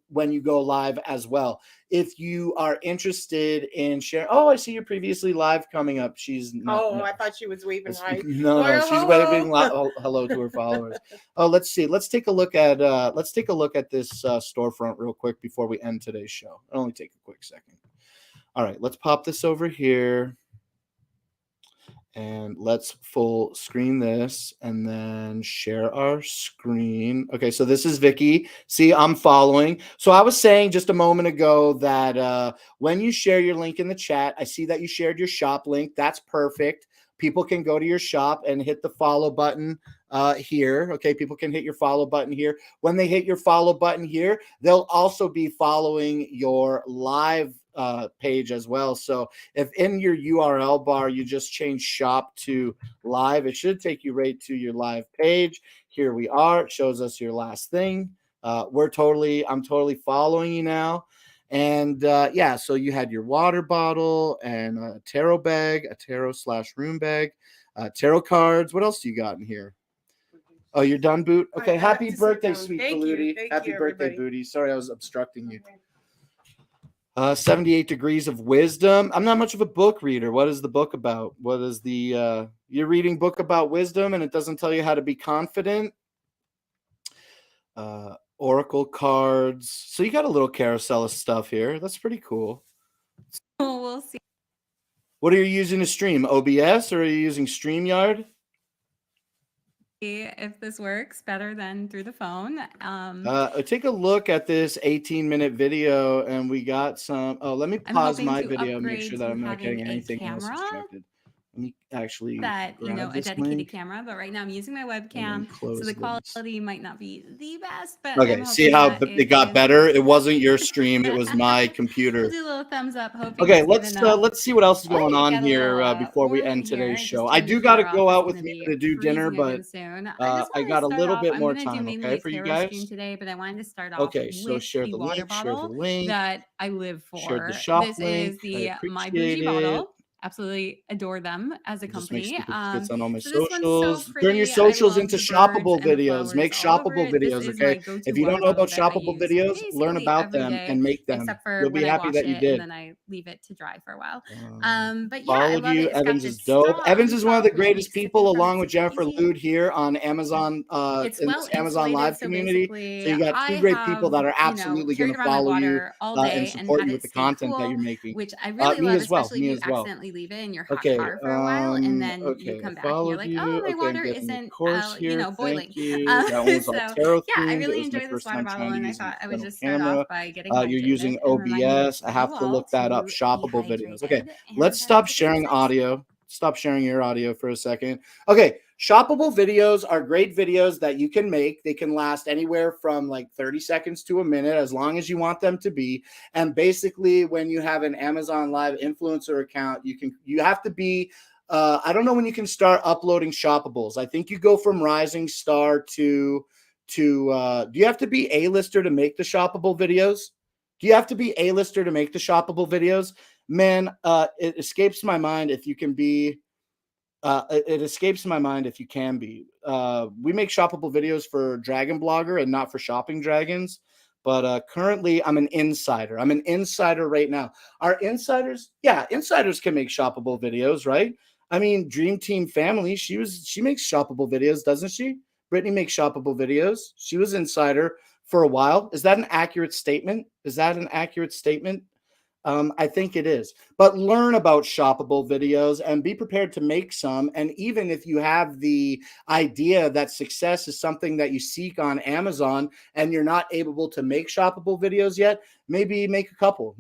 Speaker 1: when you go live as well. If you are interested in sharing, I see your previously live coming up. She's not.
Speaker 6: I thought she was waving hi.
Speaker 1: No, she's waving hello to her followers. Let's see. Let's take a look at this storefront real quick before we end today's show. It'll only take a quick second. All right, let's pop this over here. And let's full screen this and then share our screen. Okay, so this is Vicky. See, I'm following. So I was saying just a moment ago that when you share your link in the chat, I see that you shared your shop link. That's perfect. People can go to your shop and hit the follow button here. Okay, people can hit your follow button here. When they hit your follow button here, they'll also be following your live page as well. So if in your URL bar you just change shop to live, it should take you right to your live page. Here we are. It shows us your last thing. I'm totally following you now. And yeah, so you had your water bottle and a tarot bag, a tarot/room bag, tarot cards. What else do you got in here? Oh, you're done, Boot? Okay,
Speaker 6: I have
Speaker 1: happy
Speaker 6: to sit
Speaker 1: birthday,
Speaker 6: down.
Speaker 1: sweet
Speaker 6: Thank you.
Speaker 1: Baluti.
Speaker 6: Thank
Speaker 1: Happy
Speaker 6: you,
Speaker 1: birthday,
Speaker 6: everybody.
Speaker 1: Booty. Sorry I was obstructing you. 78 Degrees of Wisdom. I'm not much of a book reader. What is the book about? What is the you're reading book about wisdom and it doesn't tell you how to be confident? Oracle cards. So you got a little carousel of stuff here. That's pretty cool.
Speaker 7: We'll see
Speaker 1: What are you using to stream? OBS or are you using StreamYard?
Speaker 7: if this works better than through the phone.
Speaker 1: Take a look at this 18-minute video, and we got some. Oh, let me
Speaker 7: I'm
Speaker 1: pause
Speaker 7: hoping
Speaker 1: my
Speaker 7: to
Speaker 1: video and make
Speaker 7: upgrade
Speaker 1: sure that
Speaker 7: to
Speaker 1: I'm not
Speaker 7: having
Speaker 1: getting
Speaker 7: a
Speaker 1: anything else
Speaker 7: camera
Speaker 1: distracted. Let me actually
Speaker 7: that, you know,
Speaker 1: grab
Speaker 7: a
Speaker 1: this
Speaker 7: dedicated
Speaker 1: link
Speaker 7: camera, but right now I'm using my
Speaker 1: and then
Speaker 7: webcam, so
Speaker 1: close
Speaker 7: the
Speaker 1: this.
Speaker 7: quality might not be the best, but
Speaker 1: Okay,
Speaker 7: I'm
Speaker 1: see
Speaker 7: hoping
Speaker 1: how
Speaker 7: that
Speaker 1: it got
Speaker 7: is
Speaker 1: better? It wasn't your stream; it was my
Speaker 7: We'll
Speaker 1: computer.
Speaker 7: do a little thumbs up, hoping
Speaker 1: Okay,
Speaker 7: it's good enough.
Speaker 1: let's see what else is going
Speaker 7: Oh,
Speaker 1: on
Speaker 7: got a little
Speaker 1: here before we
Speaker 7: warm in
Speaker 1: end today's
Speaker 7: here.
Speaker 1: show.
Speaker 7: Just
Speaker 1: I
Speaker 7: turned the
Speaker 1: do got to
Speaker 7: heater
Speaker 1: go
Speaker 7: off.
Speaker 1: out
Speaker 7: It's
Speaker 1: with
Speaker 7: gonna
Speaker 1: Mia
Speaker 7: be
Speaker 1: to do dinner,
Speaker 7: freezing again
Speaker 1: but
Speaker 7: soon. I
Speaker 1: I
Speaker 7: just wanted
Speaker 1: got
Speaker 7: to
Speaker 1: a
Speaker 7: start
Speaker 1: little
Speaker 7: off.
Speaker 1: bit
Speaker 7: I'm
Speaker 1: more
Speaker 7: gonna do
Speaker 1: time.
Speaker 7: mainly
Speaker 1: Okay,
Speaker 7: a
Speaker 1: for you
Speaker 7: tarot stream
Speaker 1: guys.
Speaker 7: today, but I wanted to start off
Speaker 1: Okay, so
Speaker 7: with
Speaker 1: share
Speaker 7: the
Speaker 1: the
Speaker 7: water
Speaker 1: link, share the
Speaker 7: bottle
Speaker 1: link,
Speaker 7: that I live
Speaker 1: share the
Speaker 7: for.
Speaker 1: shop
Speaker 7: This
Speaker 1: link.
Speaker 7: is
Speaker 1: I
Speaker 7: the My
Speaker 1: appreciate
Speaker 7: Bougie
Speaker 1: it.
Speaker 7: bottle. Absolutely adore them as a
Speaker 1: Just make
Speaker 7: company.
Speaker 1: sure it fits on all my
Speaker 7: So this one's so
Speaker 1: socials. Turn your
Speaker 7: pretty. I
Speaker 1: socials
Speaker 7: love
Speaker 1: into
Speaker 7: the birds
Speaker 1: shoppable
Speaker 7: and the
Speaker 1: videos.
Speaker 7: flowers
Speaker 1: Make
Speaker 7: all over
Speaker 1: shoppable
Speaker 7: it. This
Speaker 1: videos,
Speaker 7: is
Speaker 1: okay?
Speaker 7: my go-to
Speaker 1: If you
Speaker 7: water
Speaker 1: don't know
Speaker 7: bottle
Speaker 1: about
Speaker 7: that I
Speaker 1: shoppable
Speaker 7: use
Speaker 1: videos, learn
Speaker 7: basically
Speaker 1: about
Speaker 7: every
Speaker 1: them
Speaker 7: day,
Speaker 1: and make them.
Speaker 7: except for
Speaker 1: You'll
Speaker 7: when
Speaker 1: be
Speaker 7: I
Speaker 1: happy
Speaker 7: wash
Speaker 1: that
Speaker 7: it
Speaker 1: you
Speaker 7: and
Speaker 1: did.
Speaker 7: then I leave it to dry for a while. But yeah, I
Speaker 1: Followed
Speaker 7: love
Speaker 1: you.
Speaker 7: it. It's got
Speaker 1: Evans is
Speaker 7: this
Speaker 1: dope.
Speaker 7: straw
Speaker 1: Evans
Speaker 7: on
Speaker 1: is one of the
Speaker 7: top, which
Speaker 1: greatest
Speaker 7: makes
Speaker 1: people,
Speaker 7: sipping
Speaker 1: along
Speaker 7: fun
Speaker 1: with
Speaker 7: super
Speaker 1: Jennifer
Speaker 7: easy.
Speaker 1: Lude here on Amazon,
Speaker 7: It's
Speaker 1: in
Speaker 7: well
Speaker 1: this Amazon
Speaker 7: insulated,
Speaker 1: Live
Speaker 7: so
Speaker 1: community. So
Speaker 7: basically
Speaker 1: you got two
Speaker 7: I
Speaker 1: great people
Speaker 7: have,
Speaker 1: that are
Speaker 7: you know,
Speaker 1: absolutely going
Speaker 7: carried
Speaker 1: to
Speaker 7: around my
Speaker 1: follow you
Speaker 7: water all
Speaker 1: and
Speaker 7: day and
Speaker 1: support
Speaker 7: had
Speaker 1: you with
Speaker 7: it
Speaker 1: the
Speaker 7: stay
Speaker 1: content that
Speaker 7: cool,
Speaker 1: you're making.
Speaker 7: which I really
Speaker 1: Me
Speaker 7: love,
Speaker 1: as well.
Speaker 7: especially if
Speaker 1: Me
Speaker 7: you
Speaker 1: as well.
Speaker 7: accidentally leave it in your hot
Speaker 1: Okay.
Speaker 7: car for a while and then you
Speaker 1: Okay. I
Speaker 7: come back and you're
Speaker 1: followed
Speaker 7: like, oh,
Speaker 1: you.
Speaker 7: my
Speaker 1: Okay. I'm
Speaker 7: water
Speaker 1: getting the
Speaker 7: isn't,
Speaker 1: course
Speaker 7: you
Speaker 1: here.
Speaker 7: know,
Speaker 1: Thank
Speaker 7: boiling.
Speaker 1: you. That one was all
Speaker 7: So
Speaker 1: tarot
Speaker 7: yeah, I
Speaker 1: themed. It
Speaker 7: really
Speaker 1: was my
Speaker 7: enjoy this
Speaker 1: first
Speaker 7: water
Speaker 1: time
Speaker 7: bottle,
Speaker 1: trying to
Speaker 7: and I
Speaker 1: use an
Speaker 7: thought I would
Speaker 1: external
Speaker 7: just start off
Speaker 1: camera.
Speaker 7: by getting
Speaker 1: You're using
Speaker 7: hydrated and reminding
Speaker 1: OBS. I
Speaker 7: you
Speaker 1: have to
Speaker 7: all
Speaker 1: look that up.
Speaker 7: to be
Speaker 1: Shoppable videos. Okay.
Speaker 7: hydrated.
Speaker 1: Let's
Speaker 7: And
Speaker 1: stop
Speaker 7: take a
Speaker 1: sharing
Speaker 7: sip.
Speaker 1: audio. Stop sharing your audio for a second. Okay. Shoppable videos are great videos that you can make. They can last anywhere from like 30 seconds to a minute, as long as you want them to be. And basically, when you have an Amazon Live influencer account, you have to be I don't know when you can start uploading shoppables. I think you go from rising star to do you have to be A-lister to make the shoppable videos? Do you have to be A-lister to make the shoppable videos? Man, it escapes my mind if you can be it escapes my mind if you can be. We make shoppable videos for Dragon Blogger and not for Shopping Dragons. But currently, I'm an insider. I'm an insider right now. Our insiders, yeah, insiders can make shoppable videos, right? I mean, Dream Team Family, she makes shoppable videos, doesn't she? Brittany makes shoppable videos. She was insider for a while. Is that an accurate statement? Is that an accurate statement? I think it is. But learn about shoppable videos and be prepared to make some. And even if you have the idea that success is something that you seek on Amazon and you're not able to make shoppable videos yet, maybe make a couple,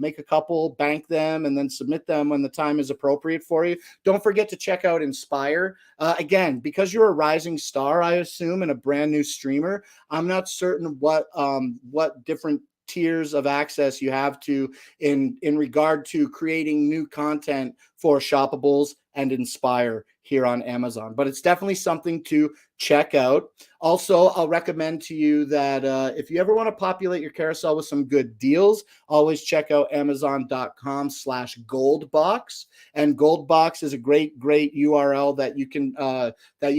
Speaker 1: bank them, and then submit them when the time is appropriate for you. Don't forget to check out Inspire. Again, because you're a rising star, I assume, and a brand new streamer, I'm not certain what different tiers of access you have to in regard to creating new content for shoppables and Inspire here on Amazon, but it's definitely something to check out. Also, I'll recommend to you that if you ever want to populate your carousel with some good deals, always check out amazon.com/goldbox. And Goldbox is a great URL that you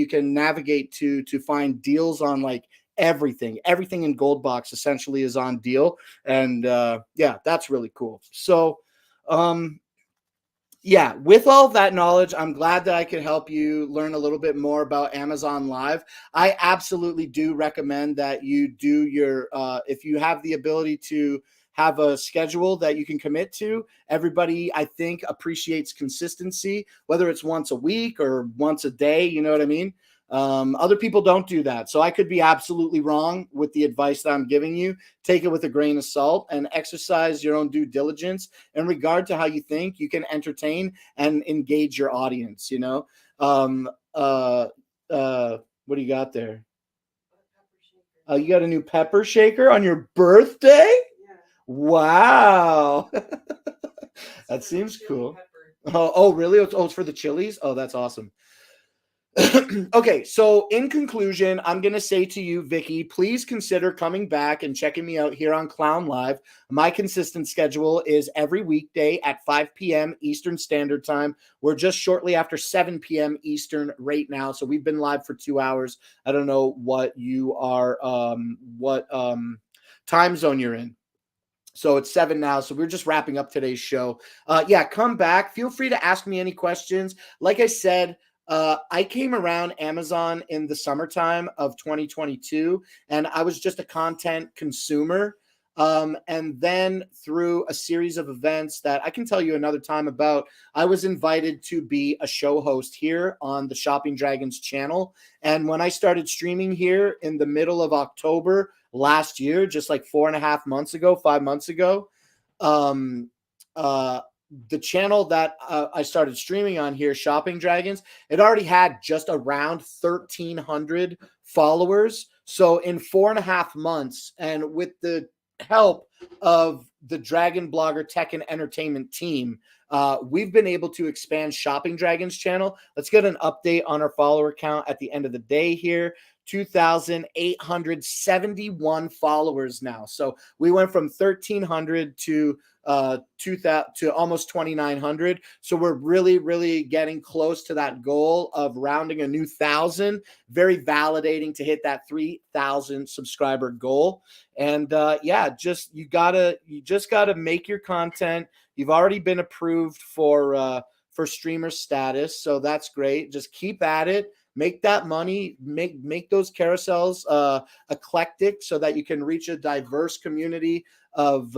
Speaker 1: can navigate to find deals on like everything in Goldbox essentially is on deal. And yeah, that's really cool. So yeah, with all of that knowledge, I'm glad that I could help you learn a little bit more about Amazon Live. I absolutely do recommend that you do your if you have the ability to have a schedule that you can commit to. Everybody, I think, appreciates consistency, whether it's once a week or once a day, you know what I mean? Other people don't do that. So I could be absolutely wrong with the advice that I'm giving you. Take it with a grain of salt and exercise your own due diligence in regard to how you think you can entertain and engage your audience, you know? What do you got there? You got a new pepper shaker on your birthday?
Speaker 6: Yeah.
Speaker 1: Wow. That seems cool. Oh, really? It's for the chilies? Oh, that's awesome. Okay, so in conclusion, I'm going to say to you, Vicky, please consider coming back and checking me out here on Clown Live. My consistent schedule is every weekday at 5 p.m. Eastern Standard Time. We're just shortly after 7 p.m. Eastern right now, so we've been live for 2 hours. I don't know what you are, what time zone you're in. So it's 7 now. So we're just wrapping up today's show. Yeah, come back. Feel free to ask me any questions. Like I said, I came around Amazon in the summertime of 2022, and I was just a content consumer. And then through a series of events that I can tell you another time about, I was invited to be a show host here on the Shopping Dragons channel. And when I started streaming here in the middle of October last year, just like 5 months ago, the channel that I started streaming on here, Shopping Dragons, it already had just around 1,300 followers. So in 4.5 months, and with the help of the Dragon Blogger Tech and Entertainment team, we've been able to expand Shopping Dragons channel. Let's get an update on our follower count at the end of the day here. 2,871 followers now. So we went from 1,300 to 2,000 to almost 2,900. So we're really getting close to that goal of rounding a new 1,000. Very validating to hit that 3,000 subscriber goal. And yeah, you just gotta make your content. You've already been approved for streamer status, so that's great. Just keep at it. Make that money, make those carousels eclectic so that you can reach a diverse community of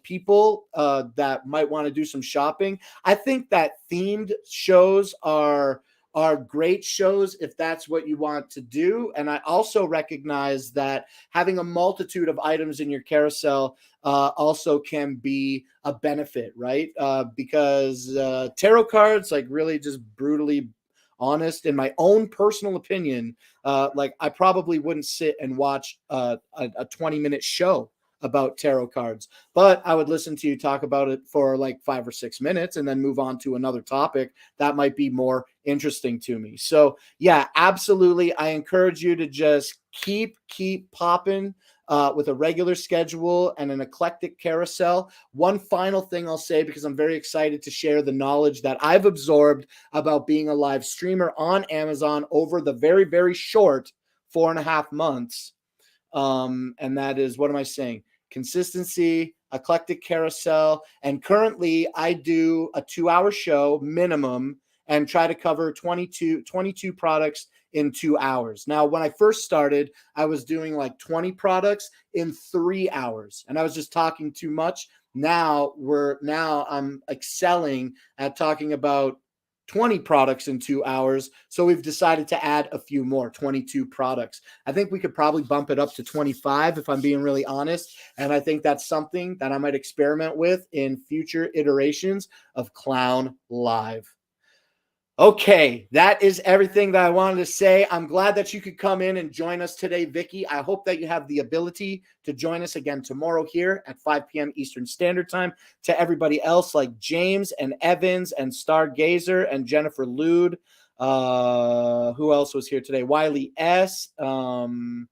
Speaker 1: people that might want to do some shopping. I think that themed shows are great shows if that's what you want to do. And I also recognize that having a multitude of items in your carousel also can be a benefit, right? Because tarot cards, like, really just brutally honest, in my own personal opinion, like, I probably wouldn't sit and watch a 20-minute show about tarot cards, but I would listen to you talk about it for like 5 or 6 minutes and then move on to another topic that might be more interesting to me. So yeah, absolutely. I encourage you to just keep popping with a regular schedule and an eclectic carousel. One final thing I'll say, because I'm very excited to share the knowledge that I've absorbed about being a live streamer on Amazon over the very short 4.5 months. And that is, what am I saying? Consistency, eclectic carousel. And currently I do a 2-hour show minimum and try to cover 22 products in 2 hours. Now, when I first started, I was doing like 20 products in 3 hours, and I was just talking too much. Now I'm excelling at talking about 20 products in 2 hours. So we've decided to add a few more, 22 products. I think we could probably bump it up to 25 if I'm being really honest. And I think that's something that I might experiment with in future iterations of Clown Live. Okay, that is everything that I wanted to say. I'm glad that you could come in and join us today, Vicky. I hope that you have the ability to join us again tomorrow here at 5 p.m. Eastern Standard Time. To everybody else, like James and Evans and Stargazer and Jennifer Lude, who else was here today? Wiley S. And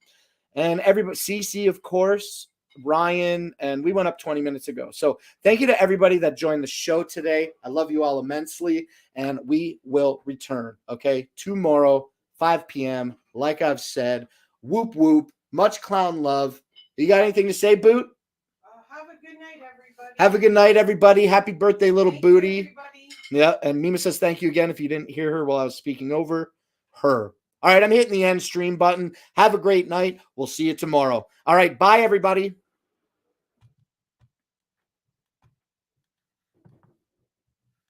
Speaker 1: everybody, CC, of course, Ryan, and we went up 20 minutes ago. So thank you to everybody that joined the show today. I love you all immensely, and we will return, okay, tomorrow, 5 p.m., like I've said. Whoop, whoop. Much clown love. You got anything to say, Boot?
Speaker 6: Have a good night, everybody.
Speaker 1: Have a good night, everybody. Happy birthday, little Booty. Yeah, and Mima says thank you again if you didn't hear her while I was speaking over her. All right, I'm hitting the end stream button. Have a great night. We'll see you tomorrow. All right, bye, everybody.